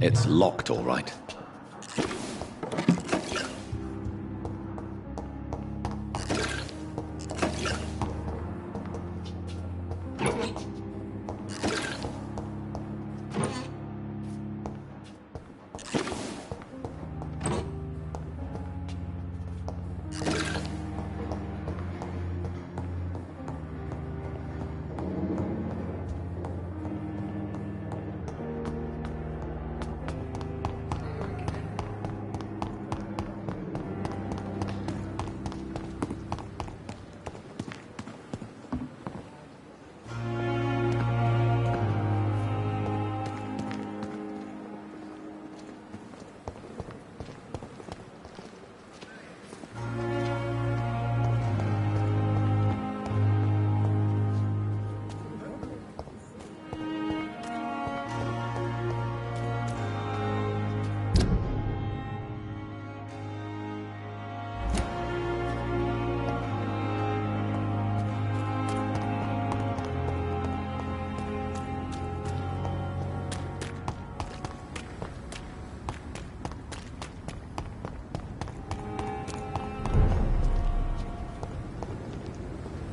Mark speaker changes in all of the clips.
Speaker 1: It's locked, all right.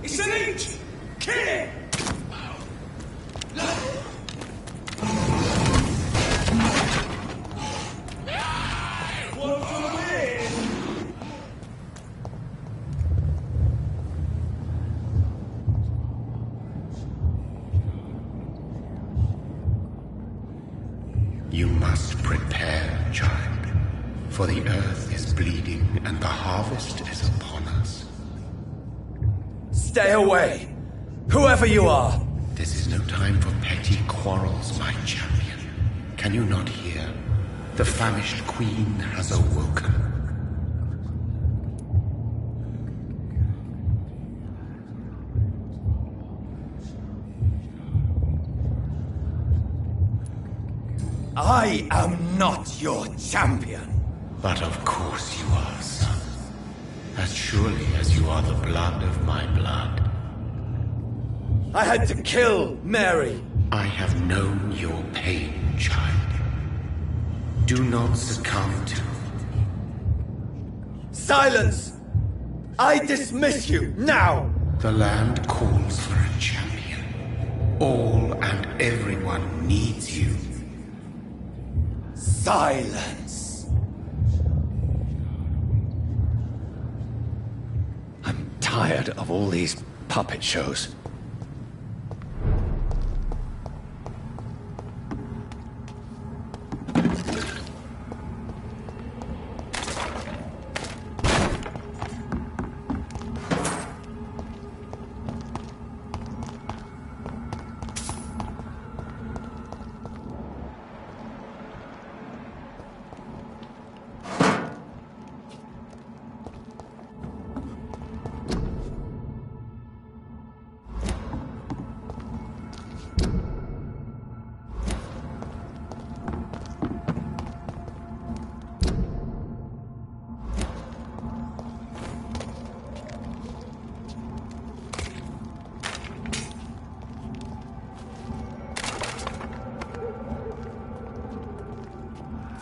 Speaker 2: It's an agin! Kill it! Want to win?
Speaker 3: You must prepare, child, for the earth is bleeding and the harvest is upon us.
Speaker 2: Stay away! Whoever you are!
Speaker 3: This is no time for petty quarrels, my champion. Can you not hear? The famished queen has awoken.
Speaker 2: I am not your champion!
Speaker 3: But of course you are, son. As surely as you are the blood of my blood.
Speaker 2: I had to kill Mary!
Speaker 3: I have known your pain, child. Do not succumb to...
Speaker 2: Silence! I dismiss you, now!
Speaker 3: The land calls for a champion. All and everyone needs you.
Speaker 2: Silence! I'm tired of all these puppet shows.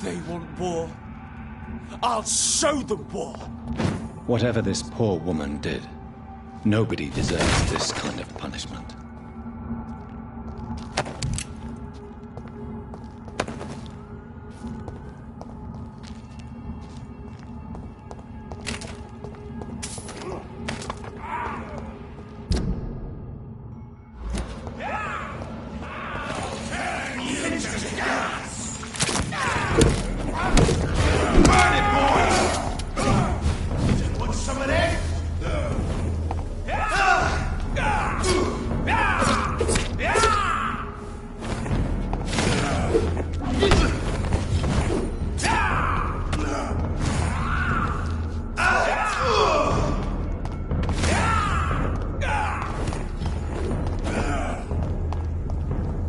Speaker 2: They want war. I'll show them war!
Speaker 1: Whatever this poor woman did, nobody deserves this kind of punishment.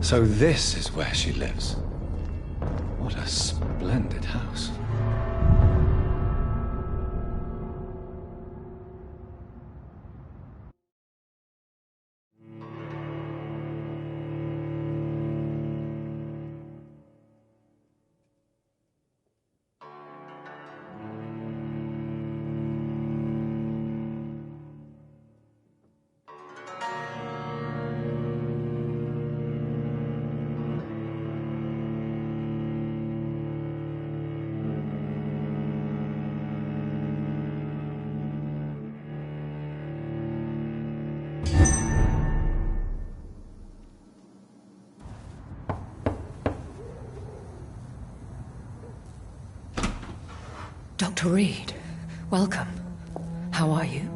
Speaker 1: So this is where she lives. What a splendid house.
Speaker 4: Dr. Reed, welcome. How are you?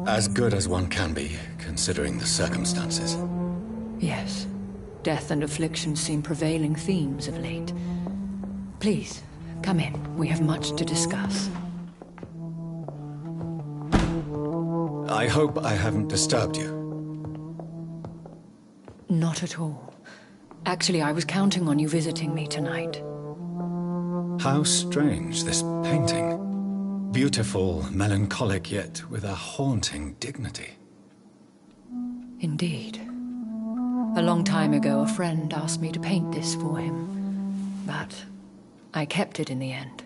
Speaker 2: As good as one can be, considering the circumstances.
Speaker 4: Yes. Death and affliction seem prevailing themes of late. Please, come in. We have much to discuss.
Speaker 2: I hope I haven't disturbed you.
Speaker 4: Not at all. Actually, I was counting on you visiting me tonight.
Speaker 2: How strange, this painting. Beautiful, melancholic, yet with a haunting dignity.
Speaker 4: Indeed. A long time ago, a friend asked me to paint this for him, but I kept it in the end.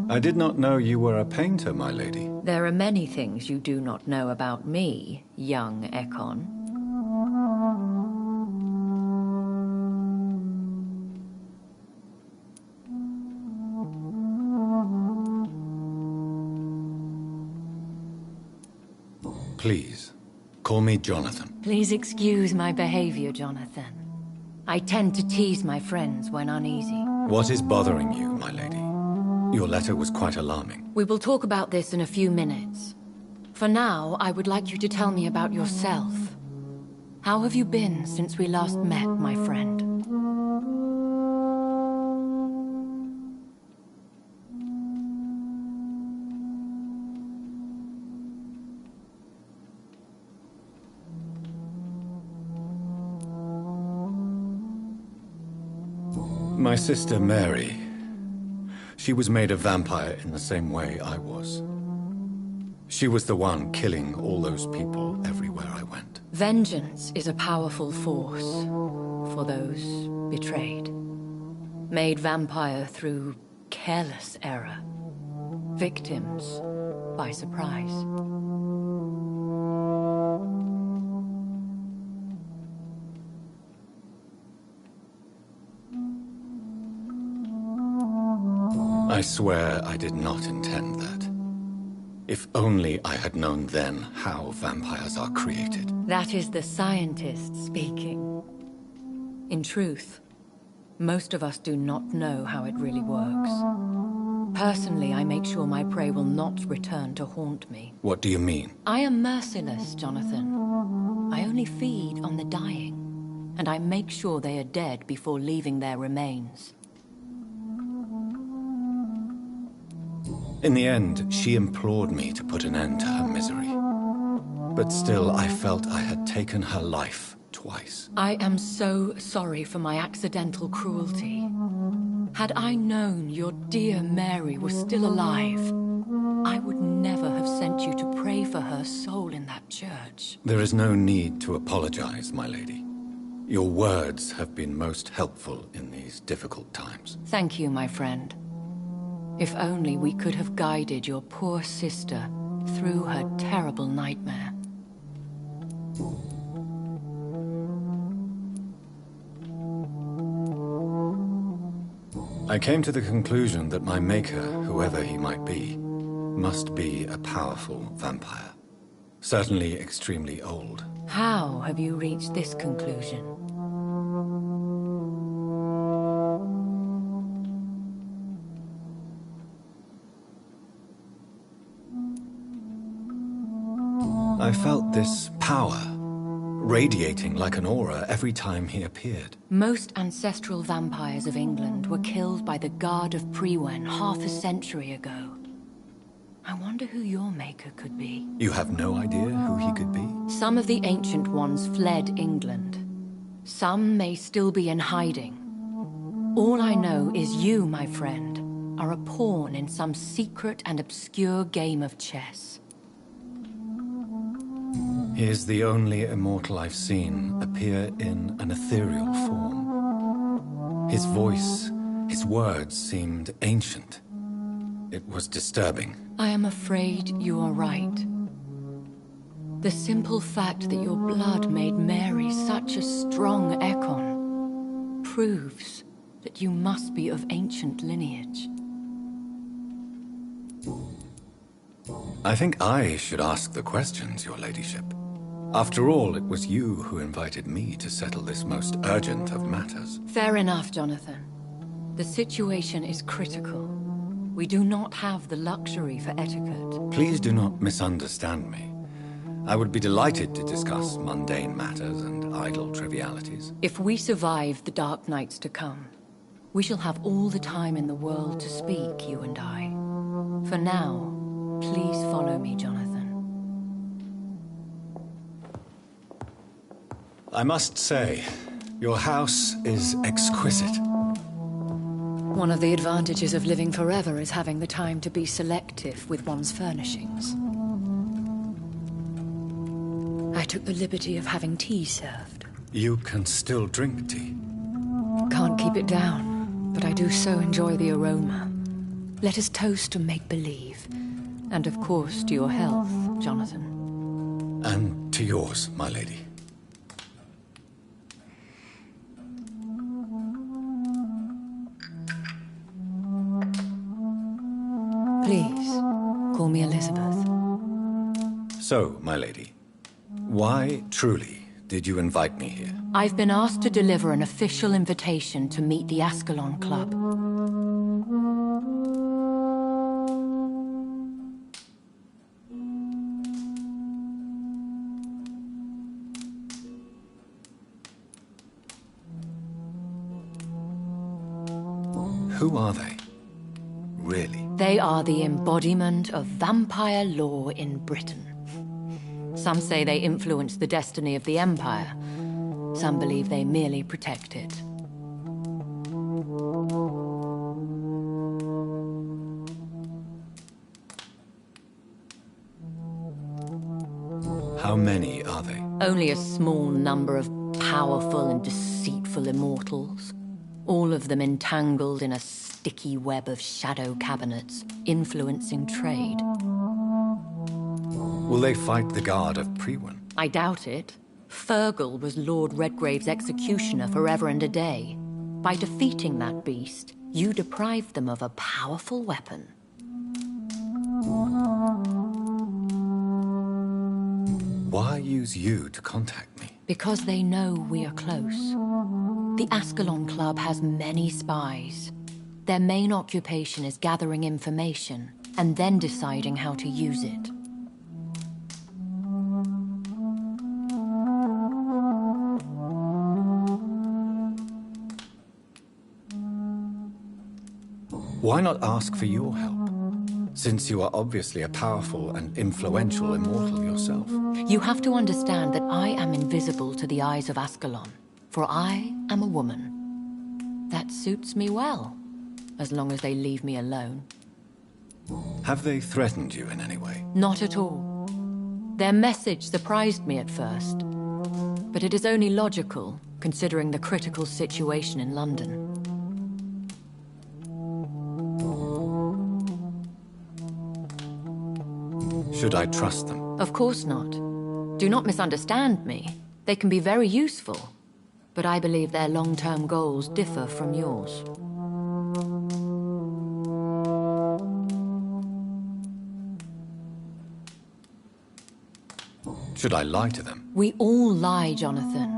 Speaker 2: I did not know you were a painter, my lady.
Speaker 4: There are many things you do not know about me, young Ekon.
Speaker 2: Please, call me Jonathan.
Speaker 4: Please excuse my behavior, Jonathan. I tend to tease my friends when uneasy.
Speaker 2: What is bothering you, my lady? Your letter was quite alarming.
Speaker 4: We will talk about this in a few minutes. For now, I would like you to tell me about yourself. How have you been since we last met, my friend?
Speaker 2: My sister Mary. She was made a vampire in the same way I was. She was the one killing all those people everywhere I went.
Speaker 4: Vengeance is a powerful force for those betrayed. Made vampire through careless error. Victims by surprise.
Speaker 2: I swear I did not intend that. If only I had known then how vampires are created.
Speaker 4: That is the scientist speaking. In truth, most of us do not know how it really works. Personally, I make sure my prey will not return to haunt me.
Speaker 2: What do you mean?
Speaker 4: I am merciless, Jonathan. I only feed on the dying, and I make sure they are dead before leaving their remains.
Speaker 2: In the end, she implored me to put an end to her misery. But still, I felt I had taken her life twice.
Speaker 4: I am so sorry for my accidental cruelty. Had I known your dear Mary was still alive, I would never have sent you to pray for her soul in that church.
Speaker 2: There is no need to apologize, my lady. Your words have been most helpful in these difficult times.
Speaker 4: Thank you, my friend. If only we could have guided your poor sister through her terrible nightmare.
Speaker 2: I came to the conclusion that my maker, whoever he might be, must be a powerful vampire. Certainly extremely old.
Speaker 4: How have you reached this conclusion?
Speaker 2: I felt this power, radiating like an aura every time he appeared.
Speaker 4: Most ancestral vampires of England were killed by the Guard of Priwen half a century ago. I wonder who your maker could be.
Speaker 2: You have no idea who he could be?
Speaker 4: Some of the ancient ones fled England. Some may still be in hiding. All I know is you, my friend, are a pawn in some secret and obscure game of chess.
Speaker 2: He is the only immortal I've seen appear in an ethereal form. His voice, his words seemed ancient. It was disturbing.
Speaker 4: I am afraid you are right. The simple fact that your blood made Mary such a strong Ekon proves that you must be of ancient lineage.
Speaker 2: I think I should ask the questions, your ladyship. After all, it was you who invited me to settle this most urgent of matters.
Speaker 4: Fair enough, Jonathan. The situation is critical. We do not have the luxury for etiquette.
Speaker 2: Please do not misunderstand me. I would be delighted to discuss mundane matters and idle trivialities.
Speaker 4: If we survive the dark nights to come, we shall have all the time in the world to speak, you and I. For now, please follow me, Jonathan.
Speaker 2: I must say, your house is exquisite.
Speaker 4: One of the advantages of living forever is having the time to be selective with one's furnishings. I took the liberty of having tea served.
Speaker 2: You can still drink tea.
Speaker 4: Can't keep it down, but I do so enjoy the aroma. Let us toast to make-believe. And of course to your health, Jonathan.
Speaker 2: And to yours, my lady.
Speaker 4: Please, call me Elizabeth.
Speaker 2: So, my lady, why, truly, did you invite me here?
Speaker 4: I've been asked to deliver an official invitation to meet the Ascalon Club.
Speaker 2: Who are they? Really?
Speaker 4: They are the embodiment of vampire law in Britain. Some say they influence the destiny of the Empire. Some believe they merely protect it.
Speaker 2: How many are they?
Speaker 4: Only a small number of powerful and deceitful immortals. All of them entangled in a sticky web of shadow cabinets, influencing trade.
Speaker 2: Will they fight the guard of Priwen?
Speaker 4: I doubt it. Fergal was Lord Redgrave's executioner forever and a day. By defeating that beast, you deprived them of a powerful weapon.
Speaker 2: Why use you to contact me?
Speaker 4: Because they know we are close. The Ascalon Club has many spies. Their main occupation is gathering information and then deciding how to use it.
Speaker 2: Why not ask for your help? Since you are obviously a powerful and influential immortal yourself.
Speaker 4: You have to understand that I am invisible to the eyes of Ascalon, for I am a woman. That suits me well, as long as they leave me alone.
Speaker 2: Have they threatened you in any way?
Speaker 4: Not at all. Their message surprised me at first, but it is only logical, considering the critical situation in London.
Speaker 2: Should I trust them?
Speaker 4: Of course not. Do not misunderstand me. They can be very useful, but I believe their long-term goals differ from yours.
Speaker 2: Should I lie to them?
Speaker 4: We all lie, Jonathan.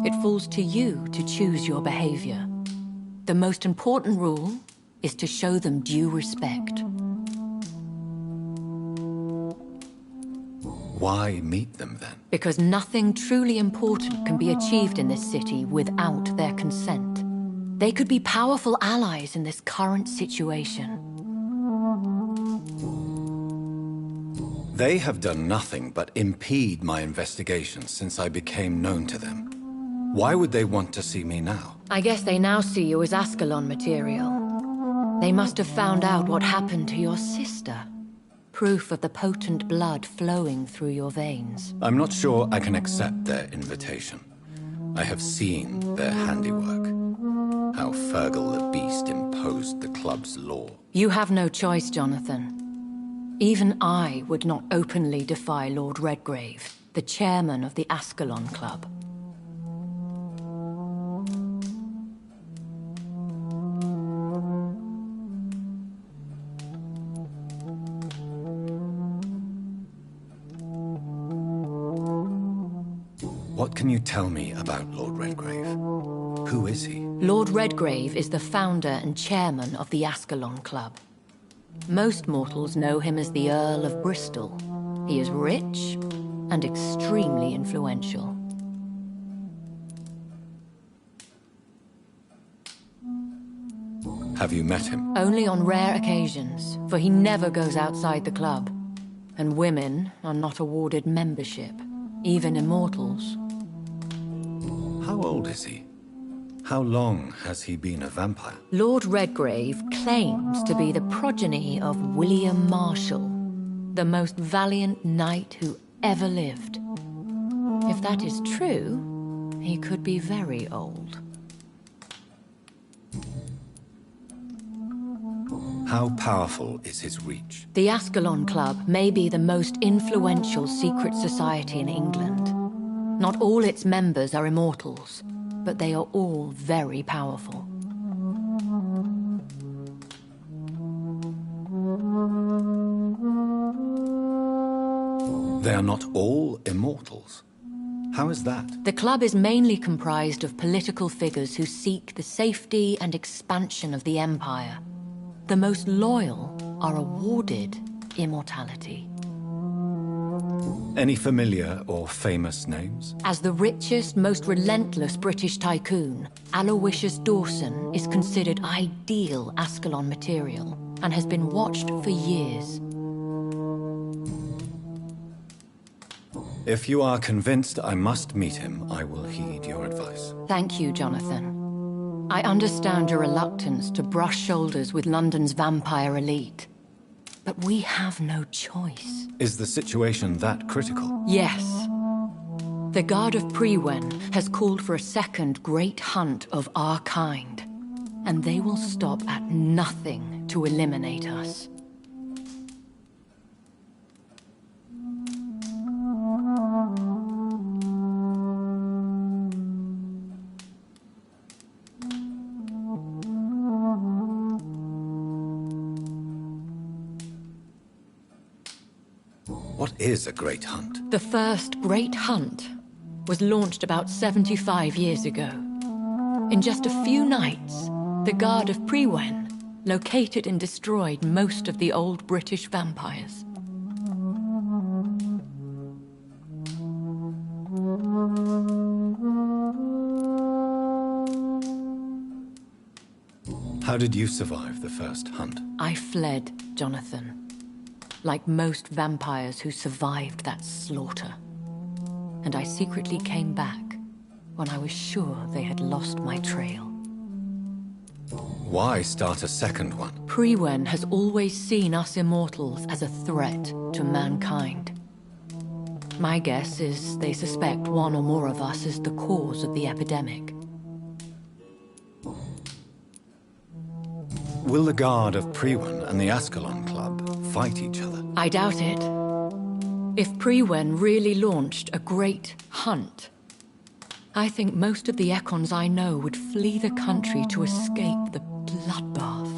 Speaker 4: It falls to you to choose your behavior. The most important rule is to show them due respect.
Speaker 2: Why meet them then?
Speaker 4: Because nothing truly important can be achieved in this city without their consent. They could be powerful allies in this current situation.
Speaker 2: They have done nothing but impede my investigation since I became known to them. Why would they want to see me now?
Speaker 4: I guess they now see you as Ascalon material. They must have found out what happened to your sister. Proof of the potent blood flowing through your veins.
Speaker 2: I'm not sure I can accept their invitation. I have seen their handiwork. How Fergal the Beast imposed the club's law.
Speaker 4: You have no choice, Jonathan. Even I would not openly defy Lord Redgrave, the chairman of the Ascalon Club.
Speaker 2: What can you tell me about Lord Redgrave? Who is he?
Speaker 4: Lord Redgrave is the founder and chairman of the Ascalon Club. Most mortals know him as the Earl of Bristol. He is rich and extremely influential.
Speaker 2: Have you met him?
Speaker 4: Only on rare occasions, for he never goes outside the club. And women are not awarded membership, even immortals.
Speaker 2: How old is he? How long has he been a vampire?
Speaker 4: Lord Redgrave claims to be the progeny of William Marshall, the most valiant knight who ever lived. If that is true, he could be very old.
Speaker 2: How powerful is his reach?
Speaker 4: The Ascalon Club may be the most influential secret society in England. Not all its members are immortals, but they are all very powerful.
Speaker 2: They are not all immortals. How is that?
Speaker 4: The club is mainly comprised of political figures who seek the safety and expansion of the Empire. The most loyal are awarded immortality.
Speaker 2: Any familiar or famous names?
Speaker 4: As the richest, most relentless British tycoon, Aloysius Dawson is considered ideal Ascalon material and has been watched for years.
Speaker 2: If you are convinced I must meet him, I will heed your advice.
Speaker 4: Thank you, Jonathan. I understand your reluctance to brush shoulders with London's vampire elite. But we have no choice.
Speaker 2: Is the situation that critical?
Speaker 4: Yes. The Guard of Prewen has called for a second great hunt of our kind. And they will stop at nothing to eliminate us.
Speaker 2: What is a great hunt?
Speaker 4: The first great hunt was launched about 75 years ago. In just a few nights, the Guard of Prewen located and destroyed most of the old British vampires.
Speaker 2: How did you survive the first hunt?
Speaker 4: I fled, Jonathan. Like most vampires who survived that slaughter. And I secretly came back when I was sure they had lost my trail.
Speaker 2: Why start a second one?
Speaker 4: Prewen has always seen us immortals as a threat to mankind. My guess is they suspect one or more of us is the cause of the epidemic.
Speaker 2: Will the Guard of Prewen and the Ascalon Club fight each other?
Speaker 4: I doubt it. If Prewen really launched a great hunt, I think most of the Econs I know would flee the country to escape the bloodbath.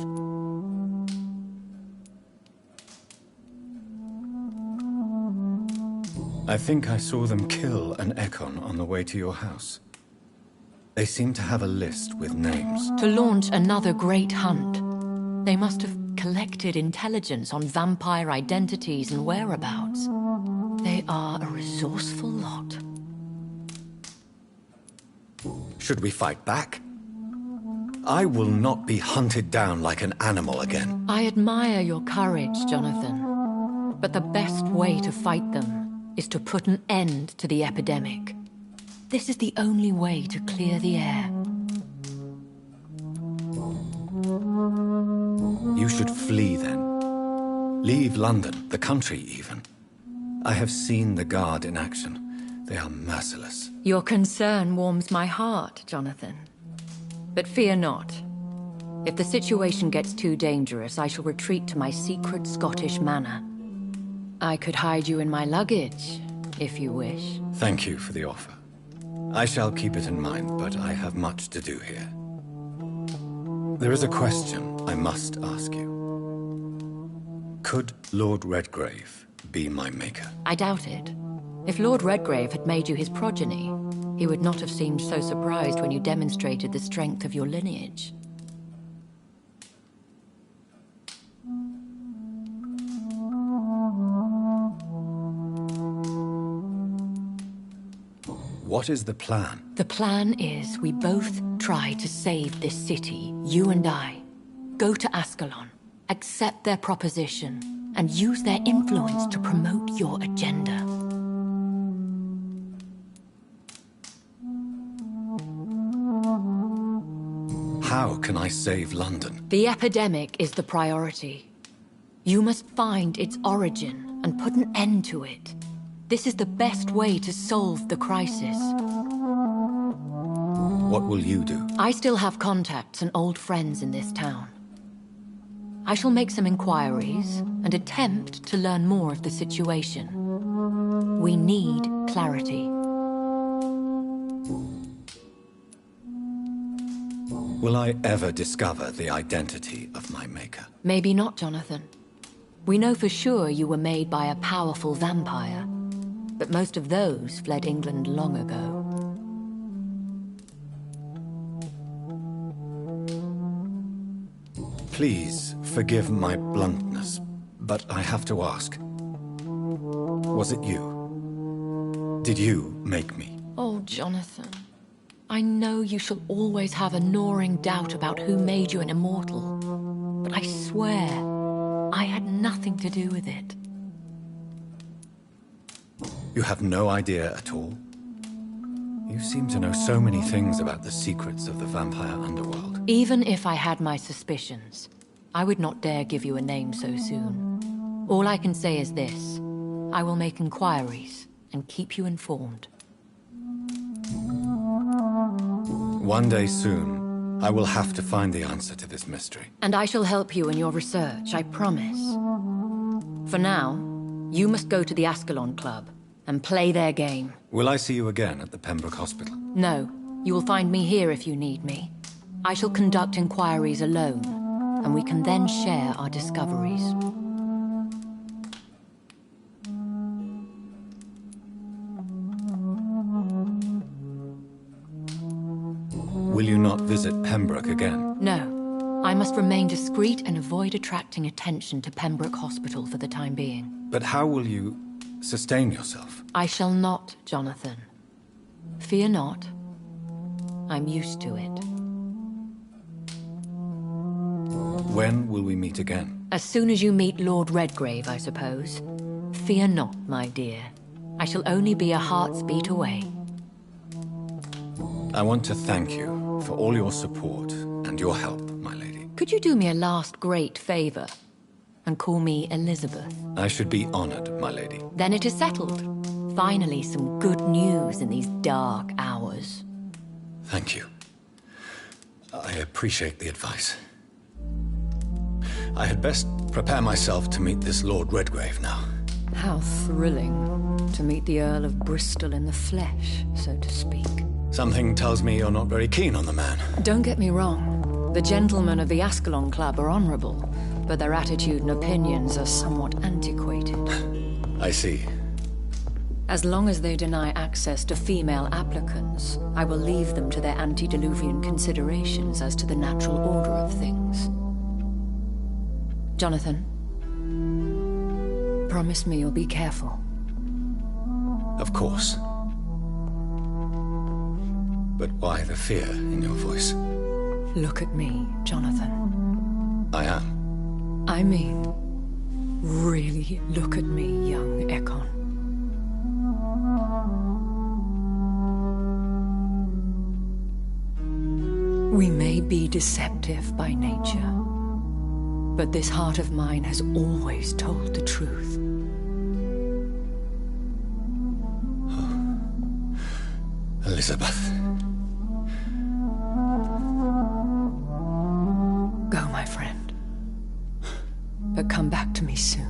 Speaker 2: I think I saw them kill an Econ on the way to your house. They seem to have a list with names.
Speaker 4: To launch another great hunt, they must have collected intelligence on vampire identities and whereabouts. They are a resourceful lot.
Speaker 2: Should we fight back? I will not be hunted down like an animal again.
Speaker 4: I admire your courage, Jonathan. But the best way to fight them is to put an end to the epidemic. This is the only way to clear the air.
Speaker 2: You should flee then. Leave London, the country even. I have seen the Guard in action. They are merciless.
Speaker 4: Your concern warms my heart, Jonathan. But fear not. If the situation gets too dangerous, I shall retreat to my secret Scottish manor. I could hide you in my luggage, if you wish.
Speaker 2: Thank you for the offer. I shall keep it in mind, but I have much to do here. There is a question I must ask you. Could Lord Redgrave be my maker?
Speaker 4: I doubt it. If Lord Redgrave had made you his progeny, he would not have seemed so surprised when you demonstrated the strength of your lineage.
Speaker 2: what is the plan?
Speaker 4: The plan is we both try to save this city, you and I. Go to Ascalon, accept their proposition, and use their influence to promote your agenda.
Speaker 2: How can I save London?
Speaker 4: The epidemic is the priority. You must find its origin and put an end to it. This is the best way to solve the crisis.
Speaker 2: What will you do?
Speaker 4: I still have contacts and old friends in this town. I shall make some inquiries and attempt to learn more of the situation. We need clarity.
Speaker 2: Will I ever discover the identity of my maker?
Speaker 4: Maybe not, Jonathan. We know for sure you were made by a powerful vampire, but most of those fled England long ago.
Speaker 2: Please forgive my bluntness, but I have to ask. Was it you? Did you make me?
Speaker 4: Oh, Jonathan. I know you shall always have a gnawing doubt about who made you an immortal, but I swear, I had nothing to do with it.
Speaker 2: You have no idea at all? You seem to know so many things about the secrets of the vampire underworld.
Speaker 4: Even if I had my suspicions, I would not dare give you a name so soon. All I can say is this: I will make inquiries and keep you informed.
Speaker 2: One day soon, I will have to find the answer to this mystery.
Speaker 4: And I shall help you in your research, I promise. For now, you must go to the Ascalon Club and play their game.
Speaker 2: Will I see you again at the Pembroke Hospital?
Speaker 4: No, you will find me here if you need me. I shall conduct inquiries alone, and we can then share our discoveries.
Speaker 2: Will you not visit Pembroke again?
Speaker 4: No, I must remain discreet and avoid attracting attention to Pembroke Hospital for the time being.
Speaker 2: But how will you sustain yourself?
Speaker 4: I shall not, Jonathan. Fear not. I'm used to it.
Speaker 2: When will we meet again?
Speaker 4: As soon as you meet Lord Redgrave, I suppose. Fear not, my dear. I shall only be a heart's beat away.
Speaker 2: I want to thank you for all your support and your help, my lady.
Speaker 4: Could you do me a last great favor and call me Elizabeth?
Speaker 2: I should be honored, my lady.
Speaker 4: Then it is settled. Finally, some good news in these dark hours.
Speaker 2: Thank you. I appreciate the advice. I had best prepare myself to meet this Lord Redgrave now.
Speaker 4: How thrilling to meet the Earl of Bristol in the flesh, so to speak.
Speaker 2: Something tells me you're not very keen on the man.
Speaker 4: Don't get me wrong. The gentlemen of the Ascalon Club are honorable, but their attitude and opinions are somewhat antiquated.
Speaker 2: I see.
Speaker 4: As long as they deny access to female applicants, I will leave them to their antediluvian considerations as to the natural order of things. Jonathan, promise me you'll be careful.
Speaker 2: Of course. But why the fear in your voice?
Speaker 4: Look at me, Jonathan.
Speaker 2: I am.
Speaker 4: I mean, really look at me, young Ekon. We may be deceptive by nature, but this heart of mine has always told the truth.
Speaker 2: Elizabeth.
Speaker 4: Go, my friend. But come back to me soon.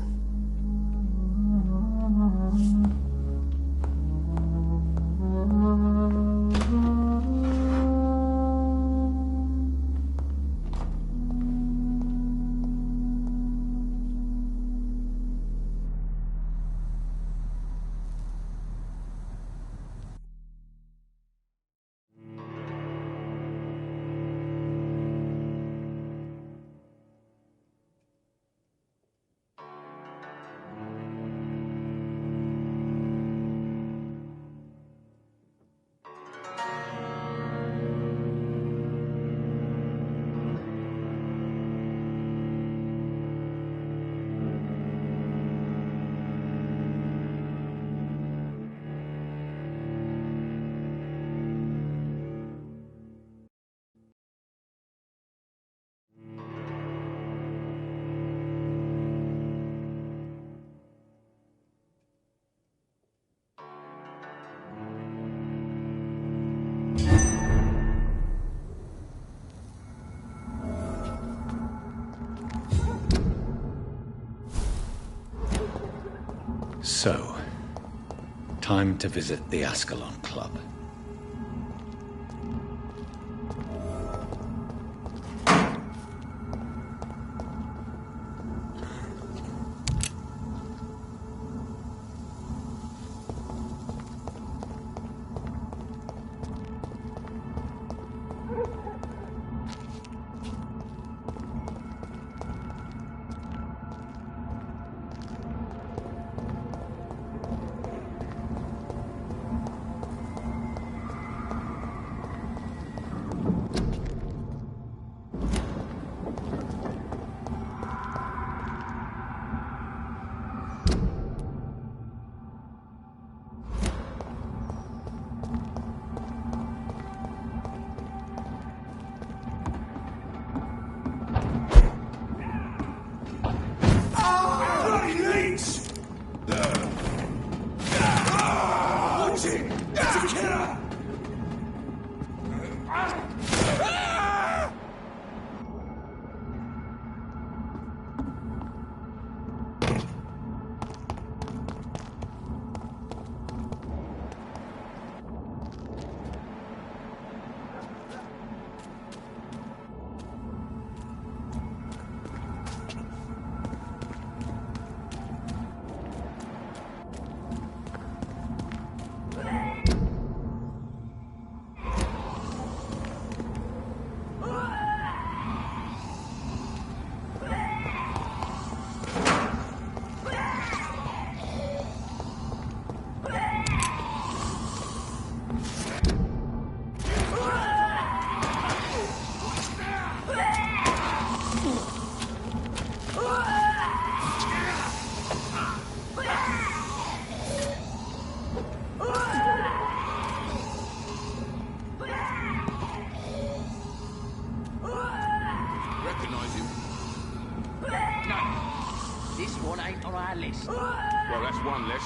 Speaker 2: So, time to visit the Ascalon Club.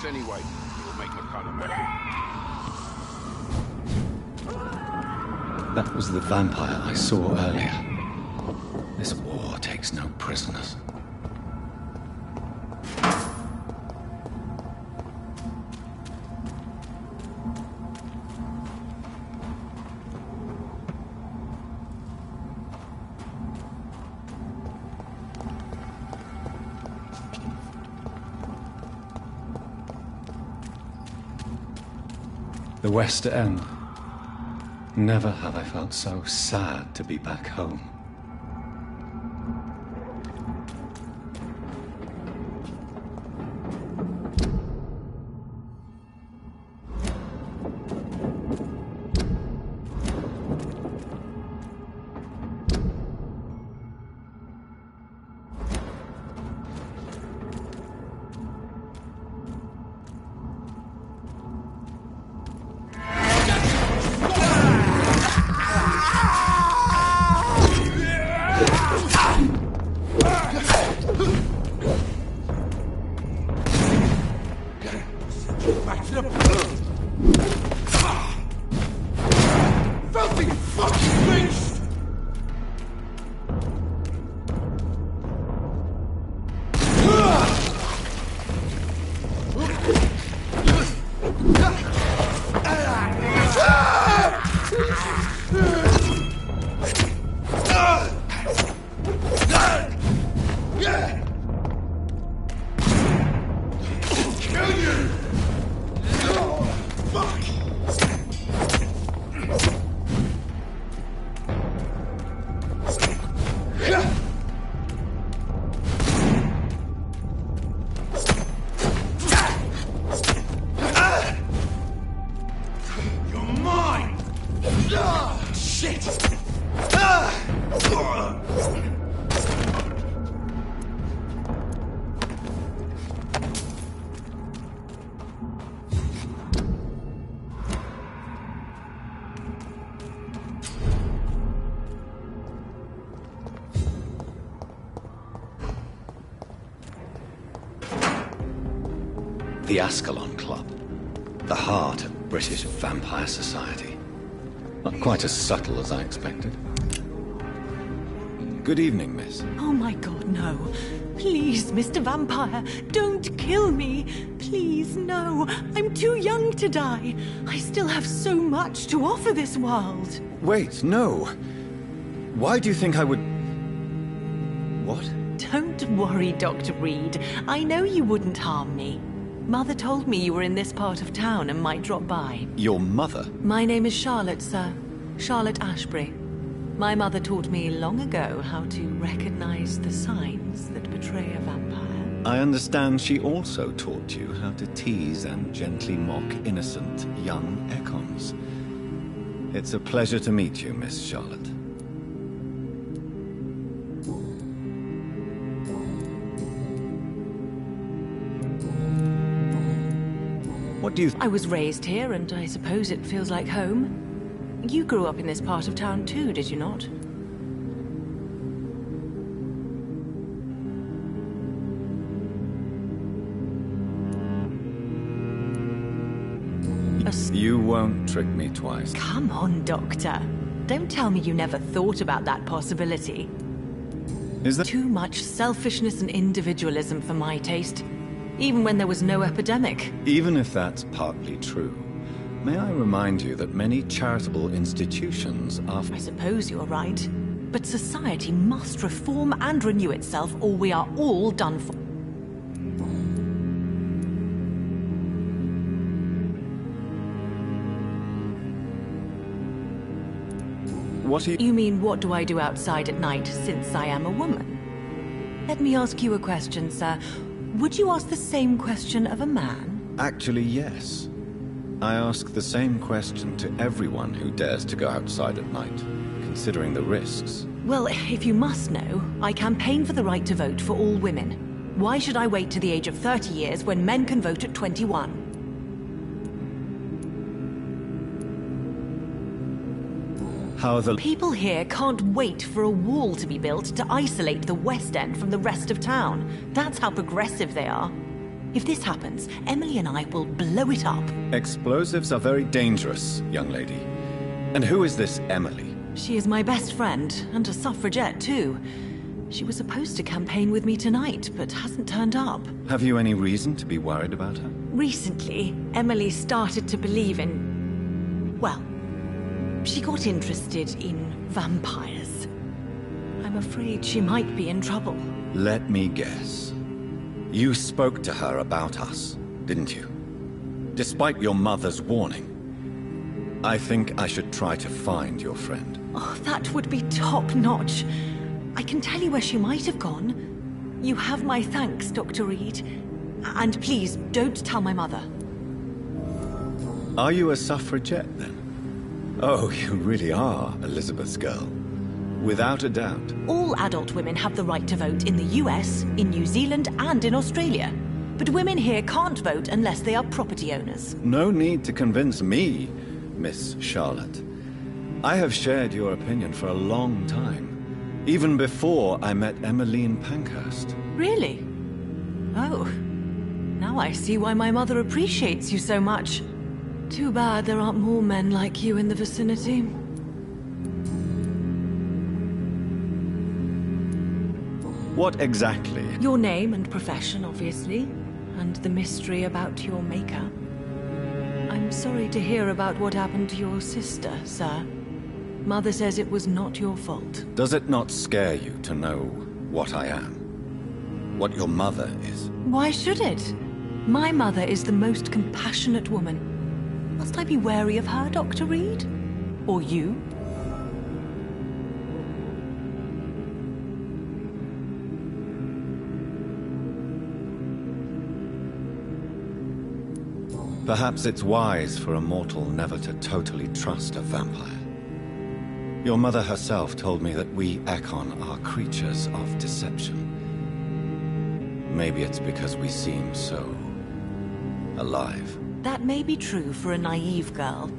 Speaker 5: Anyway, it'll make McCullum happy.
Speaker 2: That was the vampire I saw earlier. This war takes no prisoners. The West End. Never have I felt so sad to be back home. The Ascalon Club. The heart of British vampire society. Not quite as subtle as I expected. Good evening, miss.
Speaker 6: Oh my god, no. Please, Mr. Vampire, don't kill me. Please, no. I'm too young to die. I still have so much to offer this world.
Speaker 2: Wait, no. Why do you think I would... What?
Speaker 6: Don't worry, Dr. Reed. I know you wouldn't harm me. Mother told me you were in this part of town and might drop by.
Speaker 2: Your mother?
Speaker 6: My name is Charlotte, sir. Charlotte Ashbury. My mother taught me long ago how to recognize the signs that betray a vampire.
Speaker 2: I understand she also taught you how to tease and gently mock innocent young Ekons. It's a pleasure to meet you, Miss Charlotte. What do you...
Speaker 6: I was raised here, and I suppose it feels like home. You grew up in this part of town too, did you not?
Speaker 2: You won't trick me twice.
Speaker 6: Come on, Doctor. Don't tell me you never thought about that possibility.
Speaker 2: Is that...
Speaker 6: Too much selfishness and individualism for my taste. Even when there was no epidemic.
Speaker 2: Even if that's partly true, may I remind you that many charitable institutions are...
Speaker 6: I suppose you're right. But society must reform and renew itself, or we are all done for.
Speaker 2: What are you...
Speaker 6: You mean, what do I do outside at night, since I am a woman? Let me ask you a question, sir. Would you ask the same question of a man?
Speaker 2: Actually, yes. I ask the same question to everyone who dares to go outside at night, considering the risks.
Speaker 6: Well, if you must know, I campaign for the right to vote for all women. Why should I wait to the age of 30 years when men can vote at 21?
Speaker 2: How the...
Speaker 6: People here can't wait for a wall to be built to isolate the West End from the rest of town. That's how progressive they are. If this happens, Emily and I will blow it up.
Speaker 2: Explosives are very dangerous, young lady. And who is this Emily?
Speaker 6: She is my best friend, and a suffragette too. She was supposed to campaign with me tonight, but hasn't turned up.
Speaker 2: Have you any reason to be worried about her?
Speaker 6: Recently, Emily started to believe in... well, she got interested in vampires. I'm afraid she might be in trouble.
Speaker 2: Let me guess. You spoke to her about us, didn't you? Despite your mother's warning. I think I should try to find your friend.
Speaker 6: Oh, that would be top-notch. I can tell you where she might have gone. You have my thanks, Dr. Reed. And please, don't tell my mother.
Speaker 2: Are you a suffragette, then? Oh, you really are Elizabeth's girl. Without a doubt.
Speaker 6: All adult women have the right to vote in the US, in New Zealand, and in Australia. But women here can't vote unless they are property owners.
Speaker 2: No need to convince me, Miss Charlotte. I have shared your opinion for a long time. Even before I met Emmeline Pankhurst.
Speaker 6: Really? Oh. Now I see why my mother appreciates you so much. Too bad there aren't more men like you in the vicinity.
Speaker 2: What exactly?
Speaker 6: Your name and profession, obviously, and the mystery about your maker. I'm sorry to hear about what happened to your sister, sir. Mother says it was not your fault.
Speaker 2: Does it not scare you to know what I am? What your mother is?
Speaker 6: Why should it? My mother is the most compassionate woman. Must I be wary of her, Dr. Reed? Or you?
Speaker 2: Perhaps it's wise for a mortal never to totally trust a vampire. Your mother herself told me that we Ekon are creatures of deception. Maybe it's because we seem so... alive.
Speaker 6: That may be true for a naive girl,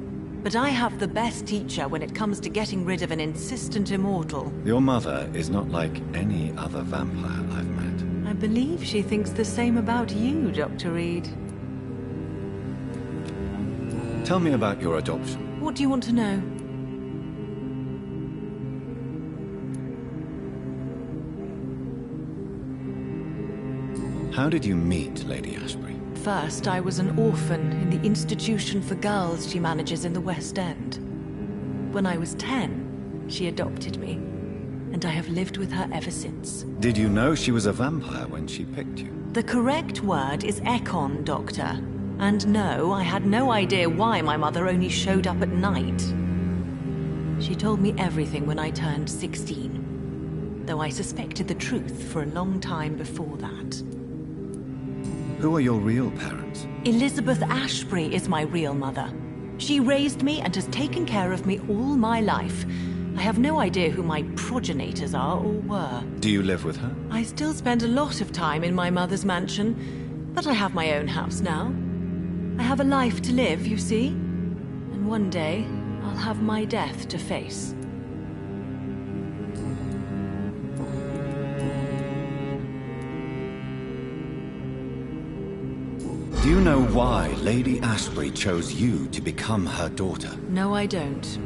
Speaker 6: but I have the best teacher when it comes to getting rid of an insistent immortal.
Speaker 2: Your mother is not like any other vampire I've met.
Speaker 6: I believe she thinks the same about you, Dr. Reed.
Speaker 2: Tell me about your adoption.
Speaker 6: What do you want to know?
Speaker 2: How did you meet Lady Ashbury?
Speaker 6: First, I was an orphan in the institution for girls she manages in the West End. When I was 10, she adopted me, and I have lived with her ever since.
Speaker 2: Did you know she was a vampire when she picked you?
Speaker 6: The correct word is agin, Doctor. And no, I had no idea why my mother only showed up at night. She told me everything when I turned 16, though I suspected the truth for a long time before that.
Speaker 2: Who are your real parents?
Speaker 6: Elizabeth Ashbury is my real mother. She raised me and has taken care of me all my life. I have no idea who my progenitors are or were.
Speaker 2: Do you live with her?
Speaker 6: I still spend a lot of time in my mother's mansion, but I have my own house now. I have a life to live, you see. And one day, I'll have my death to face.
Speaker 2: Do you know why Lady Ashbury chose you to become her daughter?
Speaker 6: No, I don't.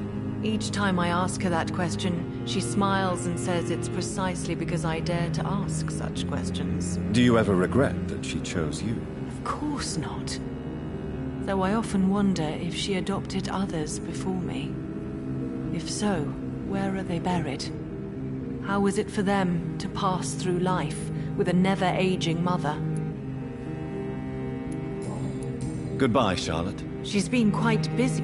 Speaker 6: Each time I ask her that question, she smiles and says it's precisely because I dare to ask such questions.
Speaker 2: Do you ever regret that she chose you?
Speaker 6: Of course not. Though I often wonder if she adopted others before me. If so, where are they buried? How was it for them to pass through life with a never-aging mother?
Speaker 2: Goodbye, Charlotte.
Speaker 6: She's been quite busy.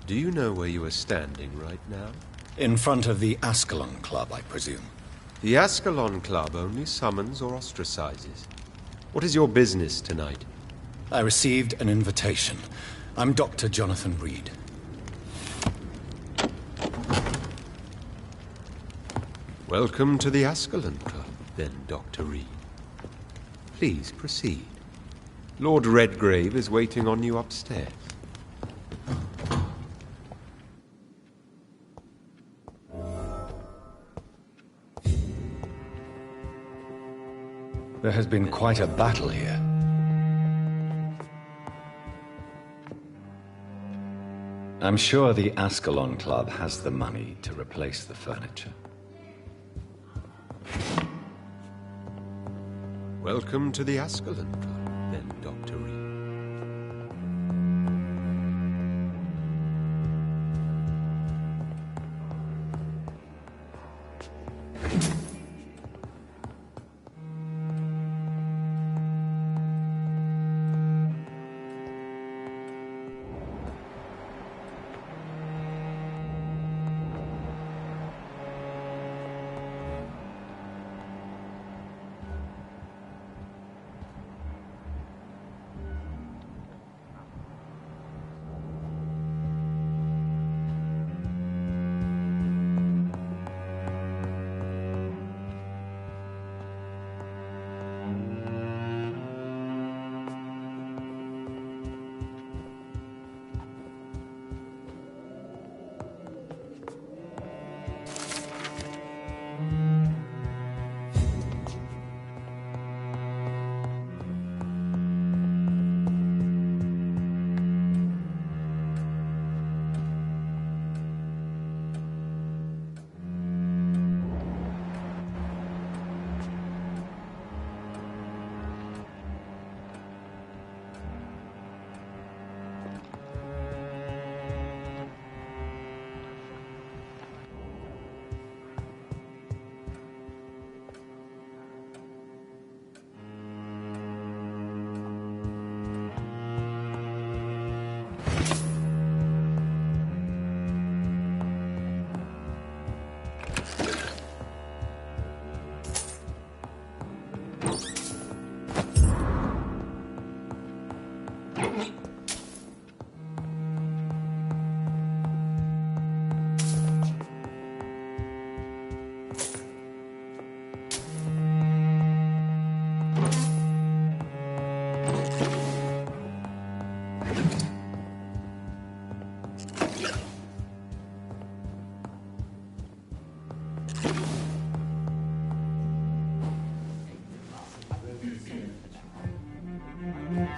Speaker 7: Do you know where you are standing right now?
Speaker 2: In front of the Ascalon Club, I presume.
Speaker 7: The Ascalon Club only summons or ostracizes. What is your business tonight?
Speaker 2: I received an invitation. I'm Dr. Jonathan Reed.
Speaker 7: Welcome to the Ascalon Club, then, Dr. Reed. Please proceed. Lord Redgrave is waiting on you upstairs.
Speaker 2: There has been quite a battle here. I'm sure the Ascalon Club has the money to replace the furniture.
Speaker 7: Welcome to the Ascalon Club, then, Dr. Reed.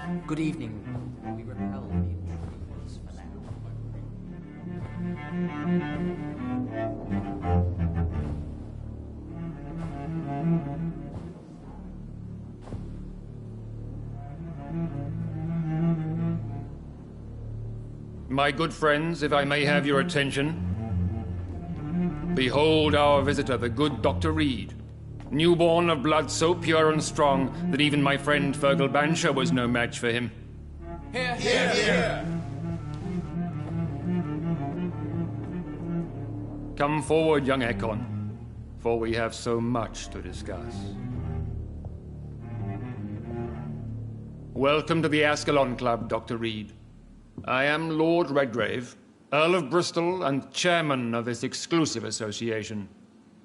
Speaker 8: Good evening. We repel the intruders for now.
Speaker 9: My good friends, if I may have your attention. Behold our visitor, the good Dr. Reed. Newborn of blood so pure and strong that even my friend Fergal Bansher was no match for him.
Speaker 5: Here, here, here!
Speaker 9: Come forward, young Ekon, for we have so much to discuss. Welcome to the Ascalon Club, Dr. Reed. I am Lord Redgrave, Earl of Bristol and chairman of this exclusive association.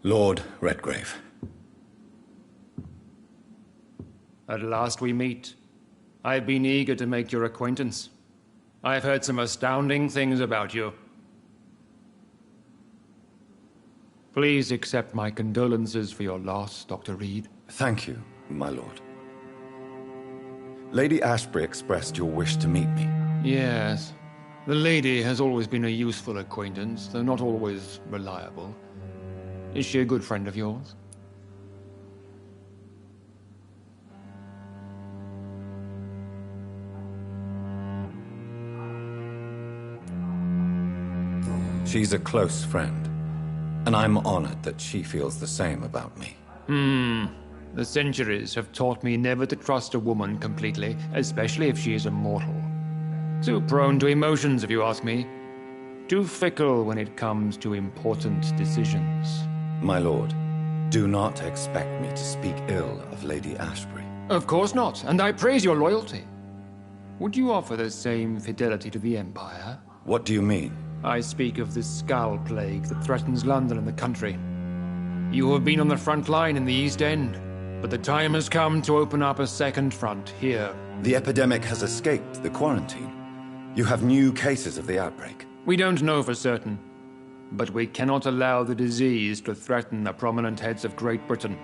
Speaker 2: Lord Redgrave.
Speaker 9: At last we meet. I've been eager to make your acquaintance. I've heard some astounding things about you. Please accept my condolences for your loss, Dr. Reed.
Speaker 2: Thank you, my lord. Lady Ashbury expressed your wish to meet me.
Speaker 9: Yes. The lady has always been a useful acquaintance, though not always reliable. Is she a good friend of yours?
Speaker 2: She's a close friend, and I'm honored that she feels the same about me.
Speaker 9: The centuries have taught me never to trust a woman completely, especially if she is a mortal. Too prone to emotions, if you ask me. Too fickle when it comes to important decisions.
Speaker 2: My lord, do not expect me to speak ill of Lady Ashbury.
Speaker 9: Of course not, and I praise your loyalty. Would you offer the same fidelity to the Empire?
Speaker 2: What do you mean?
Speaker 9: I speak of the Skull Plague that threatens London and the country. You have been on the front line in the East End, but the time has come to open up a second front here.
Speaker 2: The epidemic has escaped the quarantine. You have new cases of the outbreak.
Speaker 9: We don't know for certain, but we cannot allow the disease to threaten the prominent heads of Great Britain.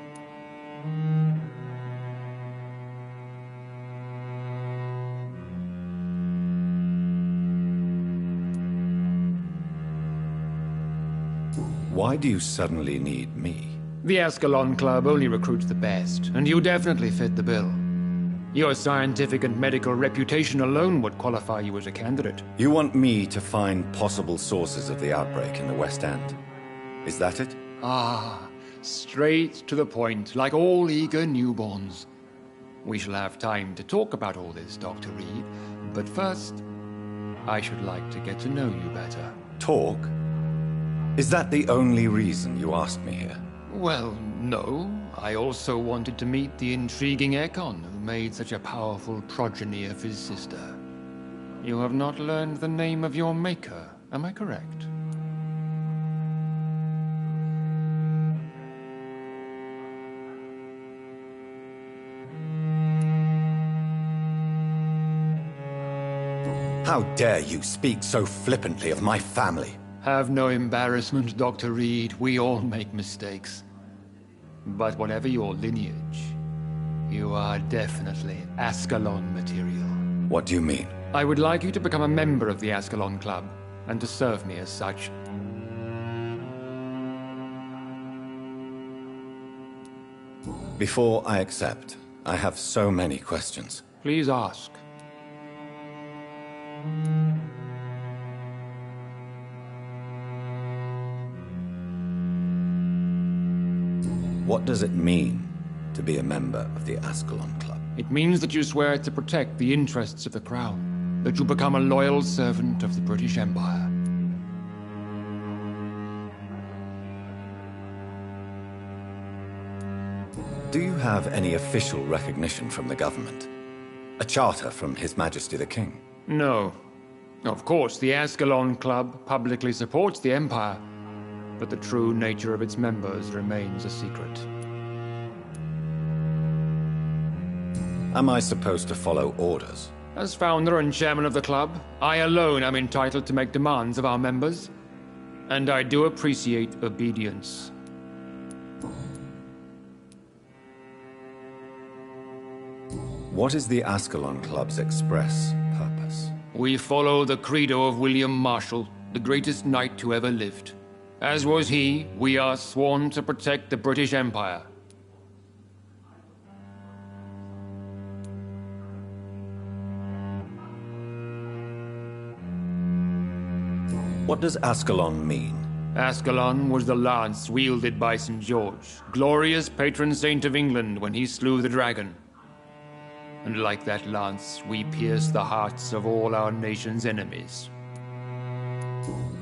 Speaker 2: Why do you suddenly need me?
Speaker 9: The Ascalon Club only recruits the best, and you definitely fit the bill. Your scientific and medical reputation alone would qualify you as a candidate.
Speaker 2: You want me to find possible sources of the outbreak in the West End. Is that it?
Speaker 9: Ah, straight to the point, like all eager newborns. We shall have time to talk about all this, Dr. Reed, but first, I should like to get to know you better.
Speaker 2: Talk? Is that the only reason you asked me here?
Speaker 9: Well, no. I also wanted to meet the intriguing Ekon, who made such a powerful progeny of his sister. You have not learned the name of your maker, am I correct?
Speaker 2: How dare you speak so flippantly of my family?
Speaker 9: Have no embarrassment, Dr. Reed. We all make mistakes. But whatever your lineage, you are definitely Ascalon material.
Speaker 2: What do you mean?
Speaker 9: I would like you to become a member of the Ascalon Club, and to serve me as such.
Speaker 2: Before I accept, I have so many questions.
Speaker 9: Please ask.
Speaker 2: What does it mean to be a member of the Ascalon Club?
Speaker 9: It means that you swear to protect the interests of the Crown, that you become a loyal servant of the British Empire.
Speaker 2: Do you have any official recognition from the government? A charter from His Majesty the King?
Speaker 9: No. Of course, the Ascalon Club publicly supports the Empire, but the true nature of its members remains a secret.
Speaker 2: Am I supposed to follow orders?
Speaker 9: As founder and chairman of the club, I alone am entitled to make demands of our members, and I do appreciate obedience.
Speaker 2: What is the Ascalon Club's express purpose?
Speaker 9: We follow the credo of William Marshall, the greatest knight who ever lived. As was he, we are sworn to protect the British Empire.
Speaker 2: What does Ascalon mean?
Speaker 9: Ascalon was the lance wielded by St. George, glorious patron saint of England when he slew the dragon. And like that lance, we pierce the hearts of all our nation's enemies.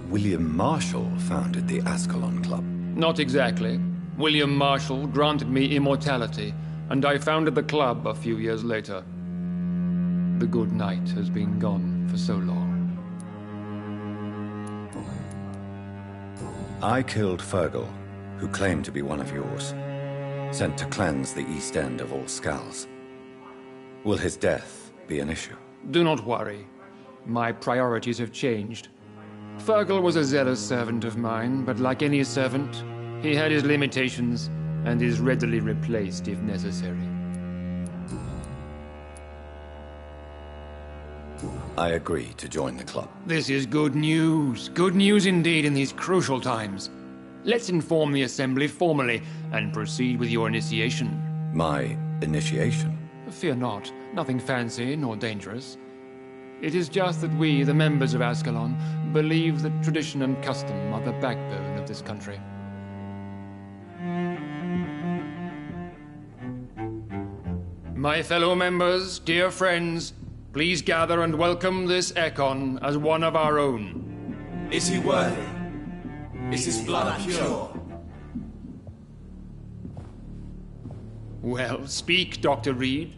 Speaker 2: William Marshall founded the Ascalon Club.
Speaker 9: Not exactly. William Marshall granted me immortality, and I founded the club a few years later. The good knight has been gone for so long.
Speaker 2: I killed Fergal, who claimed to be one of yours, sent to cleanse the East End of all Skulls. Will his death be an issue?
Speaker 9: Do not worry. My priorities have changed. Fergal was a zealous servant of mine, but like any servant, he had his limitations and is readily replaced if necessary.
Speaker 2: I agree to join the club.
Speaker 9: This is good news. Good news indeed in these crucial times. Let's inform the Assembly formally and proceed with your initiation.
Speaker 2: My initiation?
Speaker 9: Fear not. Nothing fancy nor dangerous. It is just that we, the members of Ascalon, believe that tradition and custom are the backbone of this country. My fellow members, dear friends, please gather and welcome this Ekon as one of our own.
Speaker 5: Is he worthy? Is his blood pure?
Speaker 9: Well, speak, Dr. Reed,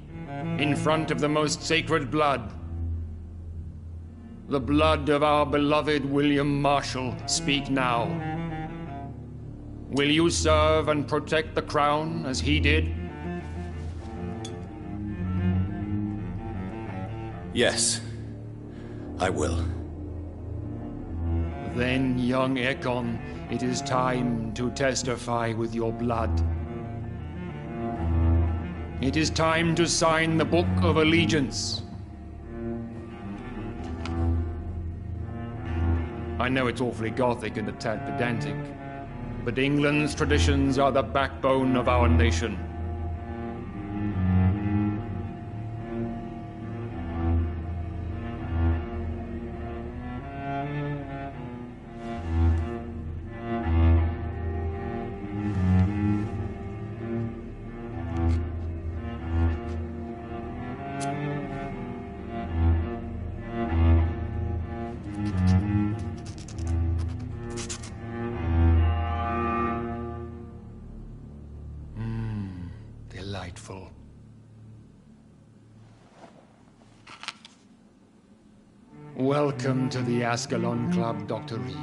Speaker 9: in front of the most sacred blood. The blood of our beloved William Marshall, speak now. Will you serve and protect the crown as he did?
Speaker 2: Yes, I will.
Speaker 9: Then, young Ekon, it is time to testify with your blood. It is time to sign the Book of Allegiance. I know it's awfully gothic and a tad pedantic, but England's traditions are the backbone of our nation. Delightful. Welcome to the Ascalon Club, Dr. Reed.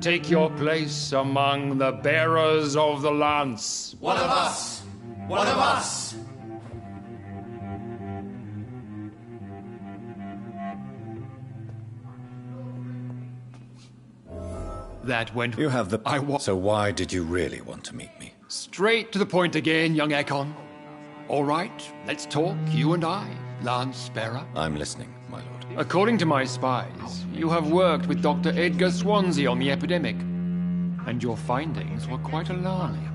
Speaker 9: Take your place among the bearers of the lance.
Speaker 5: One of us! One of us!
Speaker 9: That went...
Speaker 2: You have the... So why did you really want to meet me?
Speaker 9: Straight to the point again, young Ekon. All right, let's talk, you and I, Lance Bearer.
Speaker 2: I'm listening, my lord.
Speaker 9: According to my spies, you have worked with Dr. Edgar Swansea on the epidemic, and your findings were quite alarming.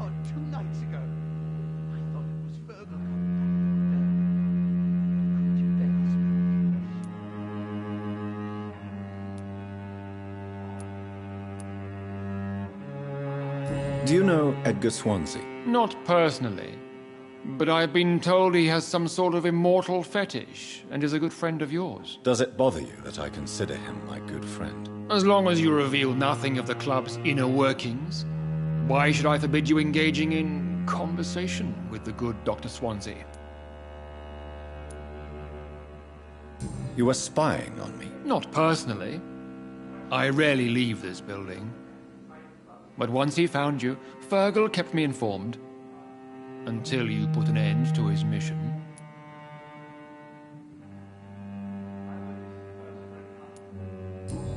Speaker 2: Do you know Edgar Swansea?
Speaker 9: Not personally, but I've been told he has some sort of immortal fetish and is a good friend of yours.
Speaker 2: Does it bother you that I consider him my good friend?
Speaker 9: As long as you reveal nothing of the club's inner workings, why should I forbid you engaging in conversation with the good Dr. Swansea?
Speaker 2: You were spying on me?
Speaker 9: Not personally. I rarely leave this building. But once he found you, Fergal kept me informed. Until you put an end to his mission.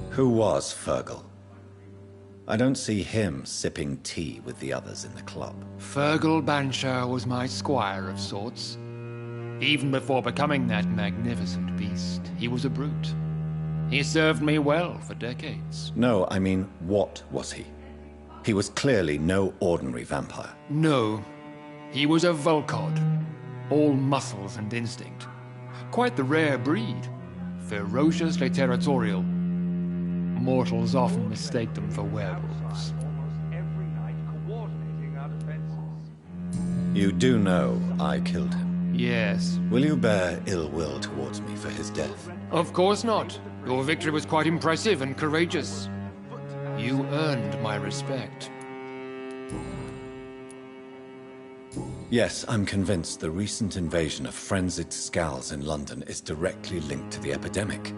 Speaker 2: Who was Fergal? I don't see him sipping tea with the others in the club.
Speaker 9: Fergal Bansher was my squire of sorts. Even before becoming that magnificent beast, he was a brute. He served me well for decades.
Speaker 2: No, I mean, what was he? He was clearly no ordinary vampire.
Speaker 9: No, he was a Volcod. All muscles and instinct. Quite the rare breed. Ferociously territorial. Mortals often mistake them for werewolves.
Speaker 2: You do know I killed him.
Speaker 9: Yes.
Speaker 2: Will you bear ill will towards me for his death?
Speaker 9: Of course not. Your victory was quite impressive and courageous. You earned my respect.
Speaker 2: Yes, I'm convinced the recent invasion of frenzied Skulls in London is directly linked to the epidemic.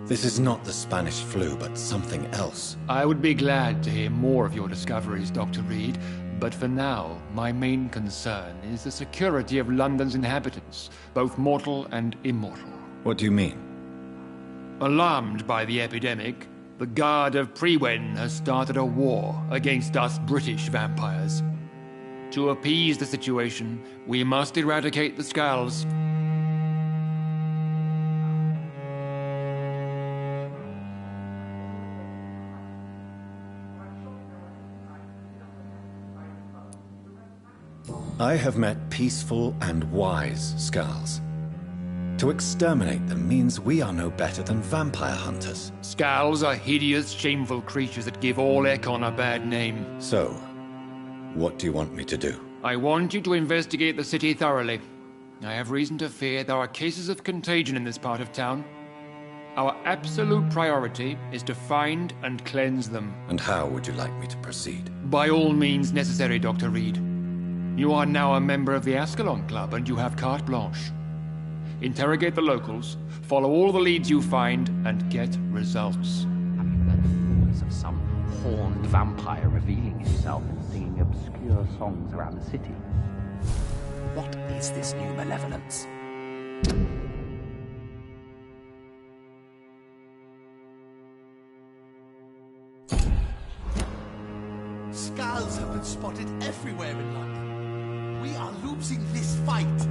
Speaker 2: This is not the Spanish flu, but something else.
Speaker 9: I would be glad to hear more of your discoveries, Dr. Reed, but for now, my main concern is the security of London's inhabitants, both mortal and immortal.
Speaker 2: What do you mean?
Speaker 9: Alarmed by the epidemic, the Guard of Prewen has started a war against us British vampires. To appease the situation, we must eradicate the Skulls.
Speaker 2: I have met peaceful and wise Skulls. To exterminate them means we are no better than vampire hunters.
Speaker 9: Skulls are hideous, shameful creatures that give all Ekon a bad name.
Speaker 2: So, what do you want me to do?
Speaker 9: I want you to investigate the city thoroughly. I have reason to fear there are cases of contagion in this part of town. Our absolute priority is to find and cleanse them.
Speaker 2: And how would you like me to proceed?
Speaker 9: By all means necessary, Dr. Reed. You are now a member of the Ascalon Club and you have carte blanche. Interrogate the locals, follow all the leads you find, and get results.
Speaker 8: Have you heard the rumors of some horned vampire revealing himself and singing obscure songs around the city? What is this new malevolence?
Speaker 10: Skulls have been spotted everywhere in London. We are losing this fight.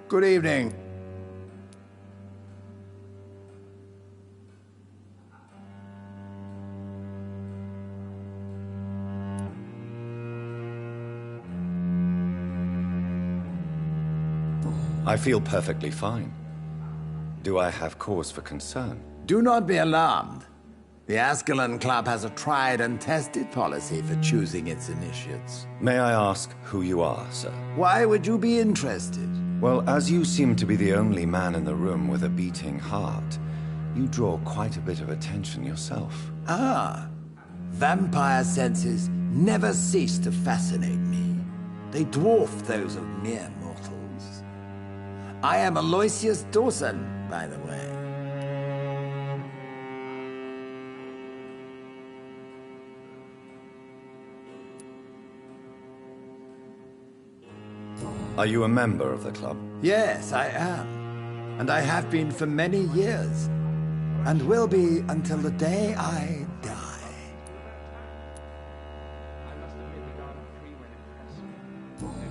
Speaker 11: Good evening.
Speaker 2: I feel perfectly fine. Do I have cause for concern?
Speaker 11: Do not be alarmed. The Ascalon Club has a tried and tested policy for choosing its initiates.
Speaker 2: May I ask who you are, sir?
Speaker 11: Why would you be interested?
Speaker 2: Well, as you seem to be the only man in the room with a beating heart, you draw quite a bit of attention yourself.
Speaker 11: Ah, vampire senses never cease to fascinate me. They dwarf those of mere mortals. I am Aloysius Dawson, by the way.
Speaker 2: Are you a member of the club?
Speaker 11: Yes, I am. And I have been for many years. And will be until the day I die.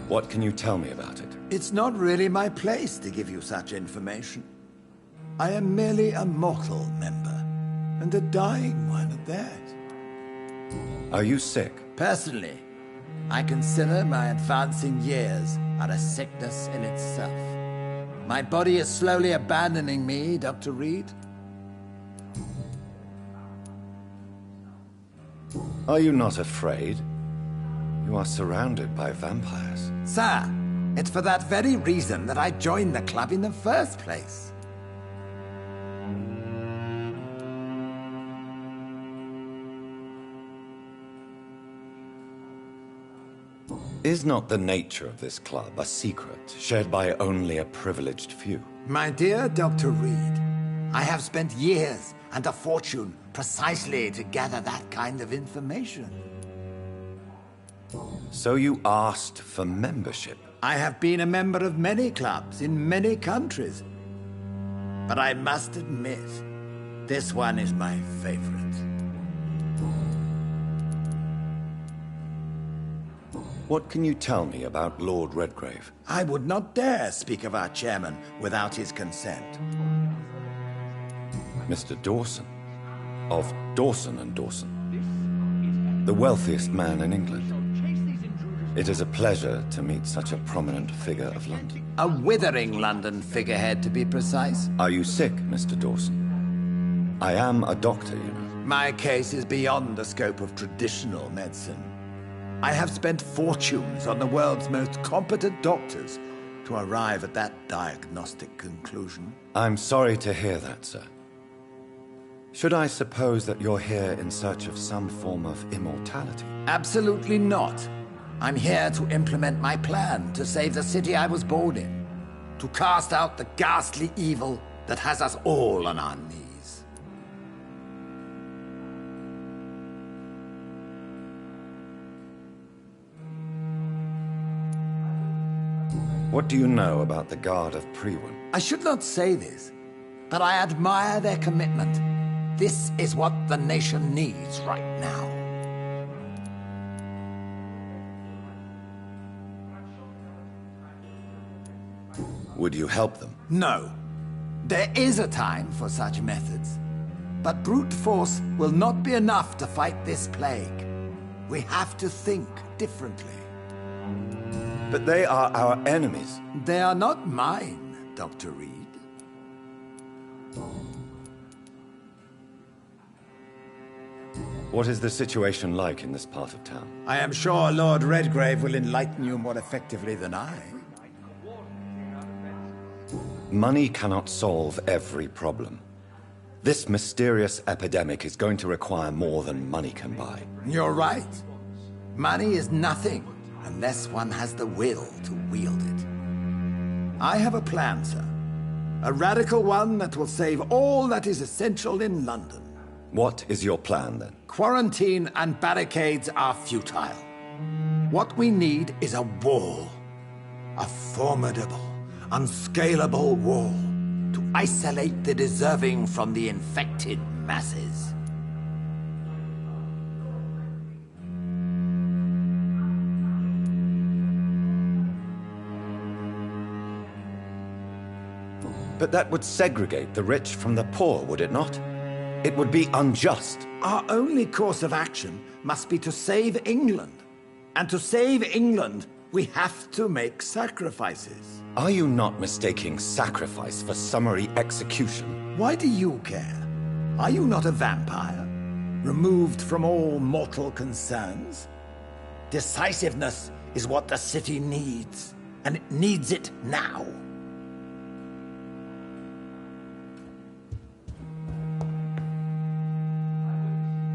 Speaker 2: What can you tell me about it?
Speaker 11: It's not really my place to give you such information. I am merely a mortal member, and a dying one at that.
Speaker 2: Are you sick?
Speaker 11: Personally, I consider my advancing years are a sickness in itself. My body is slowly abandoning me, Dr. Reed.
Speaker 2: Are you not afraid? You are surrounded by vampires.
Speaker 11: Sir, it's for that very reason that I joined the club in the first place.
Speaker 2: Is not the nature of this club a secret shared by only a privileged few?
Speaker 11: My dear Dr. Reed, I have spent years and a fortune precisely to gather that kind of information.
Speaker 2: So you asked for membership?
Speaker 11: I have been a member of many clubs in many countries. But I must admit, this one is my favorite.
Speaker 2: What can you tell me about Lord Redgrave?
Speaker 11: I would not dare speak of our chairman without his consent.
Speaker 2: Mr. Dawson, of Dawson and Dawson, the wealthiest man in England. It is a pleasure to meet such a prominent figure of London.
Speaker 11: A withering London figurehead, to be precise.
Speaker 2: Are you sick, Mr. Dawson? I am a doctor, you know.
Speaker 11: My case is beyond the scope of traditional medicine. I have spent fortunes on the world's most competent doctors to arrive at that diagnostic conclusion.
Speaker 2: I'm sorry to hear that, sir. Should I suppose that you're here in search of some form of immortality?
Speaker 11: Absolutely not. I'm here to implement my plan to save the city I was born in. To cast out the ghastly evil that has us all on our knees.
Speaker 2: What do you know about the Guard of Priwen?
Speaker 11: I should not say this, but I admire their commitment. This is what the nation needs right now.
Speaker 2: Would you help them?
Speaker 11: No. There is a time for such methods. But brute force will not be enough to fight this plague. We have to think differently.
Speaker 2: But they are our enemies.
Speaker 11: They are not mine, Dr. Reed.
Speaker 2: What is the situation like in this part of town?
Speaker 11: I am sure Lord Redgrave will enlighten you more effectively than I.
Speaker 2: Money cannot solve every problem. This mysterious epidemic is going to require more than money can buy.
Speaker 11: You're right. Money is nothing unless one has the will to wield it. I have a plan, sir. A radical one that will save all that is essential in London.
Speaker 2: What is your plan, then?
Speaker 11: Quarantine and barricades are futile. What we need is a wall. A formidable, unscalable wall to isolate the deserving from the infected masses.
Speaker 2: But that would segregate the rich from the poor, would it not? It would be unjust.
Speaker 11: Our only course of action must be to save England. And to save England, we have to make sacrifices.
Speaker 2: Are you not mistaking sacrifice for summary execution?
Speaker 11: Why do you care? Are you not a vampire? Removed from all mortal concerns? Decisiveness is what the city needs, and it needs it now.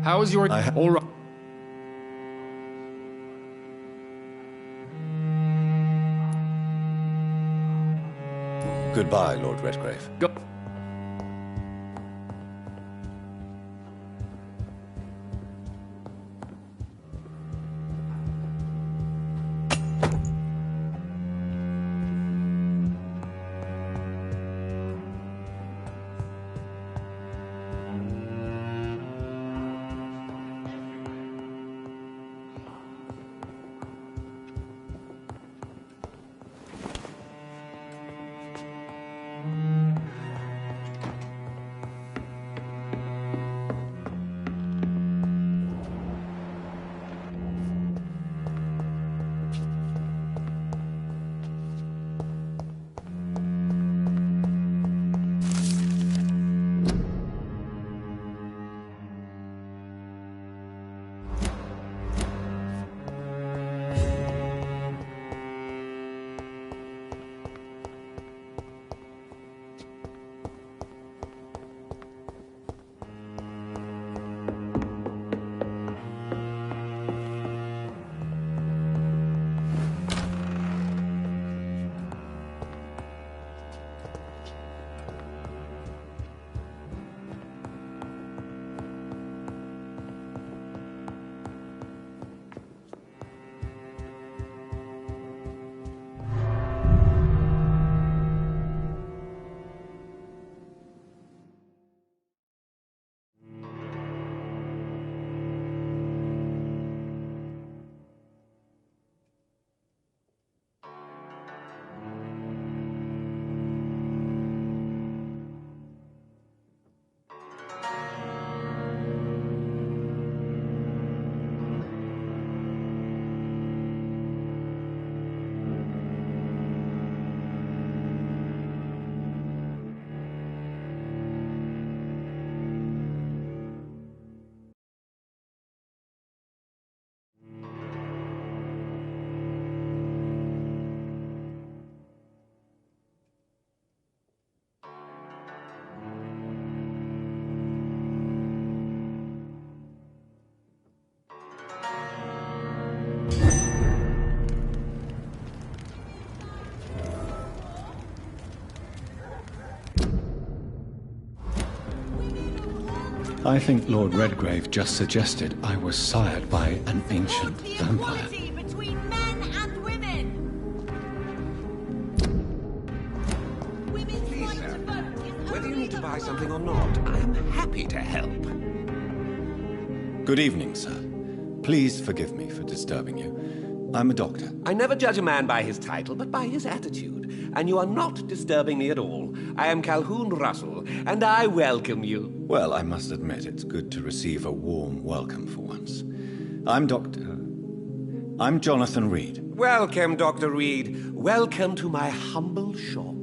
Speaker 9: How is your... All right.
Speaker 2: Goodbye, Lord Redgrave.
Speaker 9: Go.
Speaker 1: I think Lord Redgrave just suggested I was sired by an ancient vampire.
Speaker 12: Between men and women.
Speaker 3: Please, sir, whether you need to buy something or not, I am happy to help.
Speaker 1: Good evening, sir. Please forgive me for disturbing you. I'm a doctor.
Speaker 3: I never judge a man by his title, but by his attitude. And you are not disturbing me at all. I am Calhoun Russell, and I welcome you.
Speaker 1: Well, I must admit it's good to receive a warm welcome for once. I'm Jonathan Reed.
Speaker 3: Welcome, Dr. Reed. Welcome to my humble shop.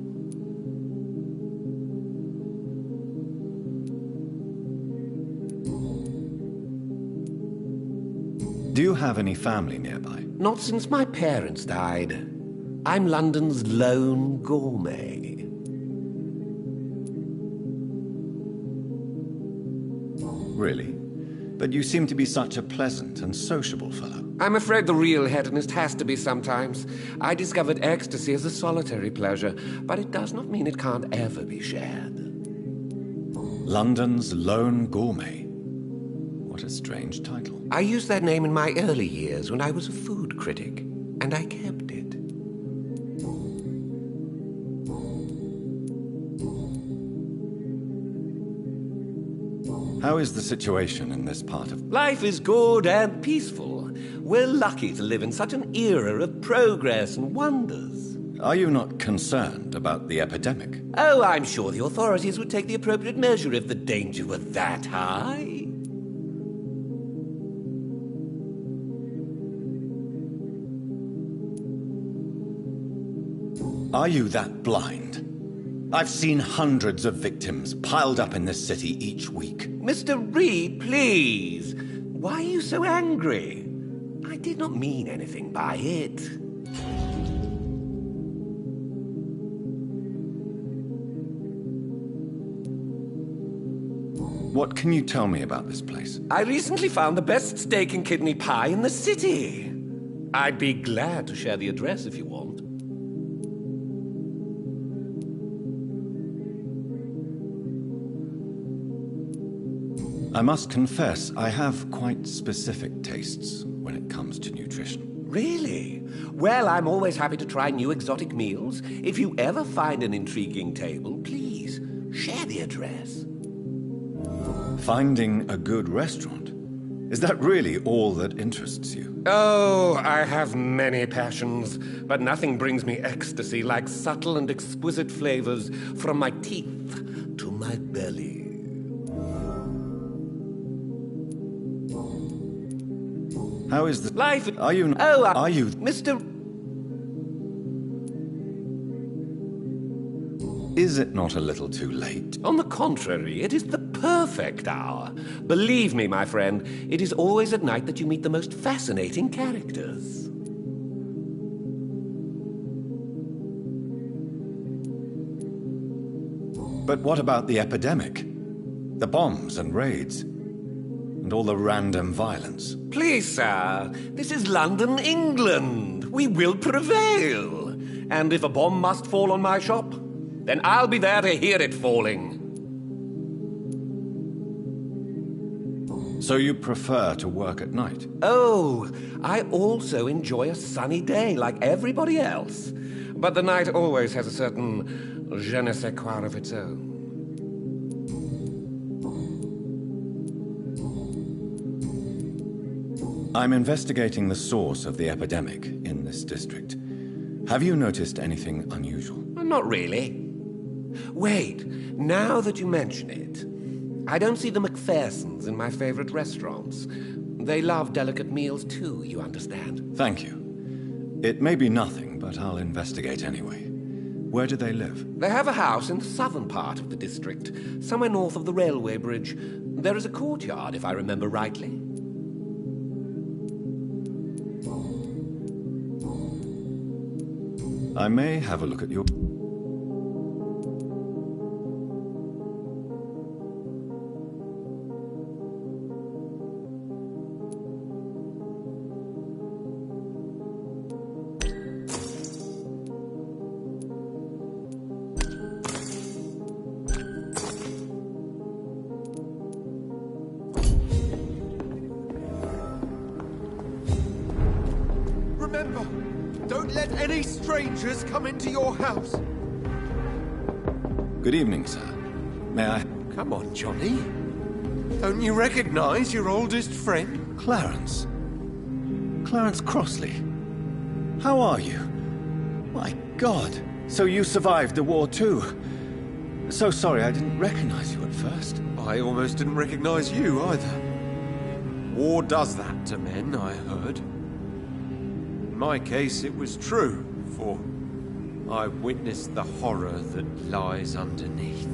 Speaker 1: Do you have any family nearby?
Speaker 3: Not since my parents died. I'm London's lone gourmet.
Speaker 1: Really? But you seem to be such a pleasant and sociable fellow.
Speaker 3: I'm afraid the real hedonist has to be sometimes. I discovered ecstasy as a solitary pleasure, but it does not mean it can't ever be shared.
Speaker 1: London's lone gourmet. What a strange title.
Speaker 3: I used that name in my early years when I was a food critic, and I kept it.
Speaker 1: How is the situation in this part of...
Speaker 3: Life is good and peaceful. We're lucky to live in such an era of progress and wonders.
Speaker 1: Are you not concerned about the epidemic?
Speaker 3: Oh, I'm sure the authorities would take the appropriate measure if the danger were that high.
Speaker 1: Are you that blind? I've seen hundreds of victims piled up in this city each week.
Speaker 3: Mr. Reed, please. Why are you so angry? I did not mean anything by it.
Speaker 1: What can you tell me about this place?
Speaker 3: I recently found the best steak and kidney pie in the city. I'd be glad to share the address if you want.
Speaker 1: I must confess, I have quite specific tastes when it comes to nutrition.
Speaker 3: Really? Well, I'm always happy to try new exotic meals. If you ever find an intriguing table, please share the address.
Speaker 1: Finding a good restaurant? Is that really all that interests you?
Speaker 3: Oh, I have many passions, but nothing brings me ecstasy like subtle and exquisite flavors from my teeth to my belly.
Speaker 1: How is the...
Speaker 3: Life...
Speaker 1: Are you...
Speaker 3: Oh,
Speaker 1: are you...
Speaker 3: Mr...
Speaker 1: Is it not a little too late?
Speaker 3: On the contrary, it is the perfect hour. Believe me, my friend, it is always at night that you meet the most fascinating characters.
Speaker 1: But what about the epidemic? The bombs and raids? And all the random violence?
Speaker 3: Please, sir, this is London, England. We will prevail. And if a bomb must fall on my shop, then I'll be there to hear it falling.
Speaker 1: So you prefer to work at night?
Speaker 3: Oh, I also enjoy a sunny day like everybody else. But the night always has a certain je ne sais quoi of its own.
Speaker 1: I'm investigating the source of the epidemic in this district. Have you noticed anything unusual?
Speaker 3: Not really. Wait, now that you mention it, I don't see the McPhersons in my favorite restaurants. They love delicate meals too, you understand.
Speaker 1: Thank you. It may be nothing, but I'll investigate anyway. Where do they live?
Speaker 3: They have a house in the southern part of the district, somewhere north of the railway bridge. There is a courtyard, if I remember rightly.
Speaker 1: I may have a look at your...
Speaker 7: Remember, don't let any strangers come into your house.
Speaker 1: Good evening, sir. May I...
Speaker 7: Come on, Johnny. Don't you recognize your oldest friend?
Speaker 1: Clarence. Clarence Crossley. How are you? My God. So you survived the war too. So sorry I didn't recognize you at first.
Speaker 7: I almost didn't recognize you either. War does that to men, I heard. In my case, it was true, for I witnessed the horror that lies underneath.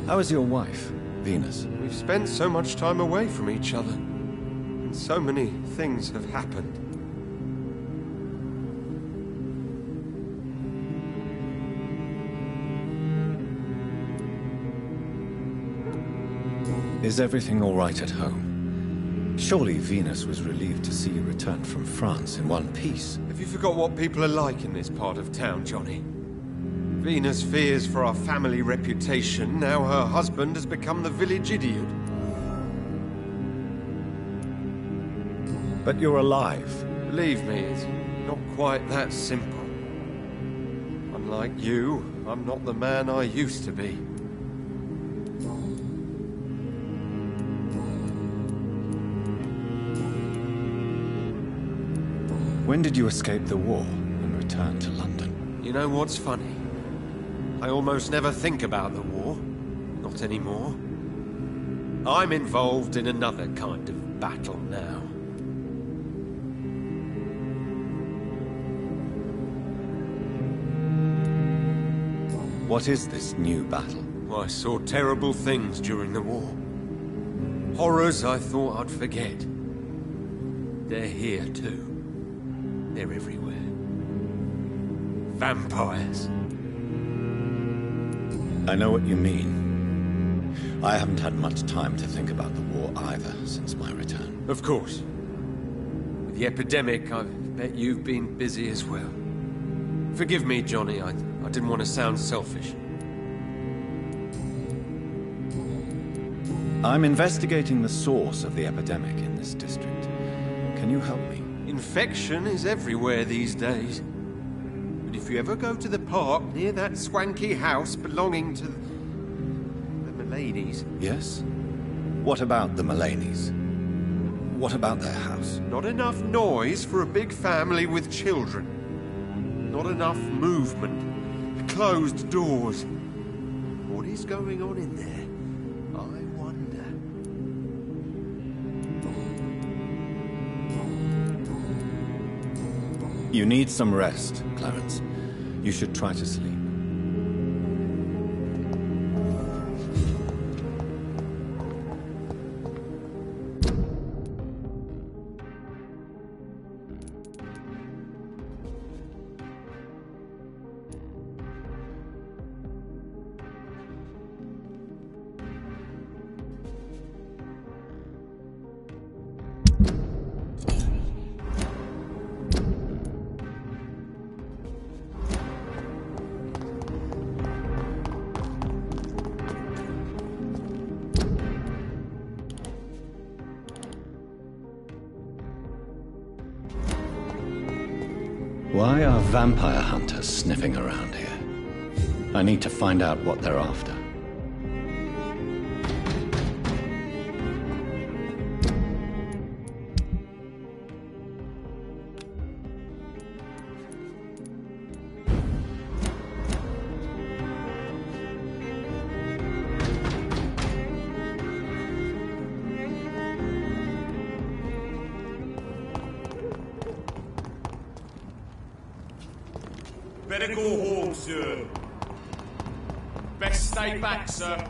Speaker 1: How is your wife, Venus?
Speaker 7: We've spent so much time away from each other, and so many things have happened.
Speaker 1: Is everything all right at home? Surely Venus was relieved to see you return from France in one piece.
Speaker 7: Have you forgot what people are like in this part of town, Johnny? Venus fears for our family reputation. Now her husband has become the village idiot.
Speaker 1: But you're alive.
Speaker 7: Believe me, it's not quite that simple. Unlike you, I'm not the man I used to be.
Speaker 1: When did you escape the war and return to London?
Speaker 7: You know what's funny? I almost never think about the war. Not anymore. I'm involved in another kind of battle now.
Speaker 1: What is this new battle?
Speaker 7: I saw terrible things during the war. Horrors I thought I'd forget. They're here too. They're everywhere. Vampires.
Speaker 1: I know what you mean. I haven't had much time to think about the war either since my return.
Speaker 7: Of course. With the epidemic, I bet you've been busy as well. Forgive me, Johnny, I didn't want to sound selfish.
Speaker 1: I'm investigating the source of the epidemic in this district. Can you help me?
Speaker 7: Infection is everywhere these days. But if you ever go to the park near that swanky house belonging to the Mullaneys...
Speaker 1: Yes? What about the Mullaneys? What about their house?
Speaker 7: Not enough noise for a big family with children. Not enough movement. Closed doors. What is going on in there? I wonder.
Speaker 1: You need some rest, Clarence. You should try to sleep. Why are vampire hunters sniffing around here? I need to find out what they're after.
Speaker 5: Better go home, sir. Best stay back, sir.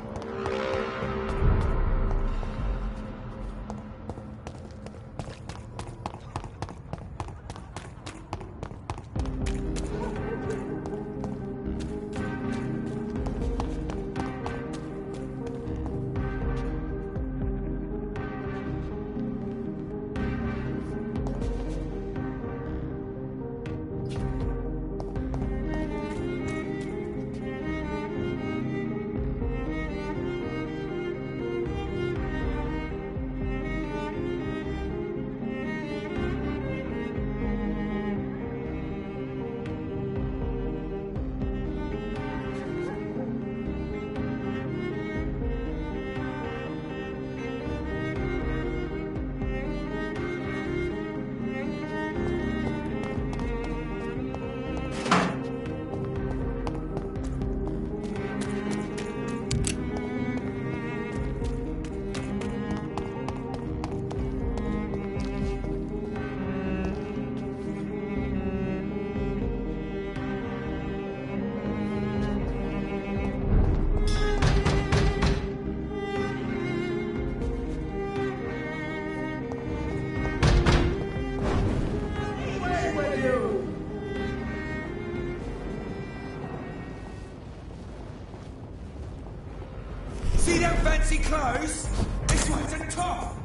Speaker 5: don't fancy clothes? This one's a top!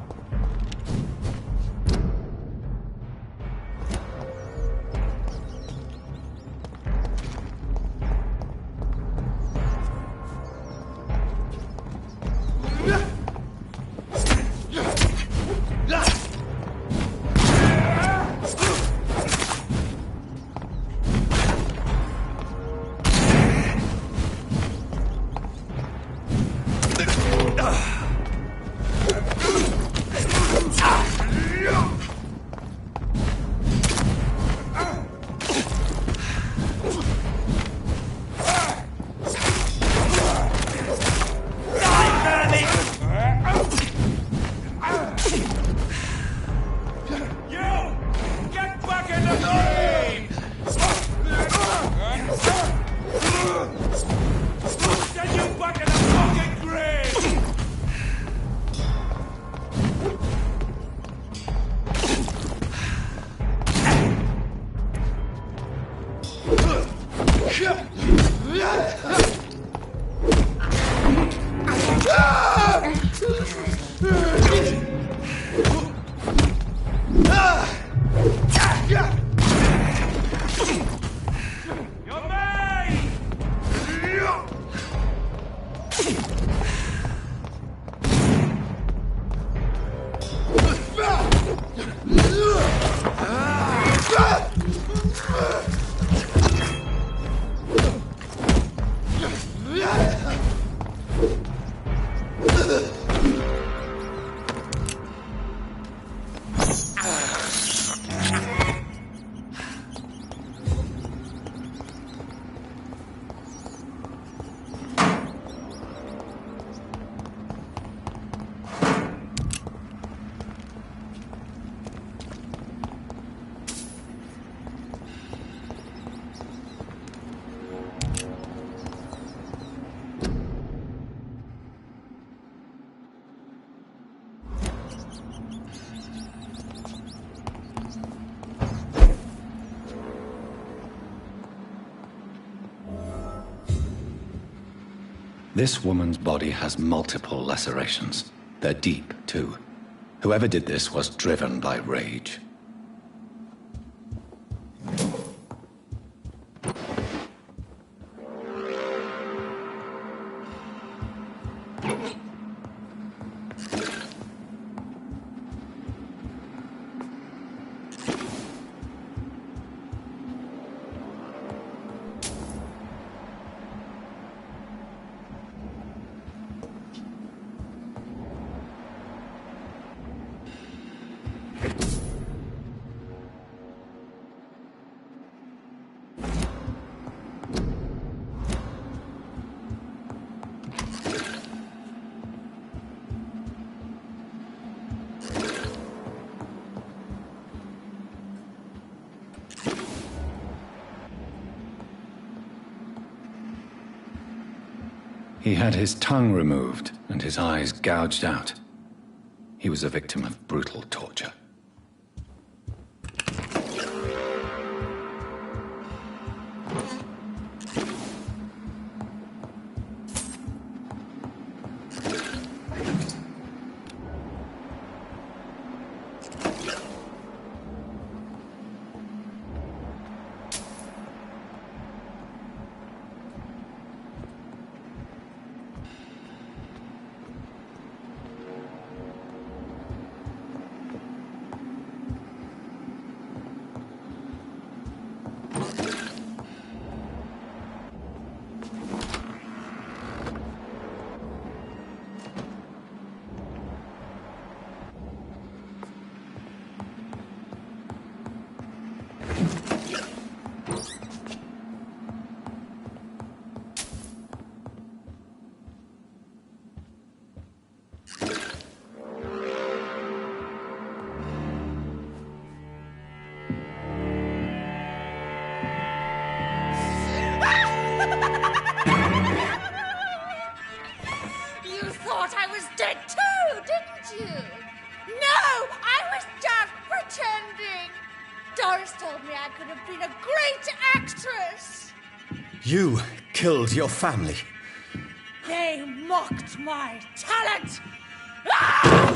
Speaker 2: This woman's body has multiple lacerations. They're deep, too. Whoever did this was driven by rage. He had his tongue removed and his eyes gouged out. He was a victim of brutal torture.
Speaker 12: You thought I was dead too, didn't you? No, I was just pretending. Doris told me I could have been a great actress.
Speaker 1: You killed your family.
Speaker 12: They mocked my talent! Ah!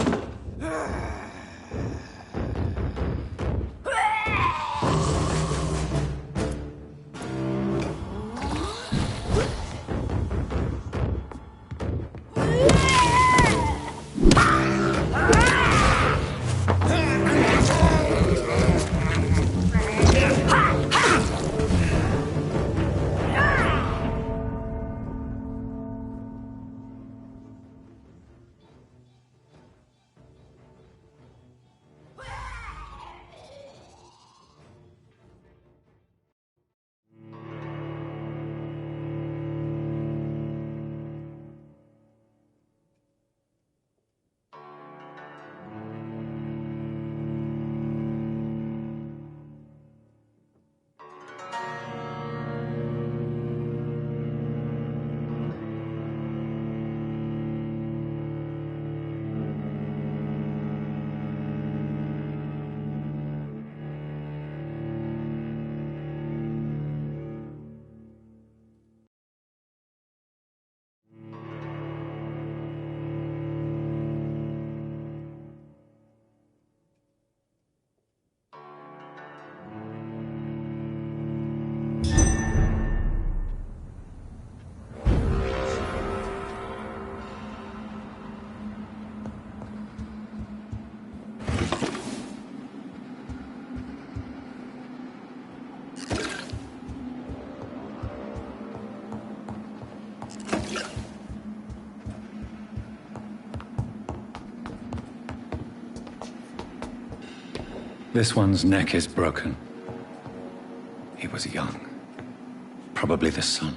Speaker 2: This one's neck is broken. He was young. Probably the son.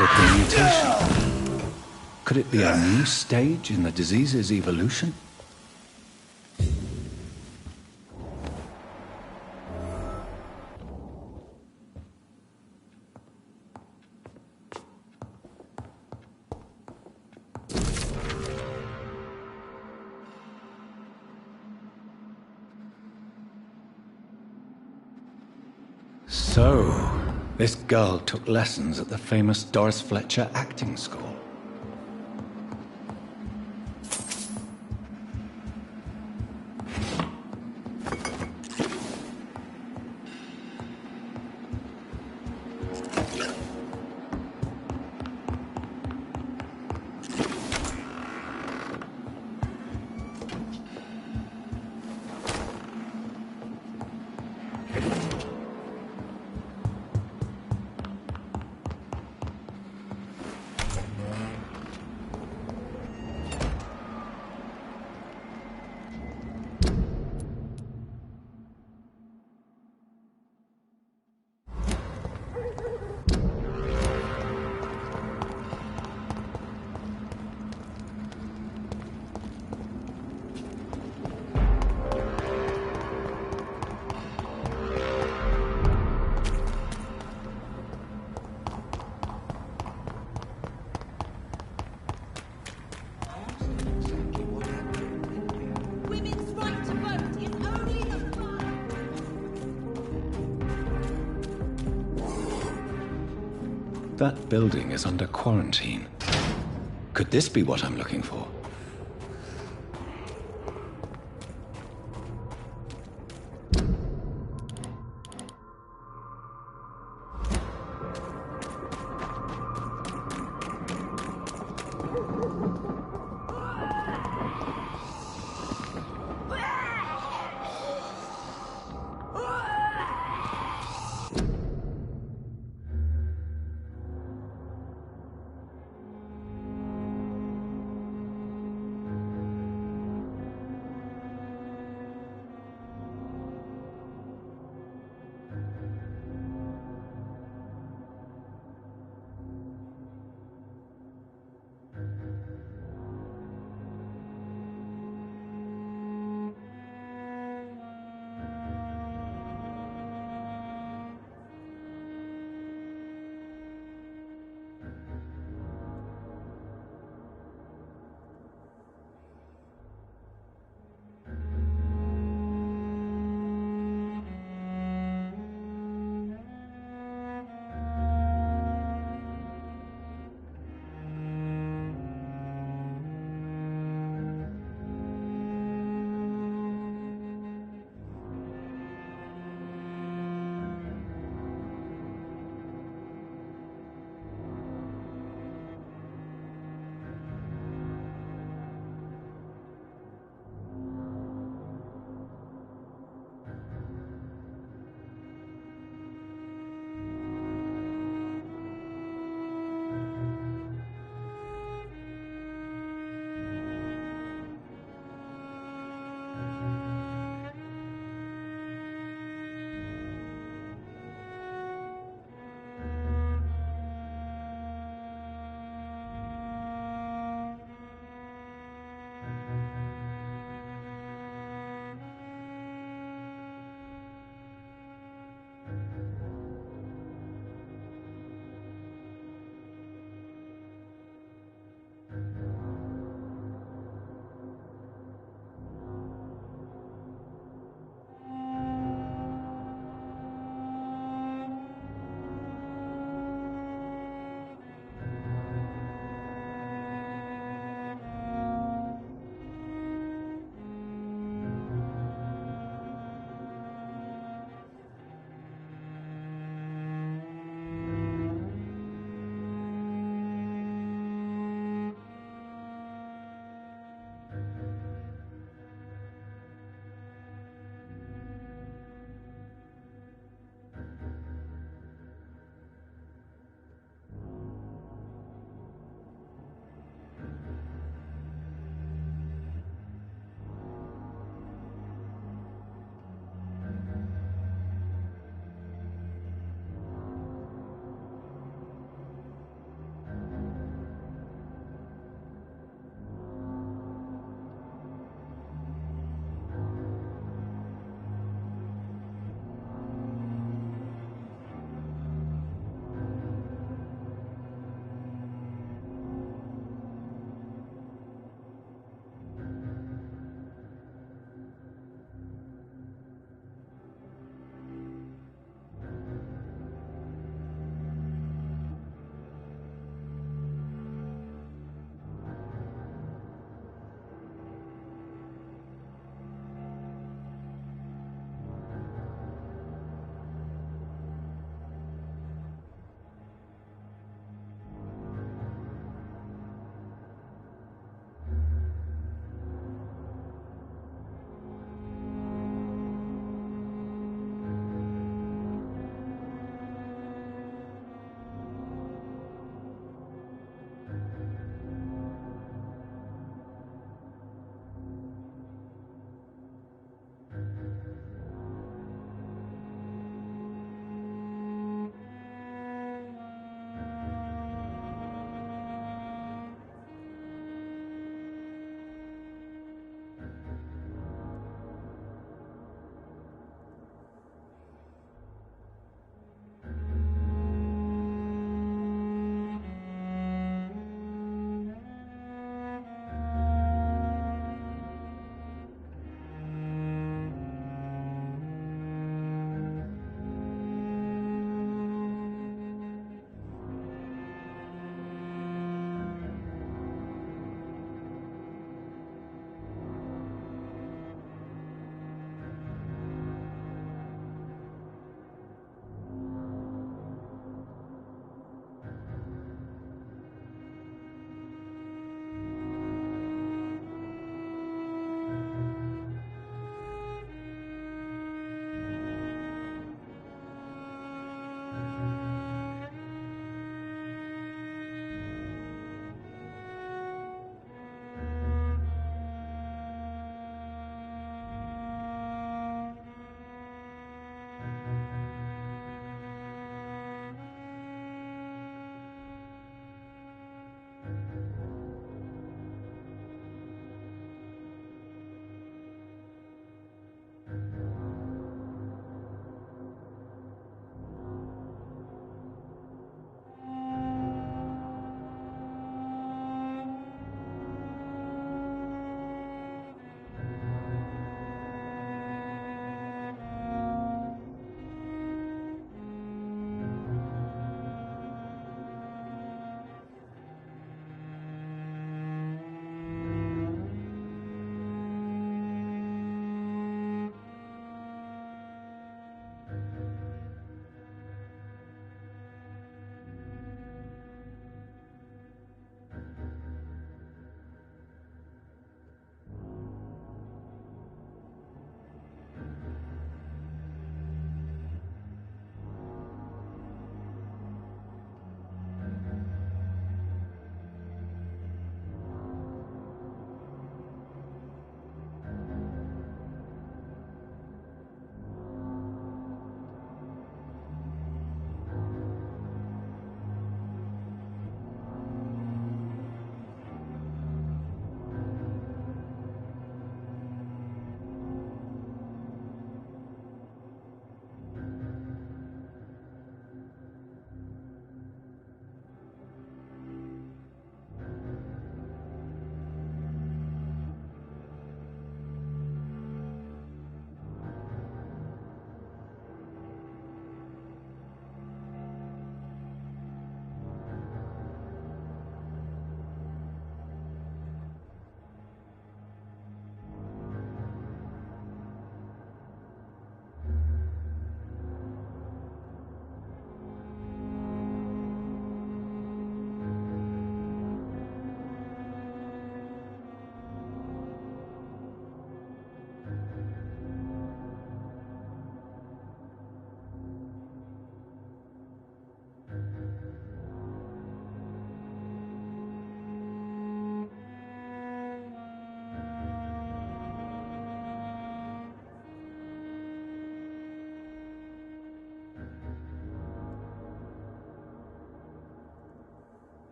Speaker 2: added the mutation. Could it be a new stage in the disease's evolution? So, this girl took lessons at the famous Doris Fletcher acting school. That building is under quarantine. Could this be what I'm looking for?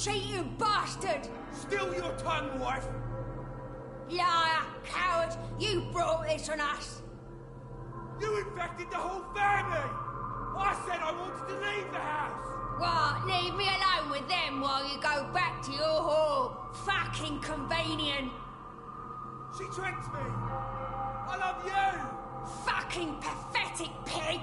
Speaker 12: cheating bastard!
Speaker 10: Still your tongue, wife!
Speaker 12: Liar, coward! You brought this on us!
Speaker 10: You infected the whole family! I said I wanted to leave the house!
Speaker 12: What? Leave me alone with them while you go back to your whore? Fucking convenient!
Speaker 10: She tricked me! I love you!
Speaker 12: Fucking pathetic pig!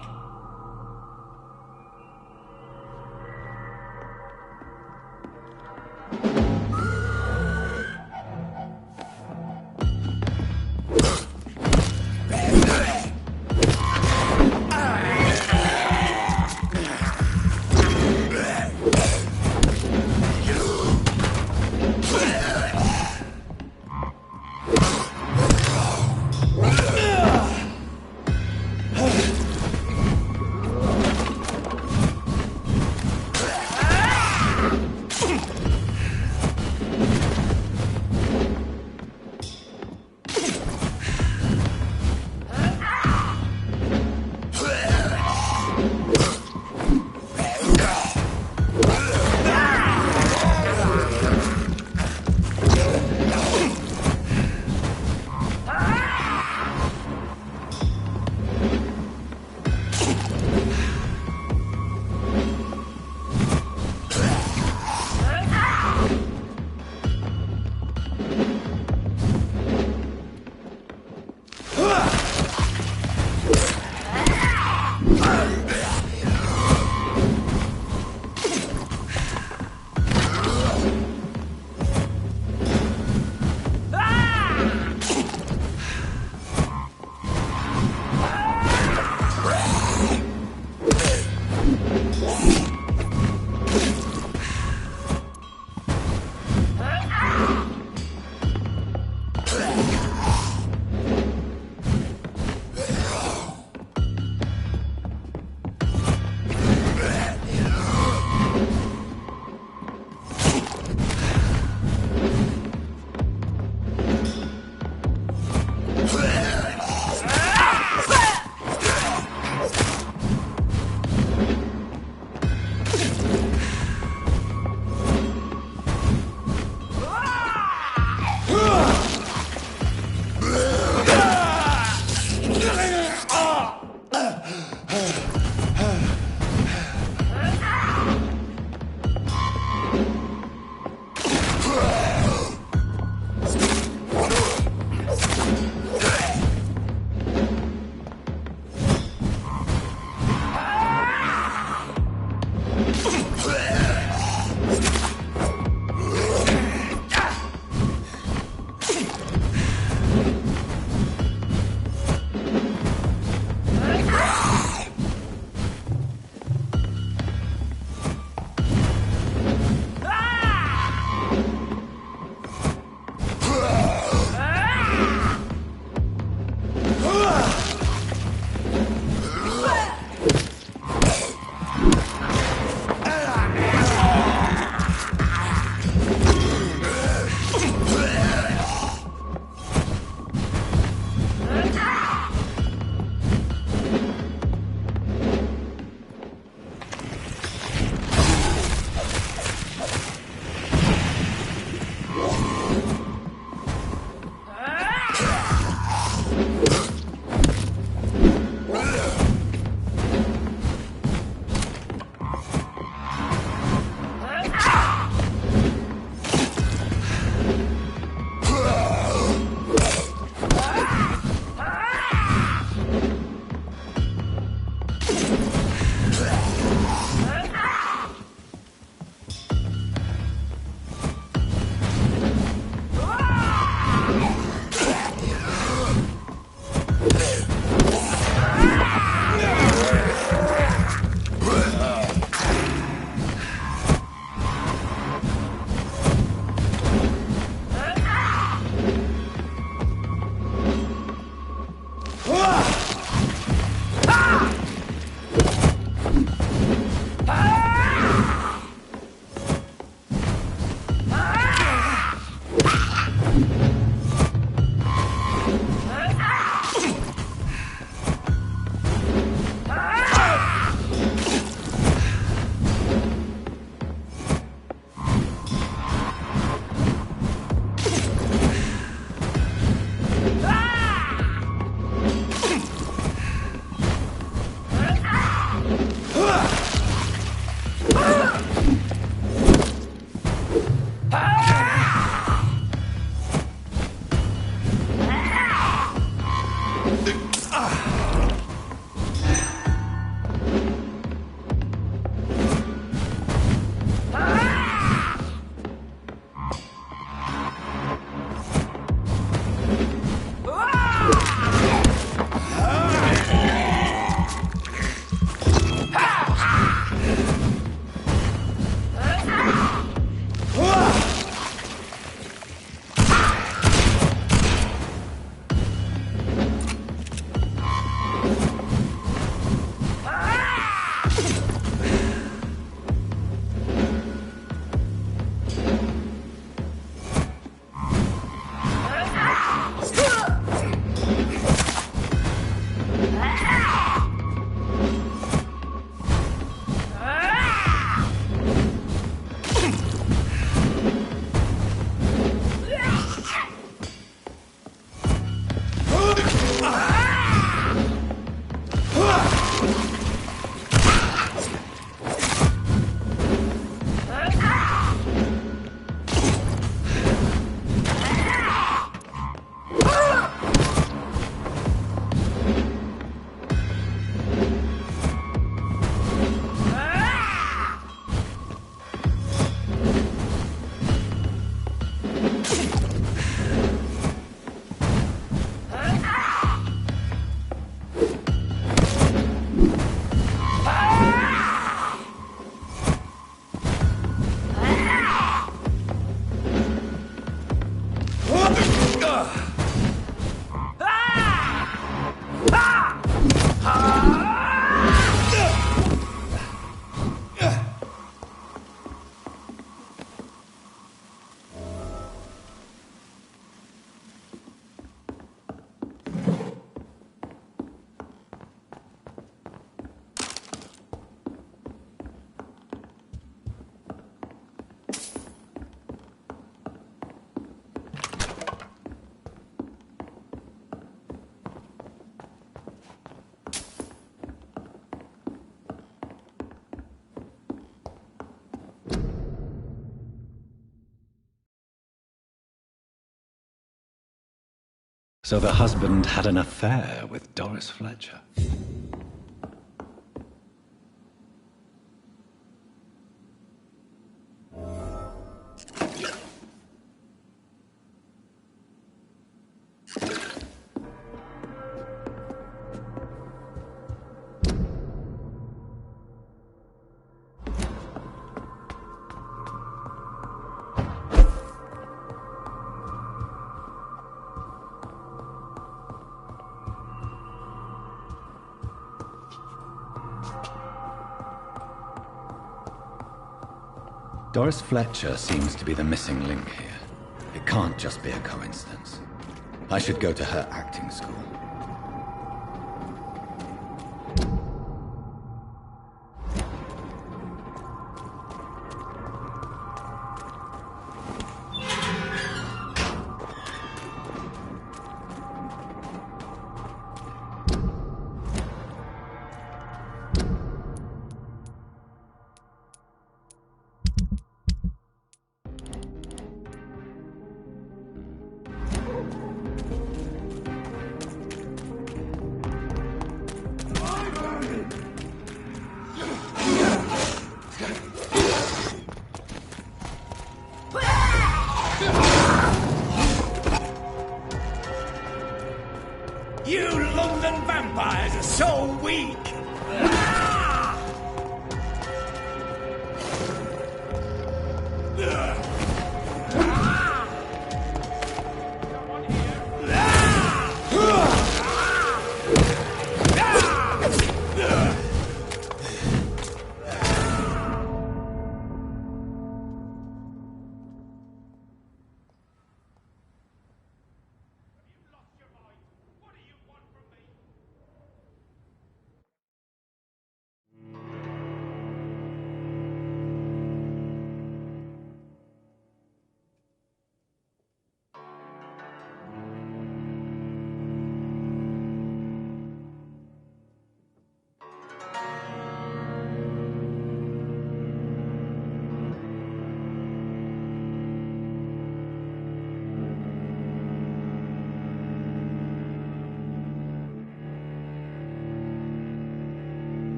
Speaker 2: So the husband had an affair with Doris Fletcher. Doris Fletcher seems to be the missing link here. It can't just be a coincidence. I should go to her acting school.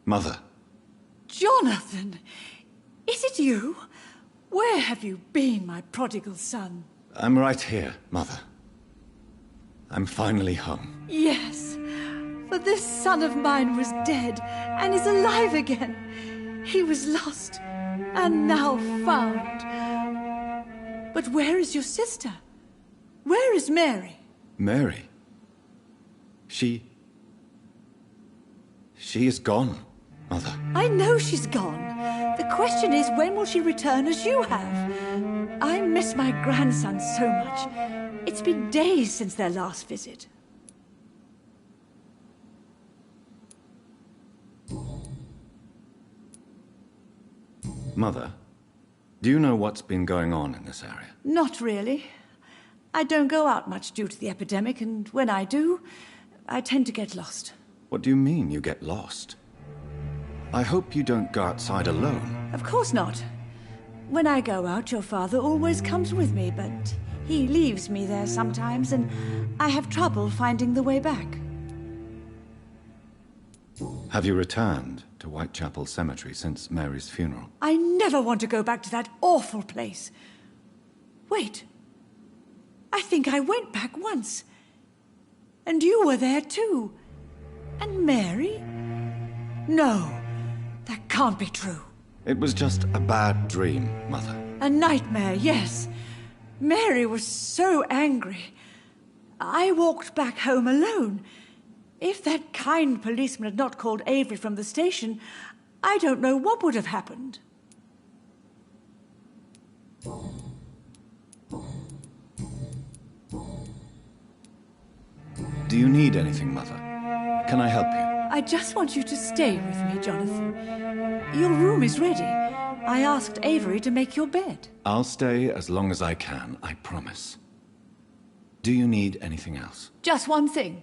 Speaker 1: Mother.
Speaker 13: Jonathan! Is it you? Where have you been, my prodigal son?
Speaker 1: I'm right here, Mother. I'm finally home.
Speaker 13: Yes, for this son of mine was dead and is alive again. He was lost and now found. But where is your sister? Where is Mary?
Speaker 1: Mary? She is gone, Mother.
Speaker 13: I know she's gone. The question is, when will she return as you have? I miss my grandson so much. It's been days since their last visit.
Speaker 1: Mother, do you know what's been going on in this area?
Speaker 13: Not really. I don't go out much due to the epidemic, and when I do, I tend to get lost.
Speaker 1: What do you mean you get lost? I hope you don't go outside alone.
Speaker 13: Of course not. When I go out, your father always comes with me, but he leaves me there sometimes, and I have trouble finding the way back.
Speaker 1: Have you returned to Whitechapel Cemetery since Mary's funeral?
Speaker 13: I never want to go back to that awful place. Wait. I think I went back once. And you were there too. And Mary? No, that can't be true.
Speaker 1: It was just a bad dream, Mother.
Speaker 13: A nightmare, yes. Mary was so angry. I walked back home alone. If that kind policeman had not called Avery from the station, I don't know what would have happened.
Speaker 1: Do you need anything, Mother? Can I help you?
Speaker 13: I just want you to stay with me, Jonathan. Your room is ready. I asked Avery to make your bed.
Speaker 1: I'll stay as long as I can, I promise. Do you need anything else?
Speaker 13: Just one thing.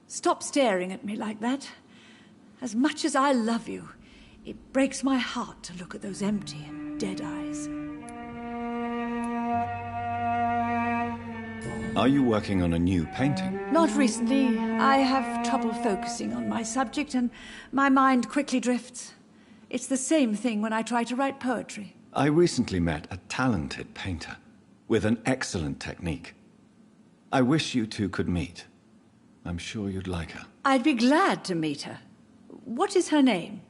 Speaker 13: Stop staring at me like that. As much as I love you, it breaks my heart to look at those empty and dead eyes.
Speaker 1: Are you working on a new painting?
Speaker 13: Not recently. I have trouble focusing on my subject and my mind quickly drifts. It's the same thing when I try to write poetry.
Speaker 1: I recently met a talented painter with an excellent technique. I wish you two could meet. I'm sure you'd like her.
Speaker 13: I'd be glad to meet her. What is her name?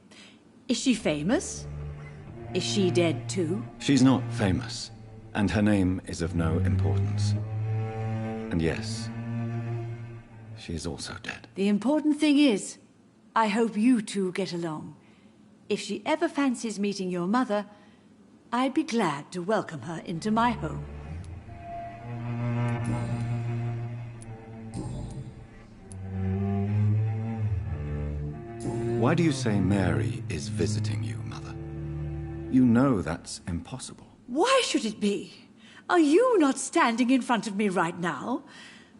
Speaker 13: Is she famous? Is she dead too?
Speaker 1: She's not famous, and her name is of no importance. And yes, she is also dead.
Speaker 13: The important thing is, I hope you two get along. If she ever fancies meeting your mother, I'd be glad to welcome her into my home.
Speaker 1: Why do you say Mary is visiting you, Mother? You know that's impossible.
Speaker 13: Why should it be? Are you not standing in front of me right now?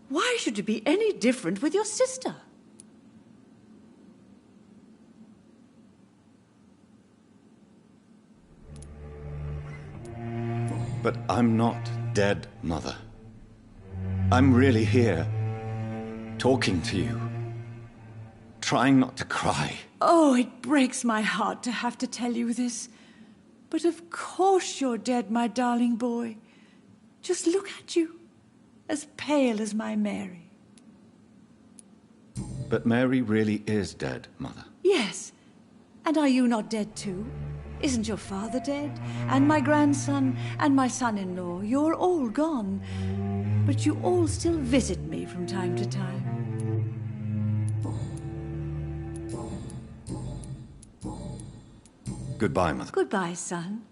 Speaker 13: Why should it be any different with your sister?
Speaker 1: But I'm not dead, Mother. I'm really here, talking to you, trying not to cry.
Speaker 13: Oh, it breaks my heart to have to tell you this. But of course you're dead, my darling boy. Just look at you, as pale as my Mary.
Speaker 1: But Mary really is dead, Mother.
Speaker 13: Yes, And are you not dead too? Isn't your father dead? And my grandson, and my son-in-law, you're all gone. But you all still visit me from time to time.
Speaker 2: Goodbye, Mother.
Speaker 13: Goodbye, son.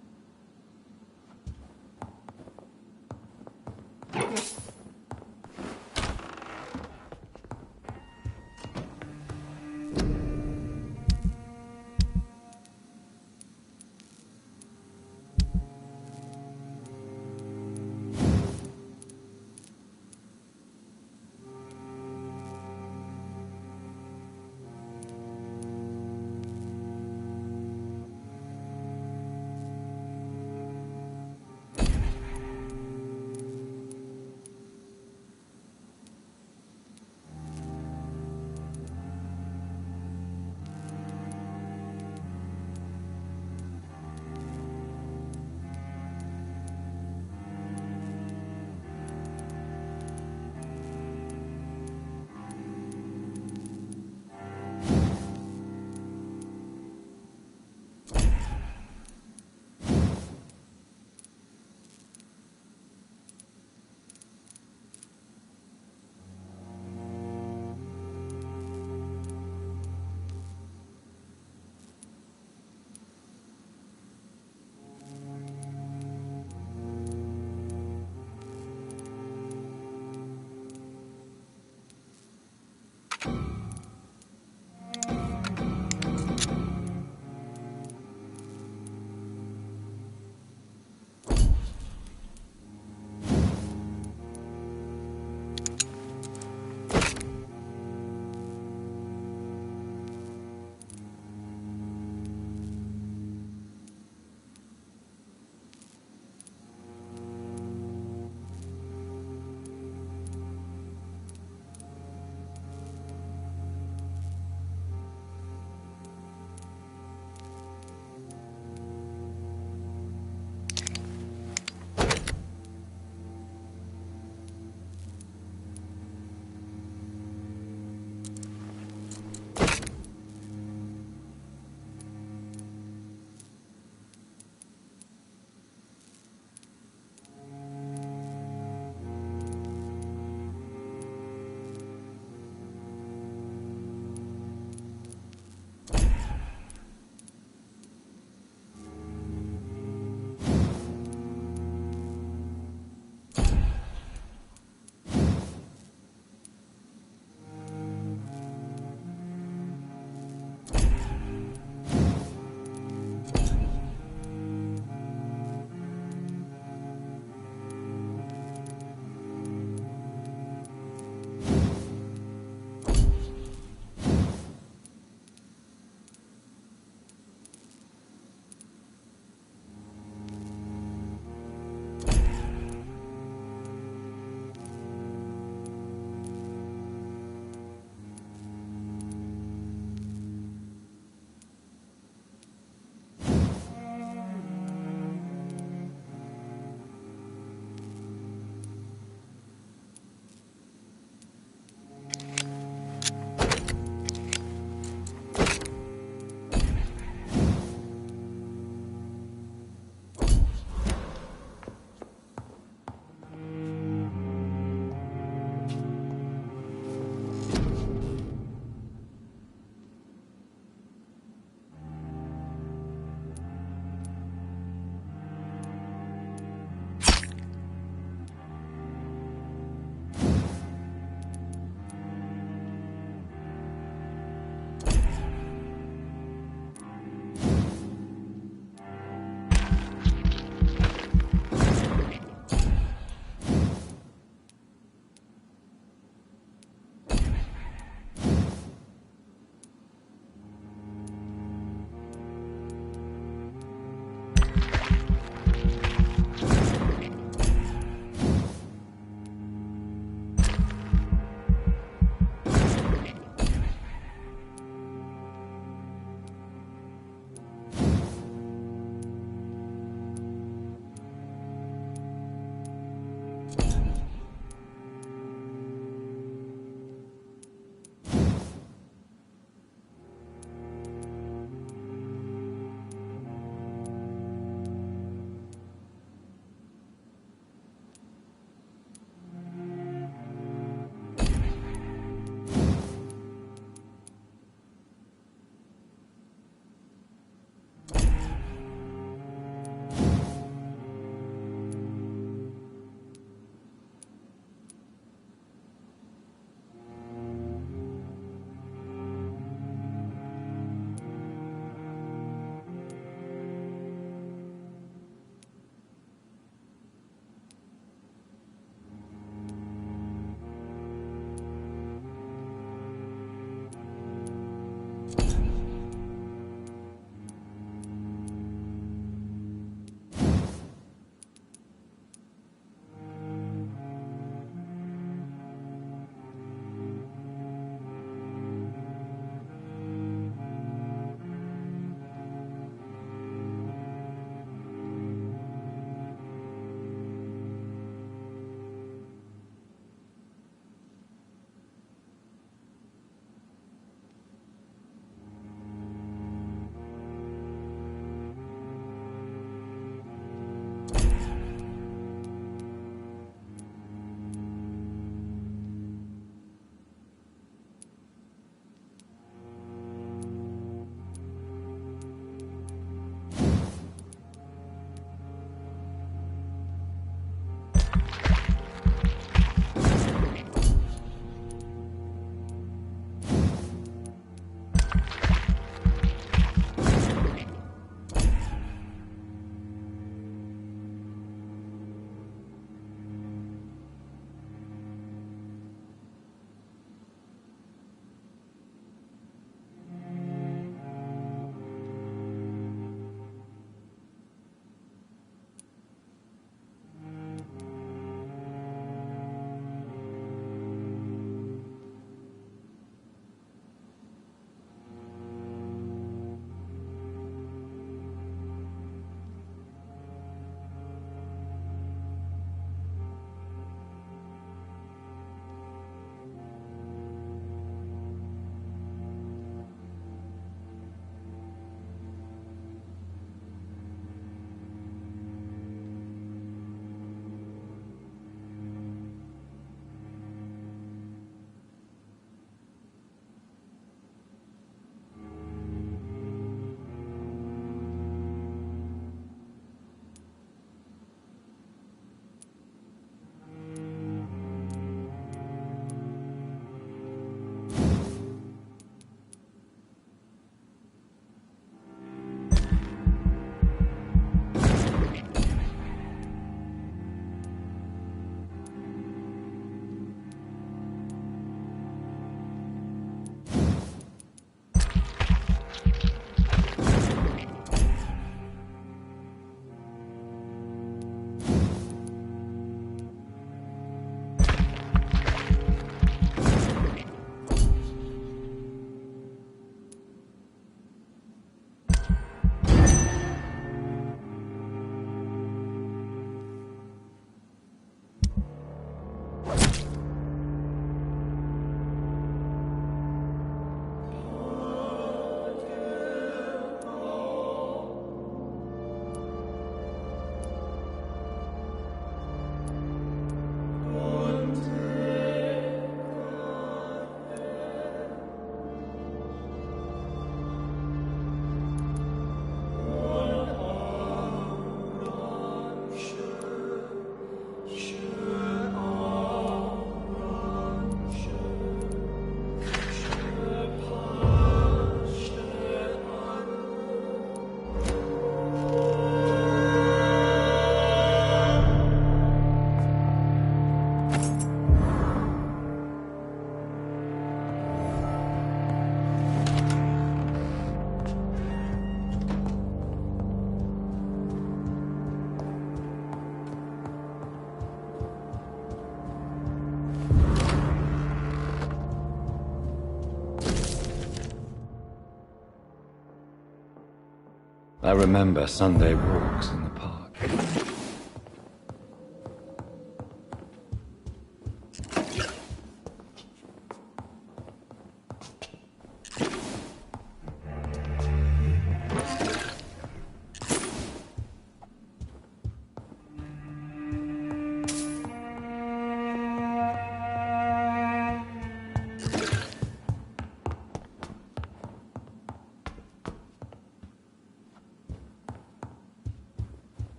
Speaker 2: I remember Sunday walks in the park.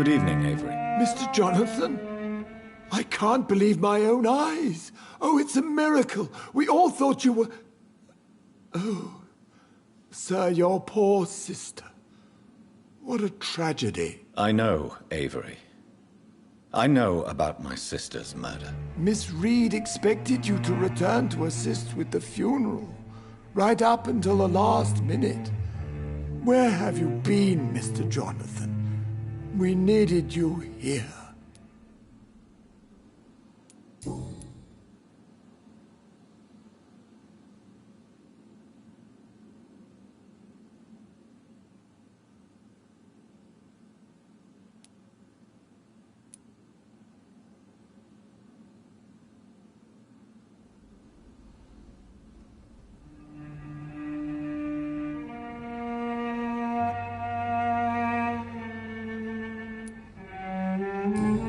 Speaker 2: Good evening, Avery.
Speaker 14: Mr. Jonathan, I can't believe my own eyes. Oh, it's a miracle. We all thought you were... Oh, sir, your poor sister. What a tragedy.
Speaker 2: I know, Avery. I know about my sister's murder.
Speaker 14: Miss Reed expected you to return to assist with the funeral, right up until the last minute. Where have you been, Mr. Jonathan? We needed you here.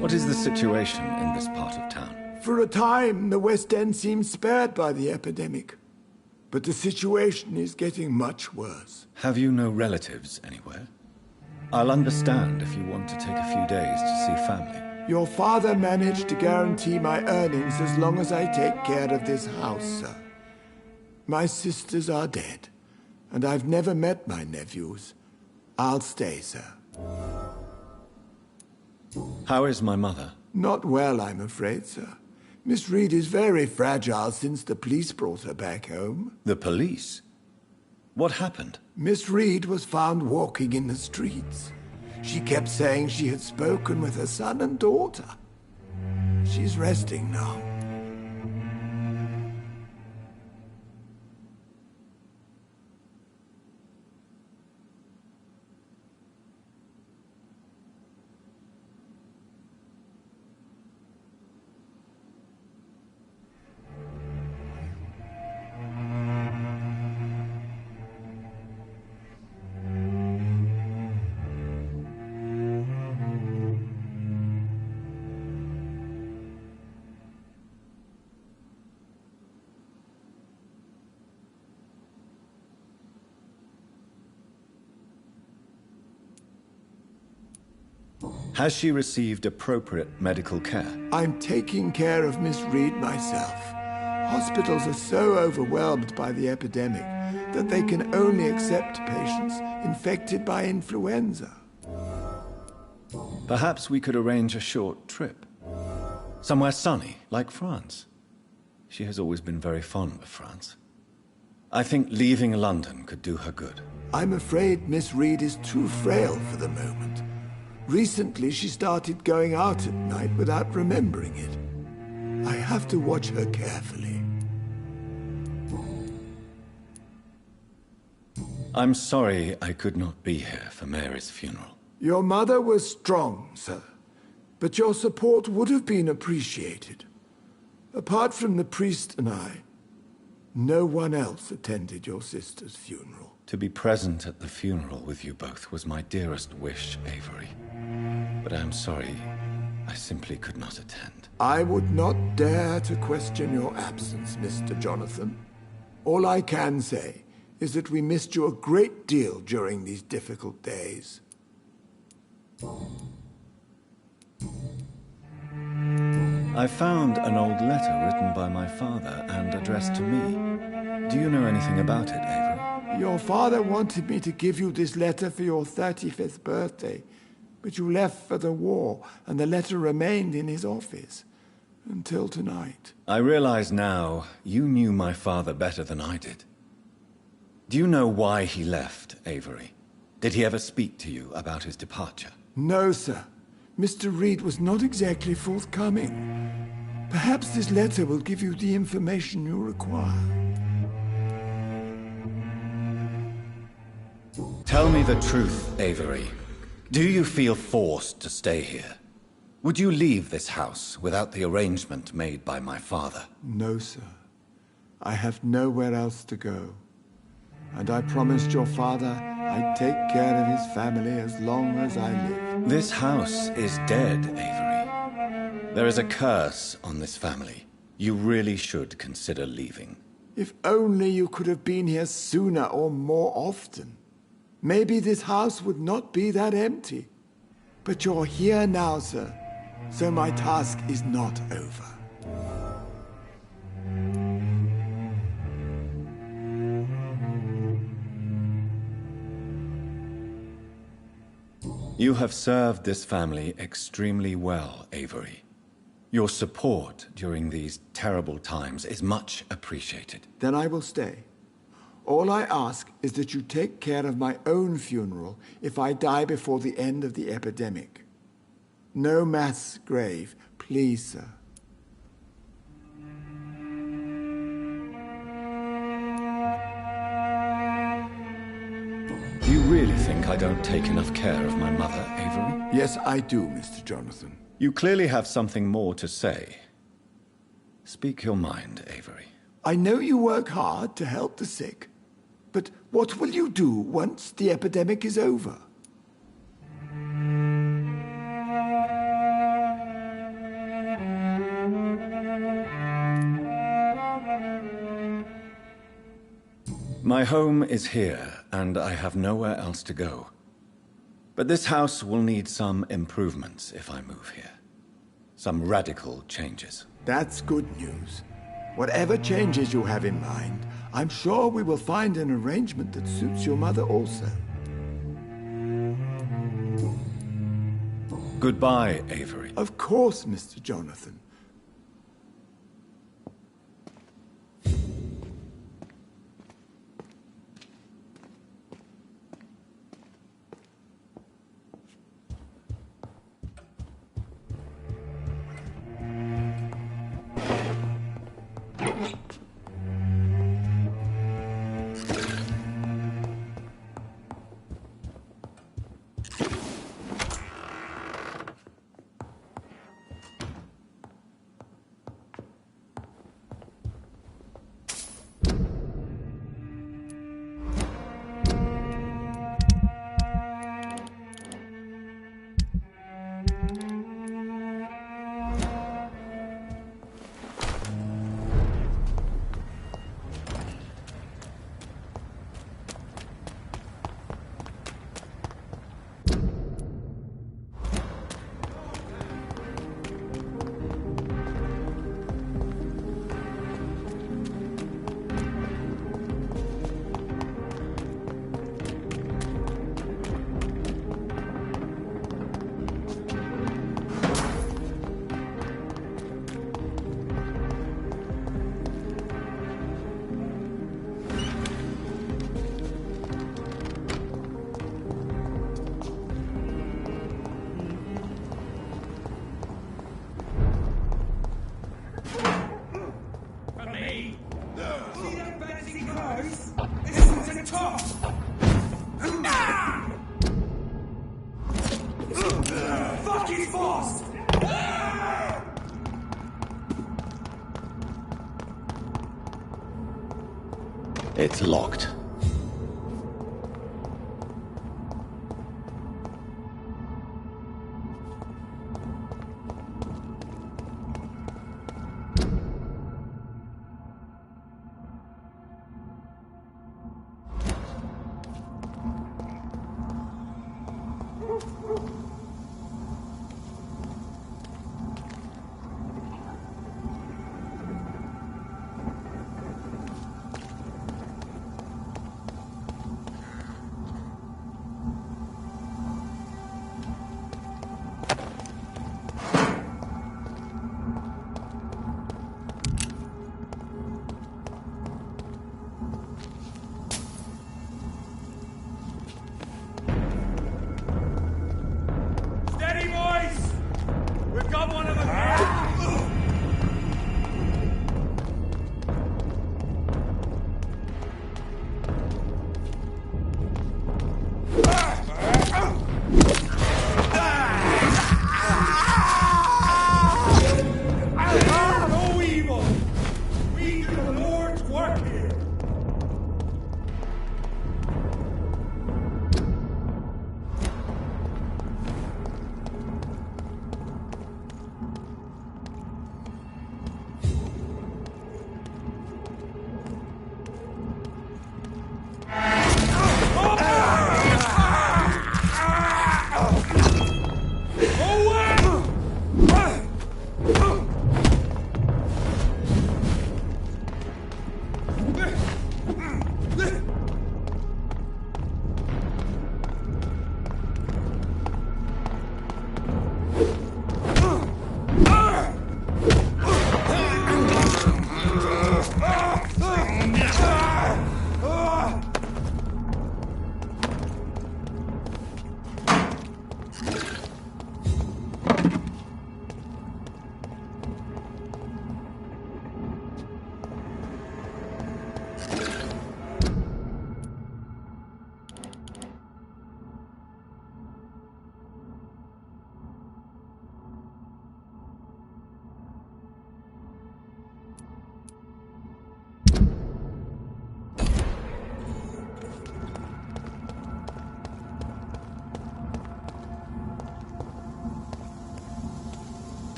Speaker 2: What is the situation in this part of town?
Speaker 14: For a time, the West End seemed spared by the epidemic. But the situation is getting much worse.
Speaker 2: Have you no relatives anywhere? I'll understand if you want to take a few days to see family.
Speaker 14: Your father managed to guarantee my earnings as long as I take care of this house, sir. My sisters are dead, and I've never met my nephews. I'll stay, sir.
Speaker 2: How is my mother?
Speaker 14: Not well, I'm afraid, sir. Miss Reed is very fragile since the police brought her back home.
Speaker 2: The police? What happened?
Speaker 14: Miss Reed was found walking in the streets. She kept saying she had spoken with her son and daughter. She's resting now.
Speaker 2: Has she received appropriate medical care?
Speaker 14: I'm taking care of Miss Reed myself. Hospitals are so overwhelmed by the epidemic that they can only accept patients infected by influenza.
Speaker 2: Perhaps we could arrange a short trip. Somewhere sunny, like France. She has always been very fond of France. I think leaving London could do her good.
Speaker 14: I'm afraid Miss Reed is too frail for the moment. Recently, she started going out at night without remembering it. I have to watch her carefully.
Speaker 2: I'm sorry I could not be here for Mary's funeral.
Speaker 14: Your mother was strong, sir, but your support would have been appreciated. Apart from the priest and I, no one else attended your sister's funeral.
Speaker 2: To be present at the funeral with you both was my dearest wish, Avery. But I'm sorry, I simply could not attend.
Speaker 14: I would not dare to question your absence, Mr. Jonathan. All I can say is that we missed you a great deal during these difficult days.
Speaker 2: I found an old letter written by my father and addressed to me. Do you know anything about it, Avery?
Speaker 14: Your father wanted me to give you this letter for your 35th birthday, but you left for the war, and the letter remained in his office until tonight.
Speaker 2: I realize now you knew my father better than I did. Do you know why he left, Avery? Did he ever speak to you about his departure?
Speaker 14: No, sir. Mr. Reed was not exactly forthcoming. Perhaps this letter will give you the information you require.
Speaker 2: Tell me the truth, Avery. Do you feel forced to stay here? Would you leave this house without the arrangement made by my father?
Speaker 14: No, sir. I have nowhere else to go. And I promised your father I'd take care of his family as long as I live.
Speaker 2: This house is dead, Avery. There is a curse on this family. You really should consider leaving.
Speaker 14: If only you could have been here sooner or more often. Maybe this house would not be that empty. But you're here now, sir, so my task is not over.
Speaker 2: You have served this family extremely well, Avery. Your support during these terrible times is much appreciated.
Speaker 14: Then I will stay. All I ask is that you take care of my own funeral if I die before the end of the epidemic. No mass grave, please, sir.
Speaker 2: Do you really think I don't take enough care of my mother, Avery?
Speaker 14: Yes, I do, Mr. Jonathan.
Speaker 2: You clearly have something more to say. Speak your mind, Avery.
Speaker 14: I know you work hard to help the sick, but what will you do once the epidemic is over?
Speaker 2: My home is here, and I have nowhere else to go. But this house will need some improvements if I move here. Some radical changes.
Speaker 14: That's good news. Whatever changes you have in mind, I'm sure we will find an arrangement that suits your mother also.
Speaker 2: Goodbye, Avery.
Speaker 14: Of course, Mr. Jonathan.
Speaker 2: It's locked.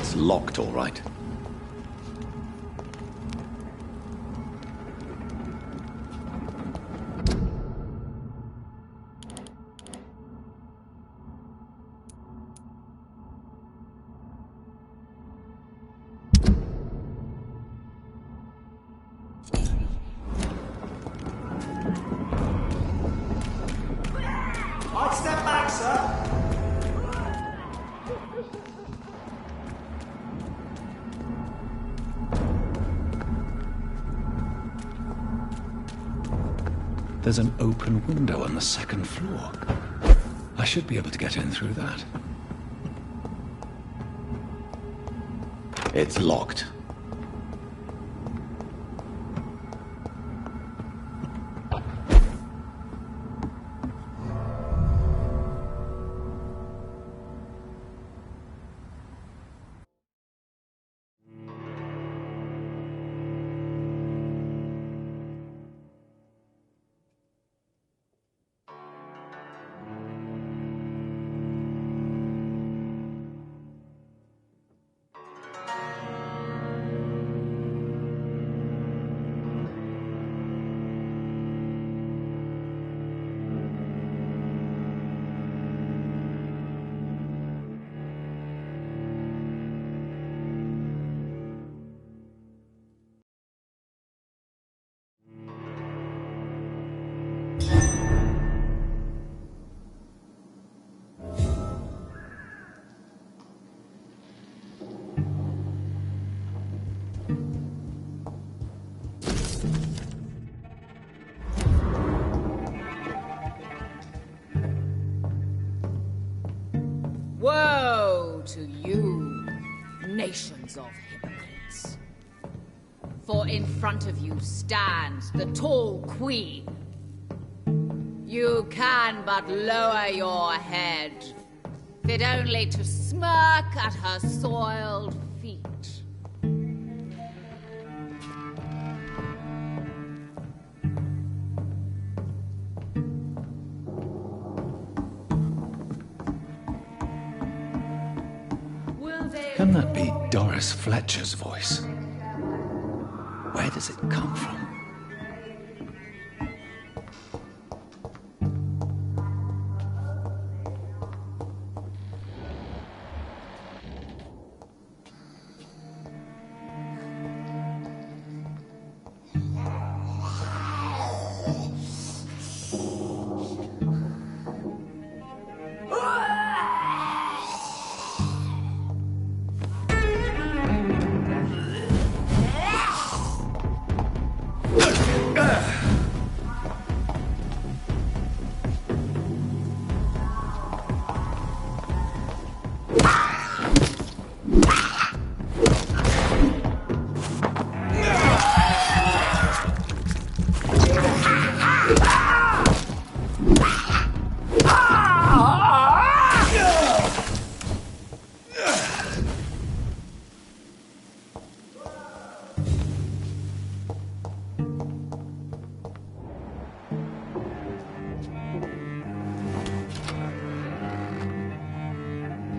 Speaker 1: It's locked, all right.
Speaker 10: I'd step back, sir.
Speaker 2: There's an open window on the second floor. I should be able to get in through that.
Speaker 1: It's locked.
Speaker 12: Woe to you, nations of hypocrites. For in front of you stands the tall queen. You can but lower your head, fit only to smirk at her soiled feet.
Speaker 2: Can that be Doris Fletcher's voice? Where does it come from?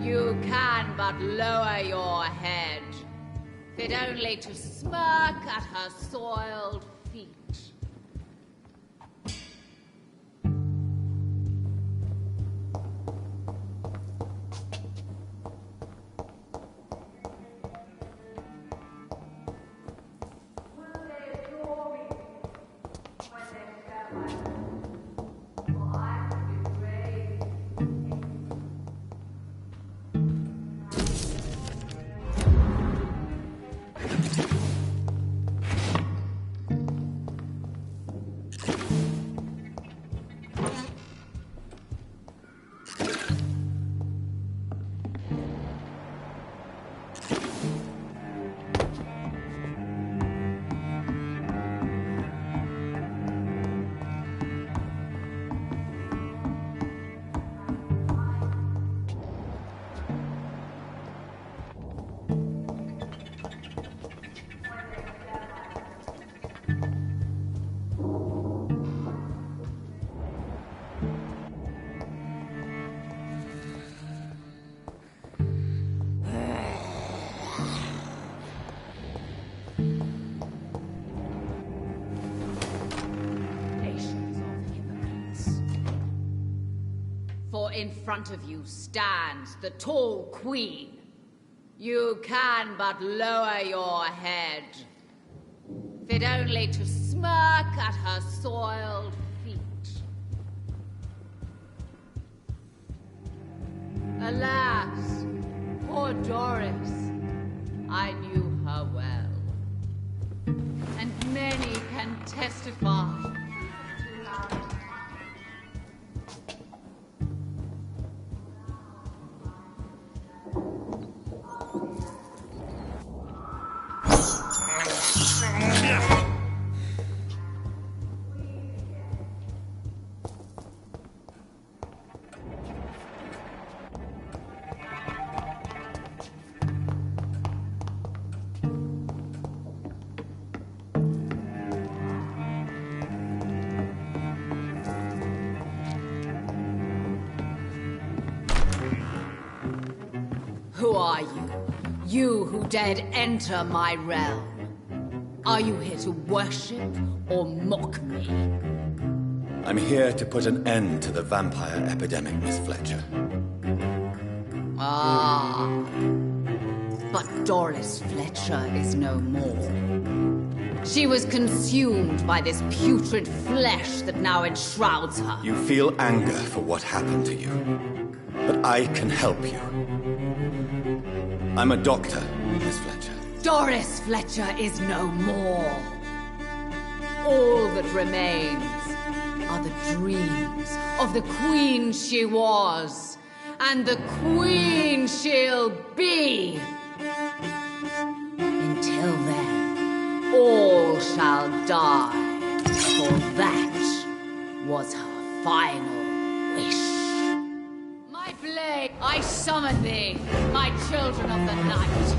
Speaker 12: You can but lower your head, fit only to smirk at her soiled feet. For in front of you stands the tall queen. You can but lower your head, fit only to smirk at her soiled feet. Alas, poor Doris, I knew her well, and many can testify. Who are you? You who dared enter my realm. Are you here to worship or mock me?
Speaker 2: I'm here to put an end to the vampire epidemic, Miss Fletcher.
Speaker 12: Ah. But Doris Fletcher is no more. She was consumed by this putrid flesh that now enshrouds her.
Speaker 2: You feel anger for what happened to you, but I can help you. I'm a doctor, Miss Fletcher.
Speaker 12: Doris Fletcher is no more. All that remains are the dreams of the queen she was, and the queen she'll be. Until then, all shall die, for that was her final wish. My blade, I summon thee, my children of the night.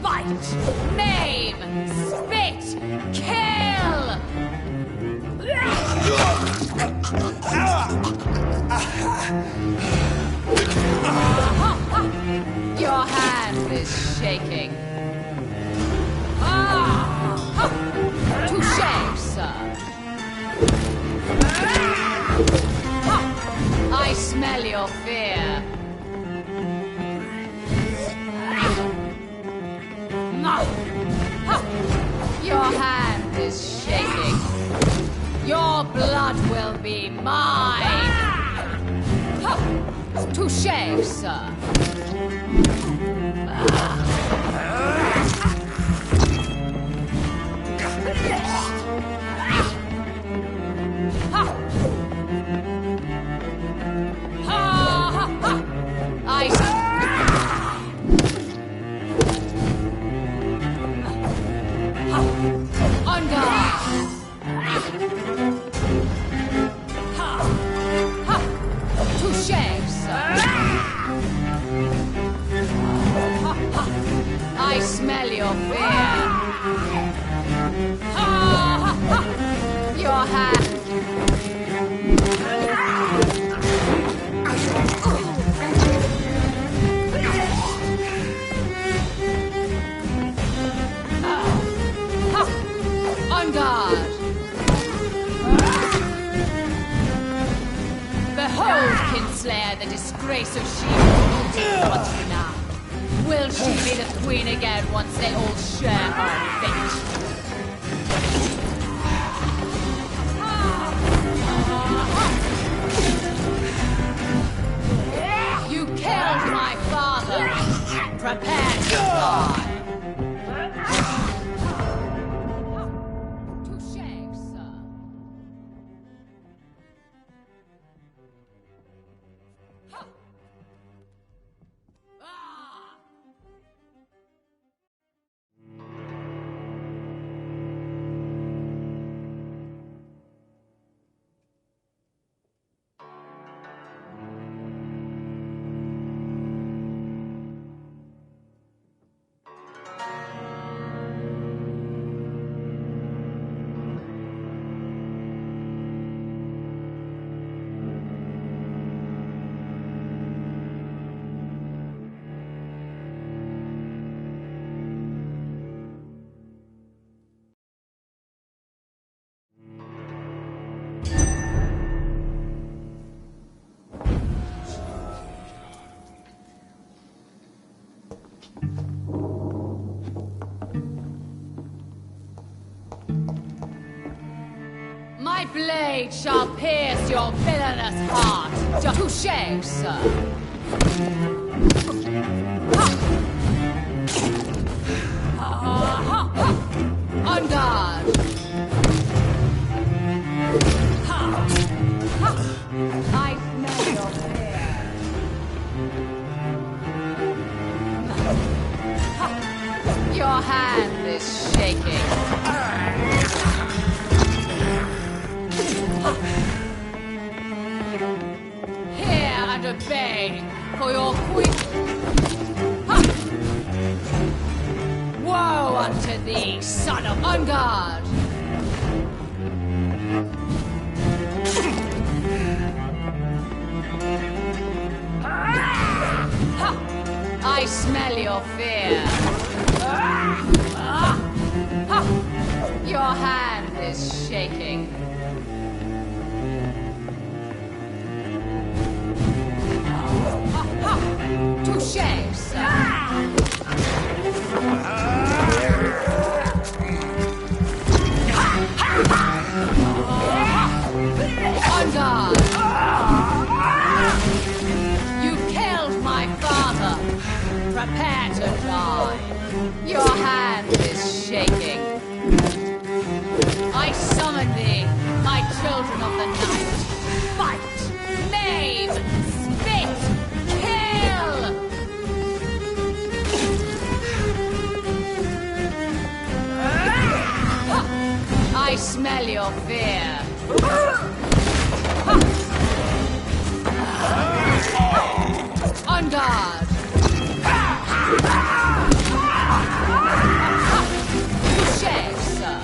Speaker 12: Bite, maim, spit, kill! Your hand is shaking. Touché, sir. I smell your fear. Your hand is shaking. Your blood will be mine. Touché, sir. I smell your fear. Your hand. On guard. Behold, Kinslayer, the disgrace of she-wolf country now. Will she be the queen again once they all share her fate? You killed my father. Prepare to die. Touché, sir. My blade shall pierce your villainous heart. Touché, sir. On guard. I smell your fear. Your hand is shaking. Hear and obey for your queen. Woe unto thee, son of on guard! I smell your fear. Your hand is shaking. Touché, sir. On guard. You killed my father. Prepare to die. Your hand is shaking. I summon thee, my children of the night. Fight, maim, spit, kill! I smell your fear. On guard. Touché, sir.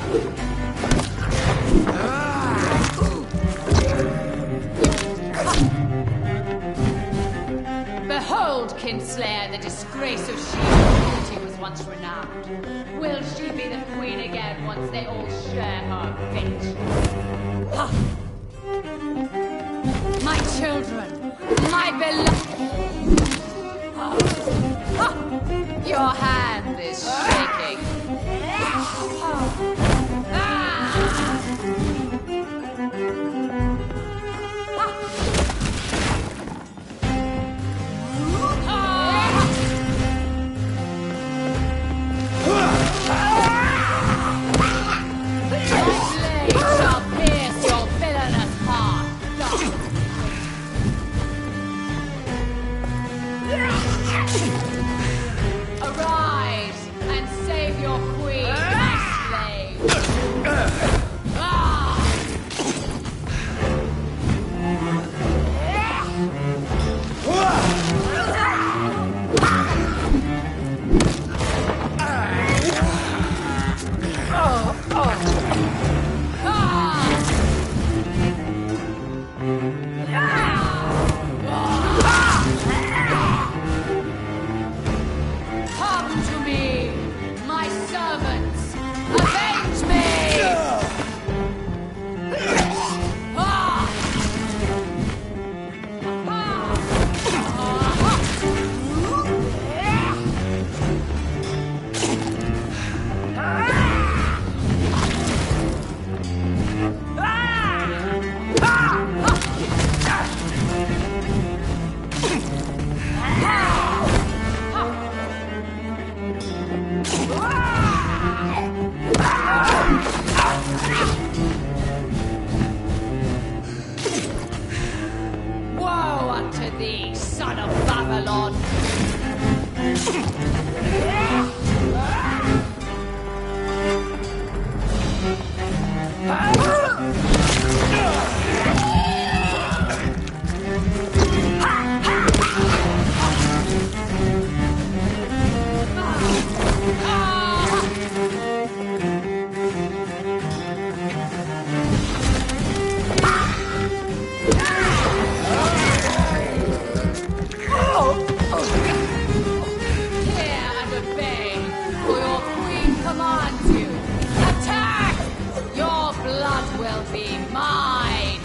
Speaker 12: Behold, Kinslayer, the disgrace of she who was once renowned. Will she be the queen again once they all share her fate? Ha! My children, my beloved. Your hand is shaking. Arise and save your queen, my slave. Come to me, my servants. Avenge me! Woe unto thee, son of Babylon! Hear and obey, for your queen commands you. Attack! Your blood will be mine!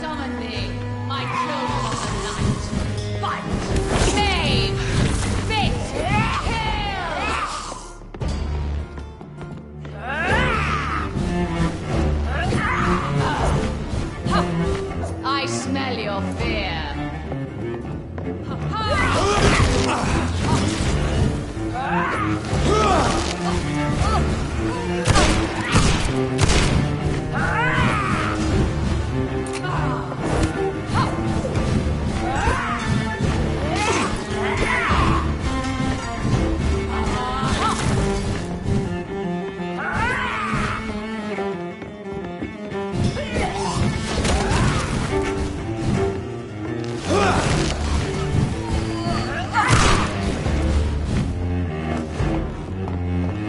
Speaker 12: Summon thee, my children of the night. Fight! Save! Spit! Kill! I smell your fear.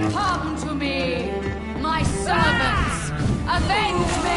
Speaker 12: Come to me, my servants! Avenge me!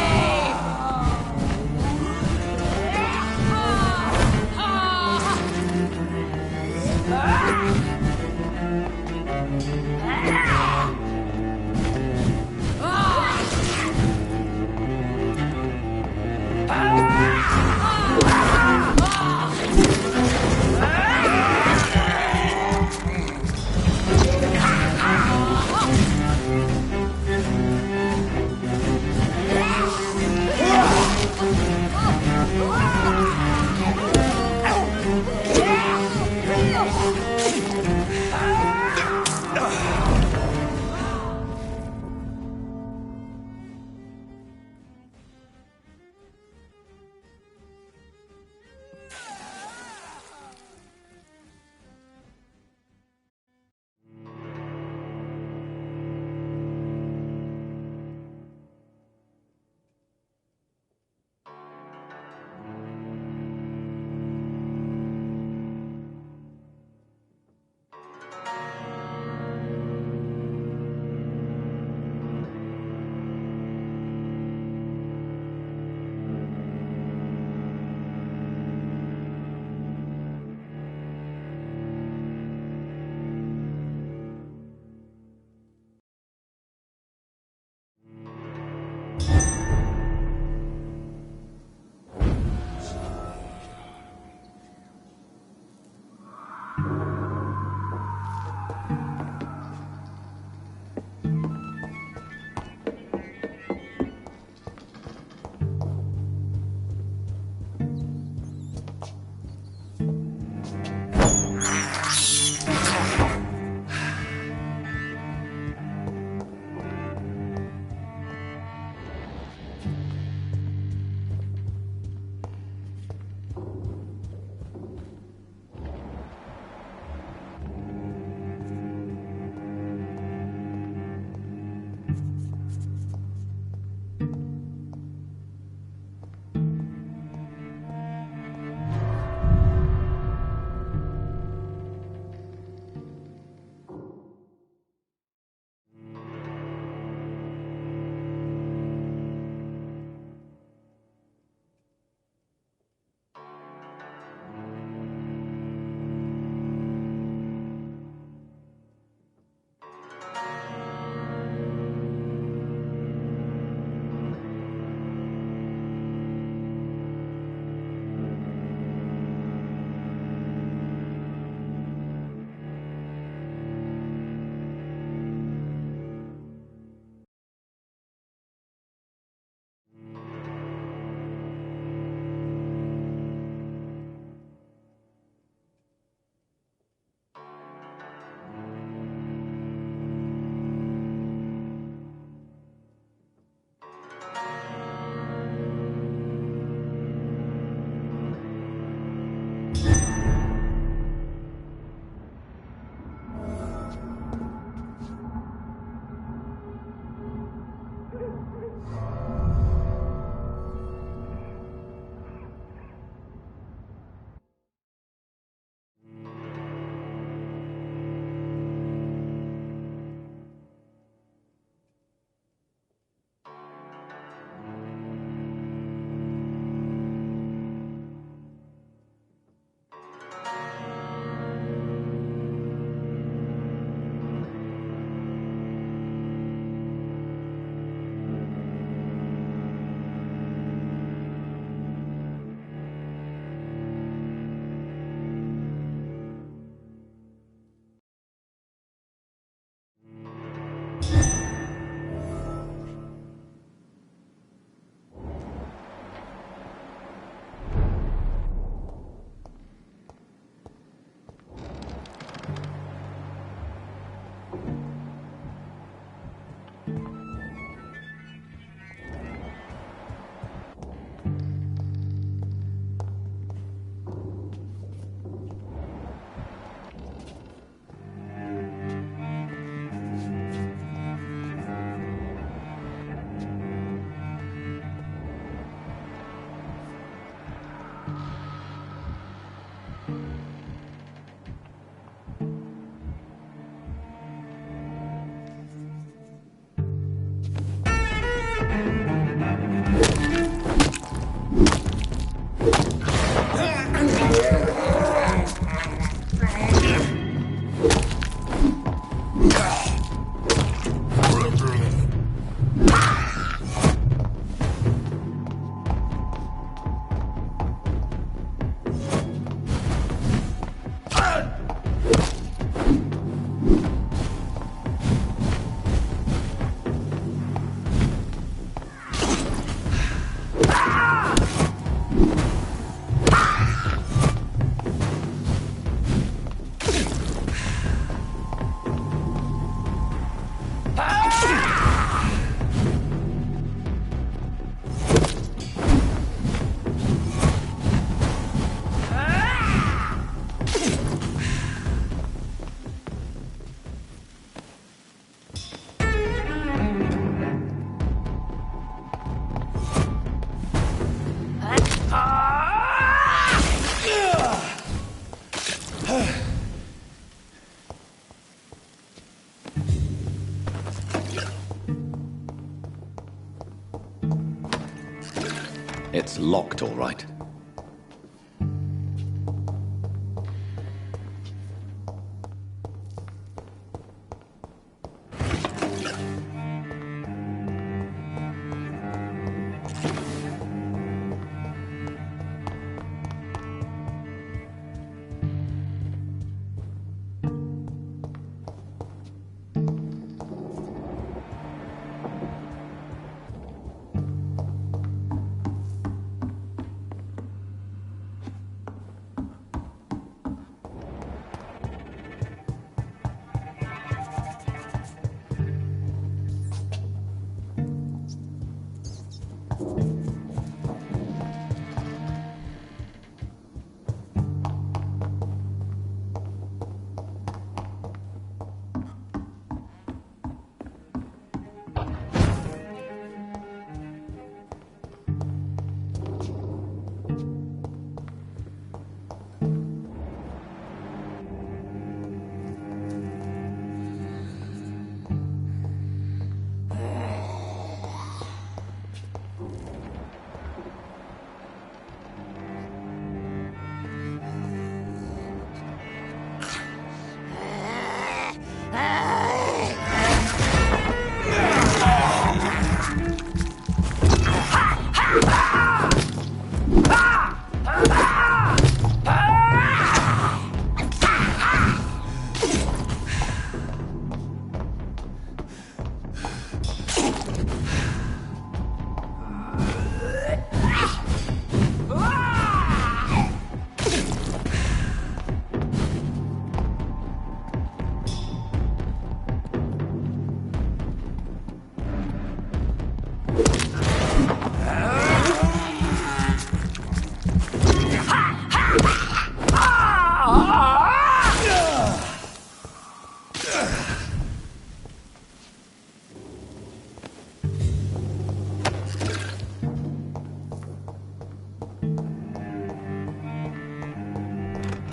Speaker 15: It's locked, all right.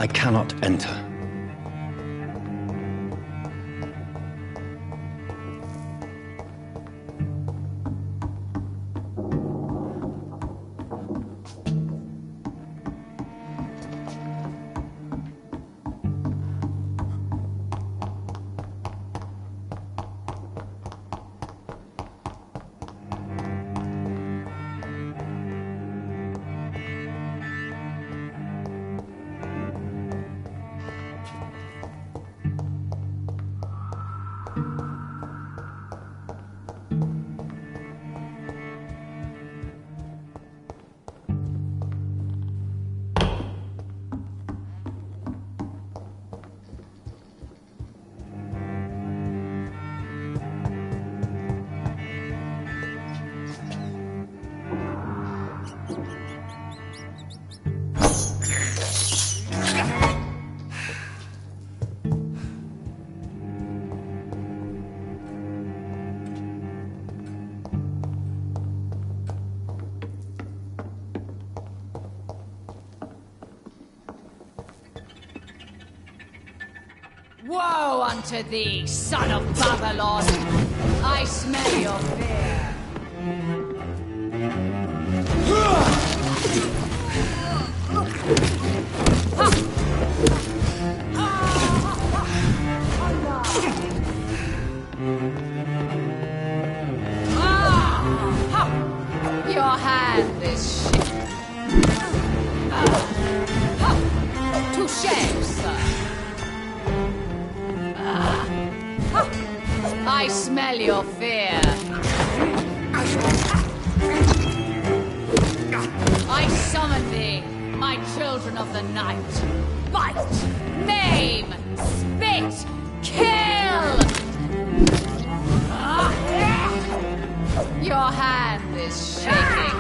Speaker 15: I cannot enter.
Speaker 12: Woe unto thee, son of Babylon! I smell your fear. shame, sir. I smell your fear. I summon thee, my children of the night. Bite, maim, spit, kill! Your hand is shaking.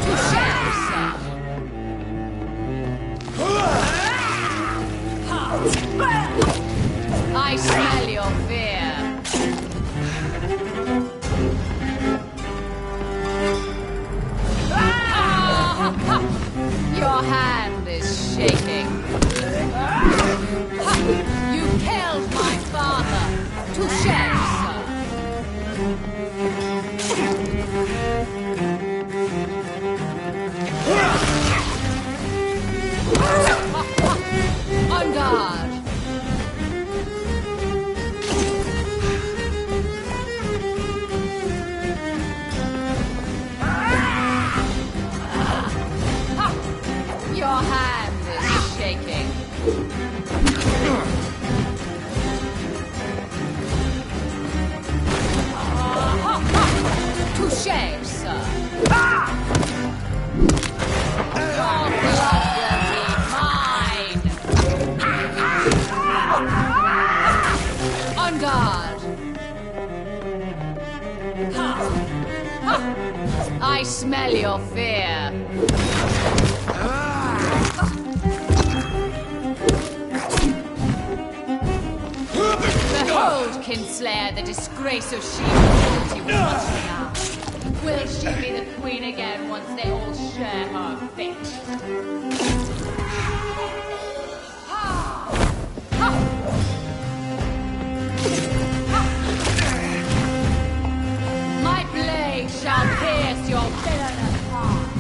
Speaker 12: Touché, sir. I smell your fear. Your hand is shaking. You killed my father. Touché, sir. On guard. Your hand is shaking. Touché, sir. Your blood will be mine. On guard. I smell your fear. Behold, Kinslayer, the disgrace of she-royalty will watch her now. Will she be the queen again once they all share her fate? My blade shall pierce your villainous heart.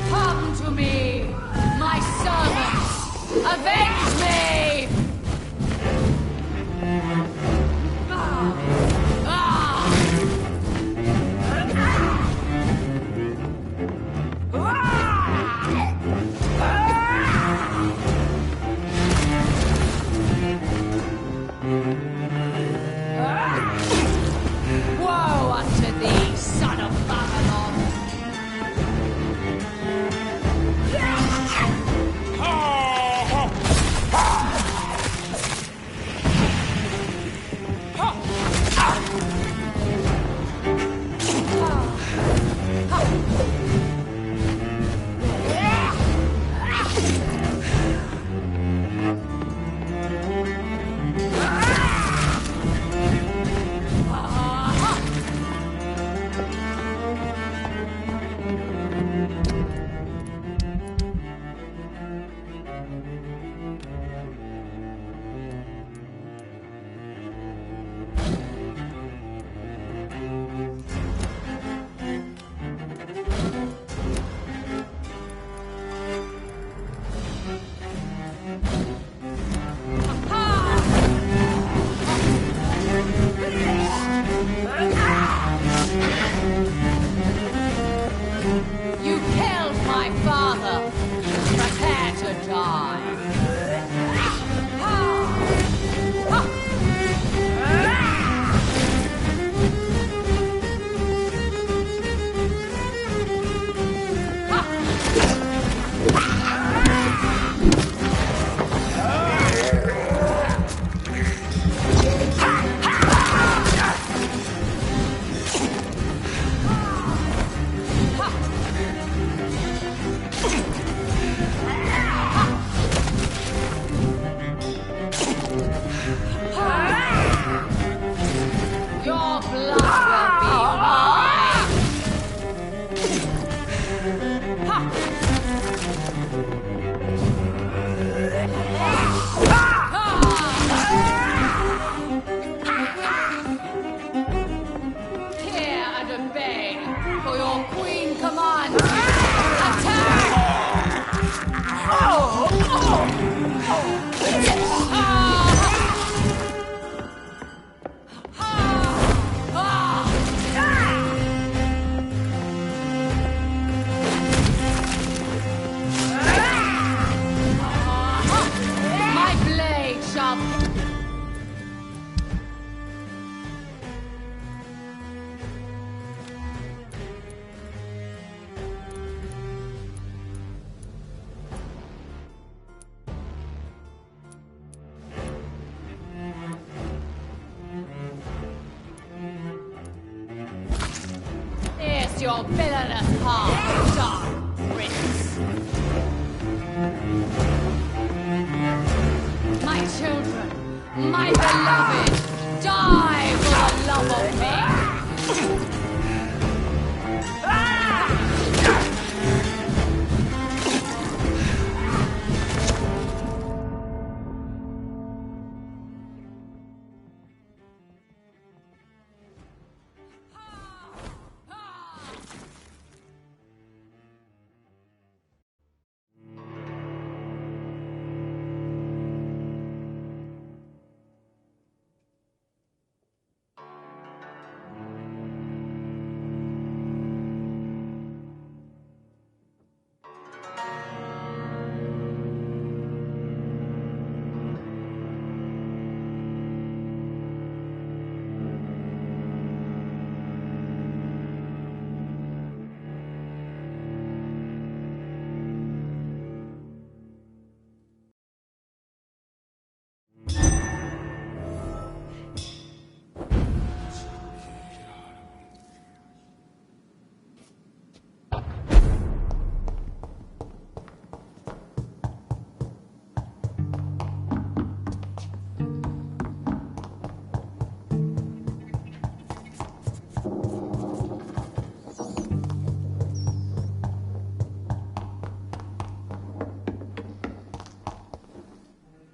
Speaker 12: Come to me, my servants! Avenge me! Woe unto thee, son of Babylon! You killed my father. Prepare to die. Your blood will be mine. Hear and obey, for your queen commands. Attack! Bless your villainous heart, Dark Prince. My children, my beloved, die for the love of me.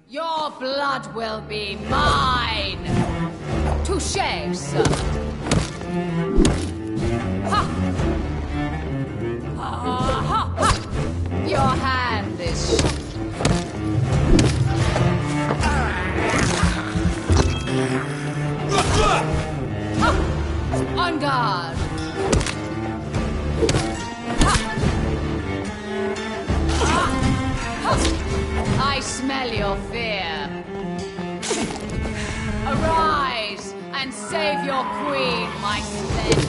Speaker 12: Your blood will be mine! Touché, sir! Ha! Ha, ha, ha! Your hand is ha! On guard! I smell your fear. Arise and save your queen, my slave.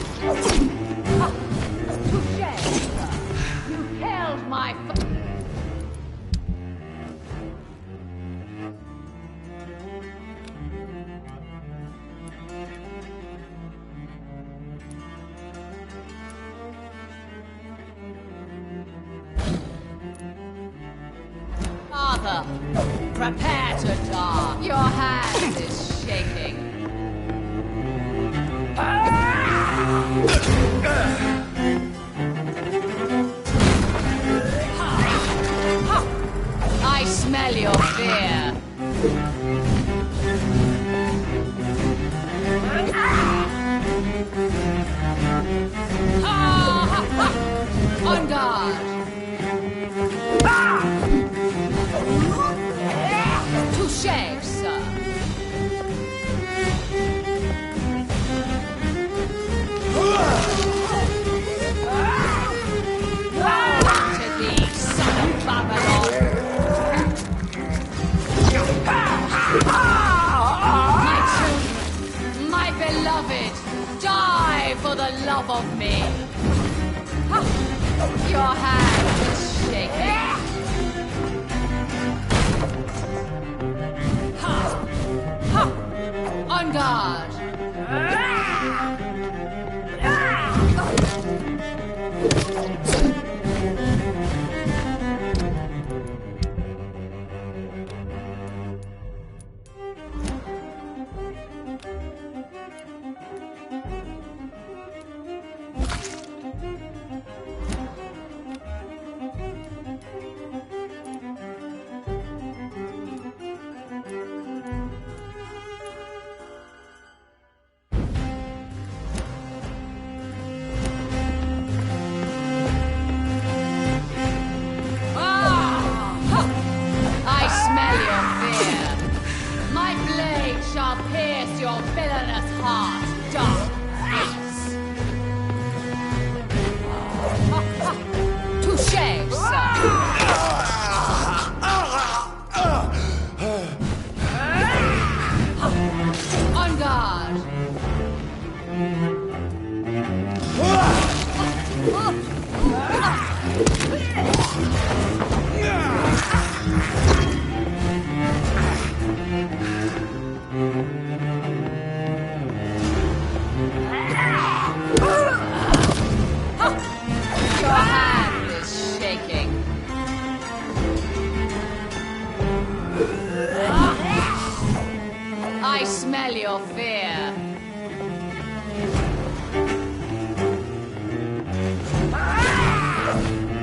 Speaker 12: Touché, sir. You killed my Father, prepare to die. Your hand is shaking. I smell your fear. On guard. Touché, sir. To thee, son of Babylon. My children, my beloved, die for the love of me. Your hand is shaking. On guard! your fear.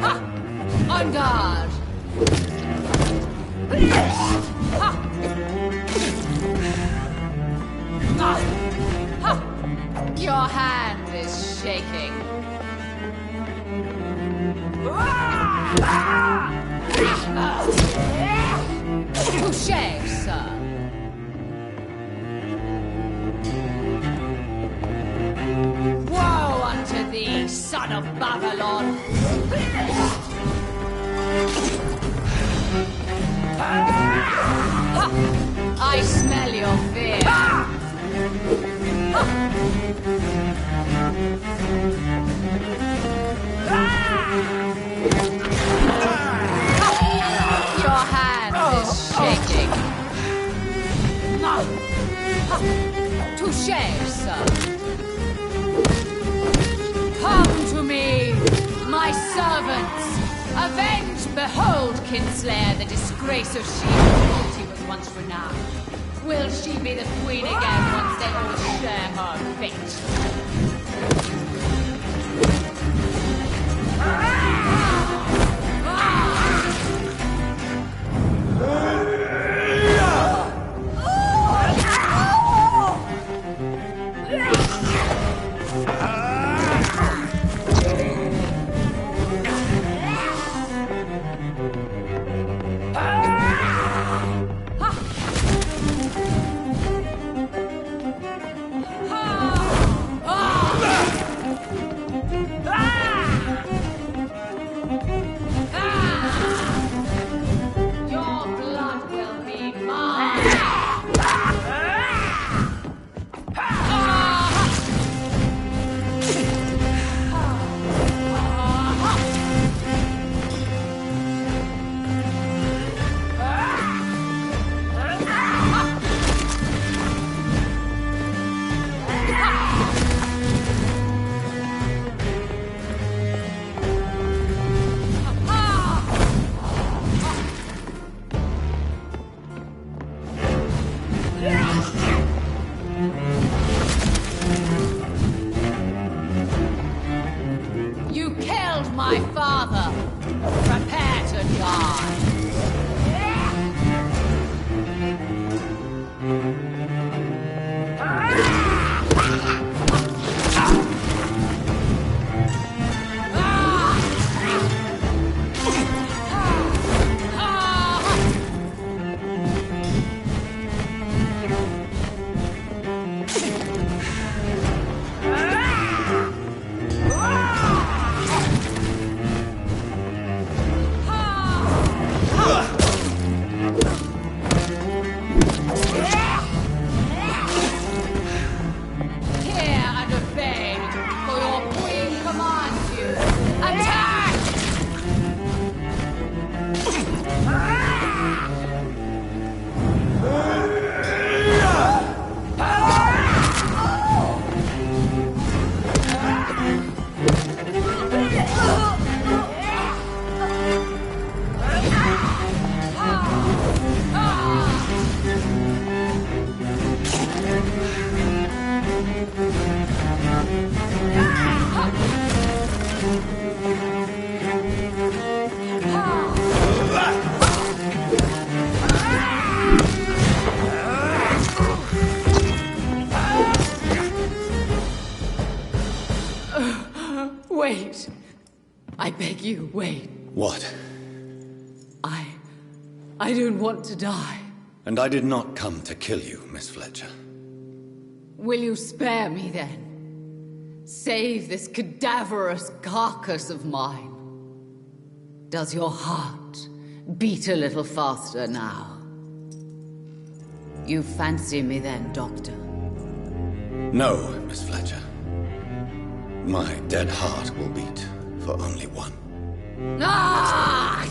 Speaker 12: Ha! On guard! Ha! Ha! Your hand is shaking. Touché, sir. Woe unto thee, son of Babylon! I smell your fear. Your hand is shaking. Touché, sir. Come to me, my servants. Avenge, behold, Kinslayer, the disgrace of she who was once renowned. Will she be the queen again once they all share her fate? You killed my father. Prepare to die. Wait. I beg you, wait.
Speaker 2: What?
Speaker 12: I don't want to die.
Speaker 2: And I did not come to kill you, Miss Fletcher.
Speaker 12: Will you spare me then? Save this cadaverous carcass of mine. Does your heart beat a little faster now? You fancy me then, Doctor?
Speaker 2: No, Miss Fletcher. My dead heart will beat for only one.
Speaker 12: Ah!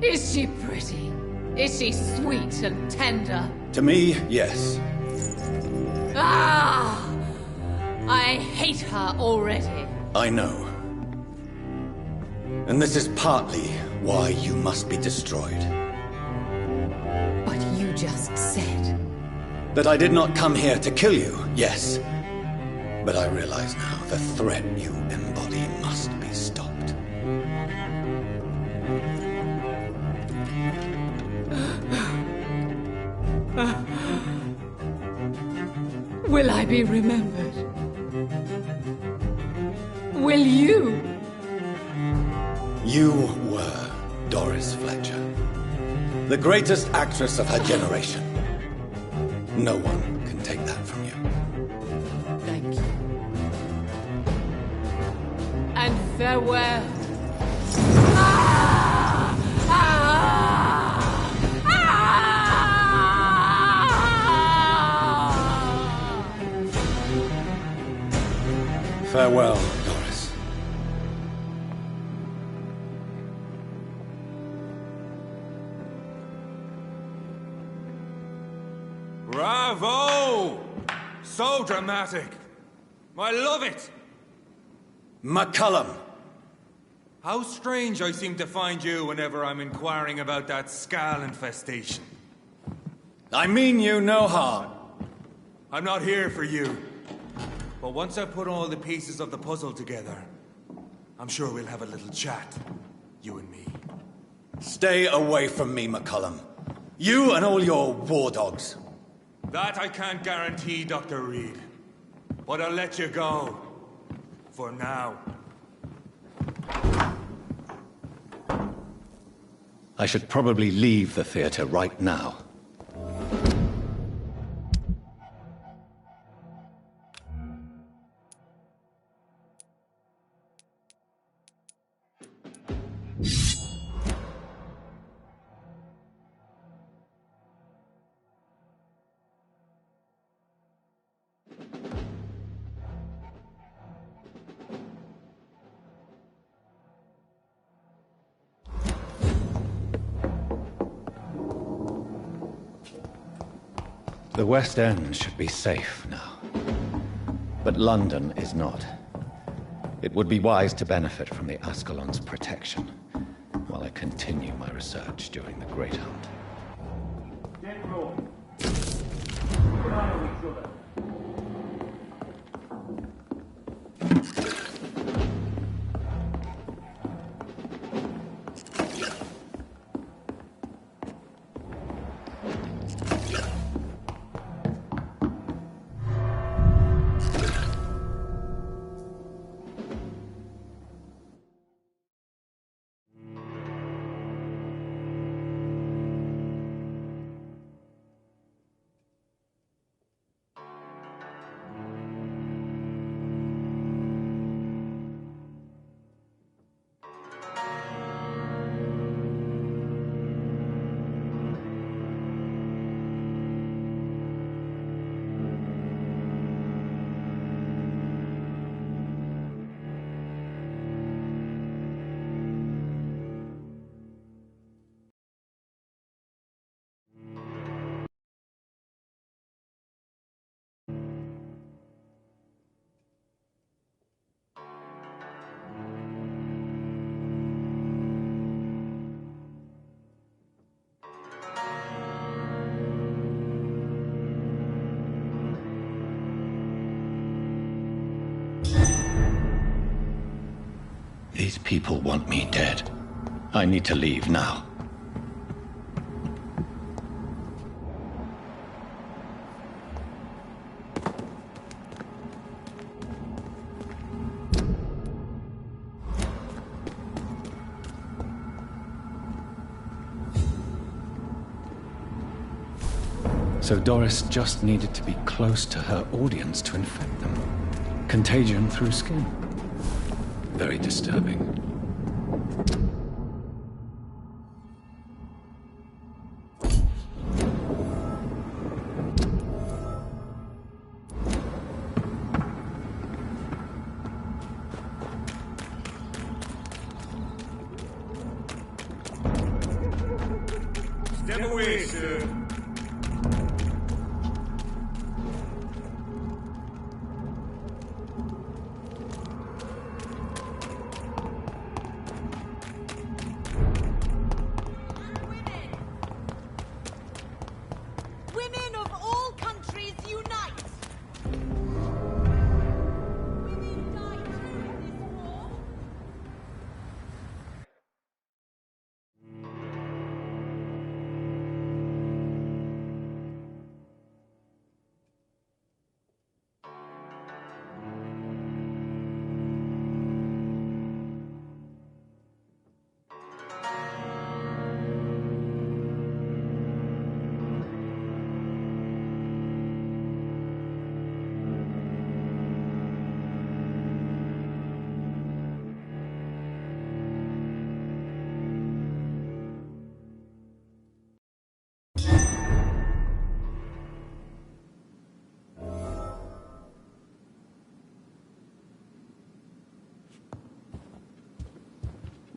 Speaker 12: Is she pretty? Is she sweet and tender?
Speaker 2: To me, yes.
Speaker 12: Ah! I hate her already.
Speaker 2: I know. And this is partly why you must be destroyed.
Speaker 12: But you just said
Speaker 15: That I did not come here to kill you, yes. But I realize now the threat you embody must be stopped.
Speaker 4: Will I be remembered? Will you?
Speaker 15: You were Doris Fletcher, the greatest actress of her generation. No one can take that from you.
Speaker 4: Thank you. And farewell.
Speaker 15: Farewell, Doris.
Speaker 5: Bravo! So dramatic. I love it.
Speaker 15: McCullum.
Speaker 5: How strange I seem to find you whenever I'm inquiring about that Skal infestation.
Speaker 15: I mean you no harm.
Speaker 5: I'm not here for you. But once I put all the pieces of the puzzle together, I'm sure we'll have a little chat, you and me.
Speaker 15: Stay away from me, McCullum. You and all your war dogs.
Speaker 5: That I can't guarantee, Dr. Reed. But I'll let you go. For now.
Speaker 15: I should probably leave the theater right now. The West End should be safe now. But London is not. It would be wise to benefit from the Ascalon's protection while I continue my research during the Great Hunt.
Speaker 16: General, keep an eye on each other.
Speaker 15: These people want me dead. I need to leave now. So Doris just needed to be close to her audience to infect them. Contagion through skin. Very disturbing.
Speaker 5: Step away, sir.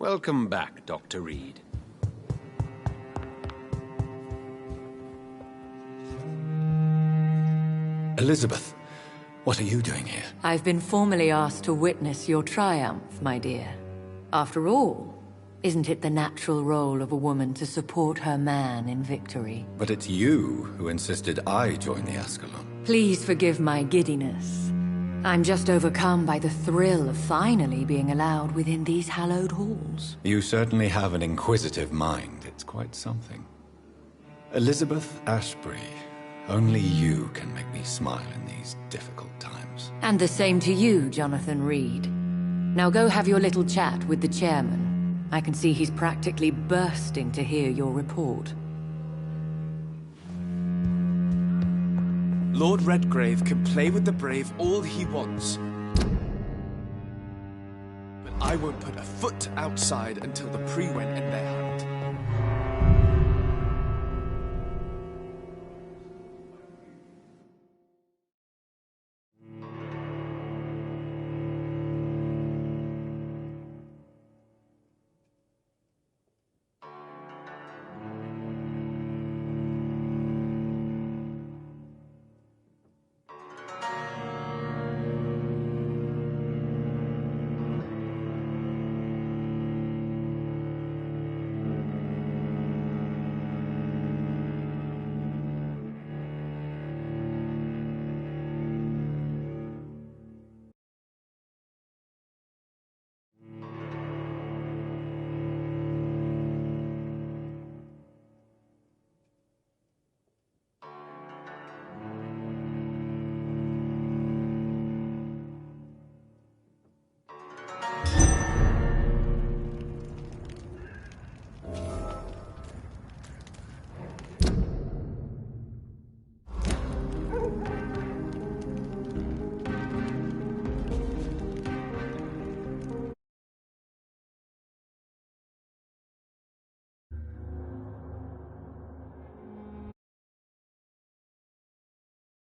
Speaker 3: Welcome back, Dr. Reed.
Speaker 2: Elizabeth, what are you doing here?
Speaker 4: I've been formally asked to witness your triumph, my dear. After all, isn't it the natural role of a woman to support her man in victory?
Speaker 2: But it's you who insisted I join the Ascalon.
Speaker 4: Please forgive my giddiness. I'm just overcome by the thrill of finally being allowed within these hallowed halls.
Speaker 2: You certainly have an inquisitive mind. It's quite something. Elizabeth Ashbury, only you can make me smile in these difficult times.
Speaker 4: And the same to you, Jonathan Reed. Now go have your little chat with the chairman. I can see he's practically bursting to hear your report.
Speaker 17: Lord Redgrave can play with the brave all he wants. But I won't put a foot outside until the pre-went in their hunt.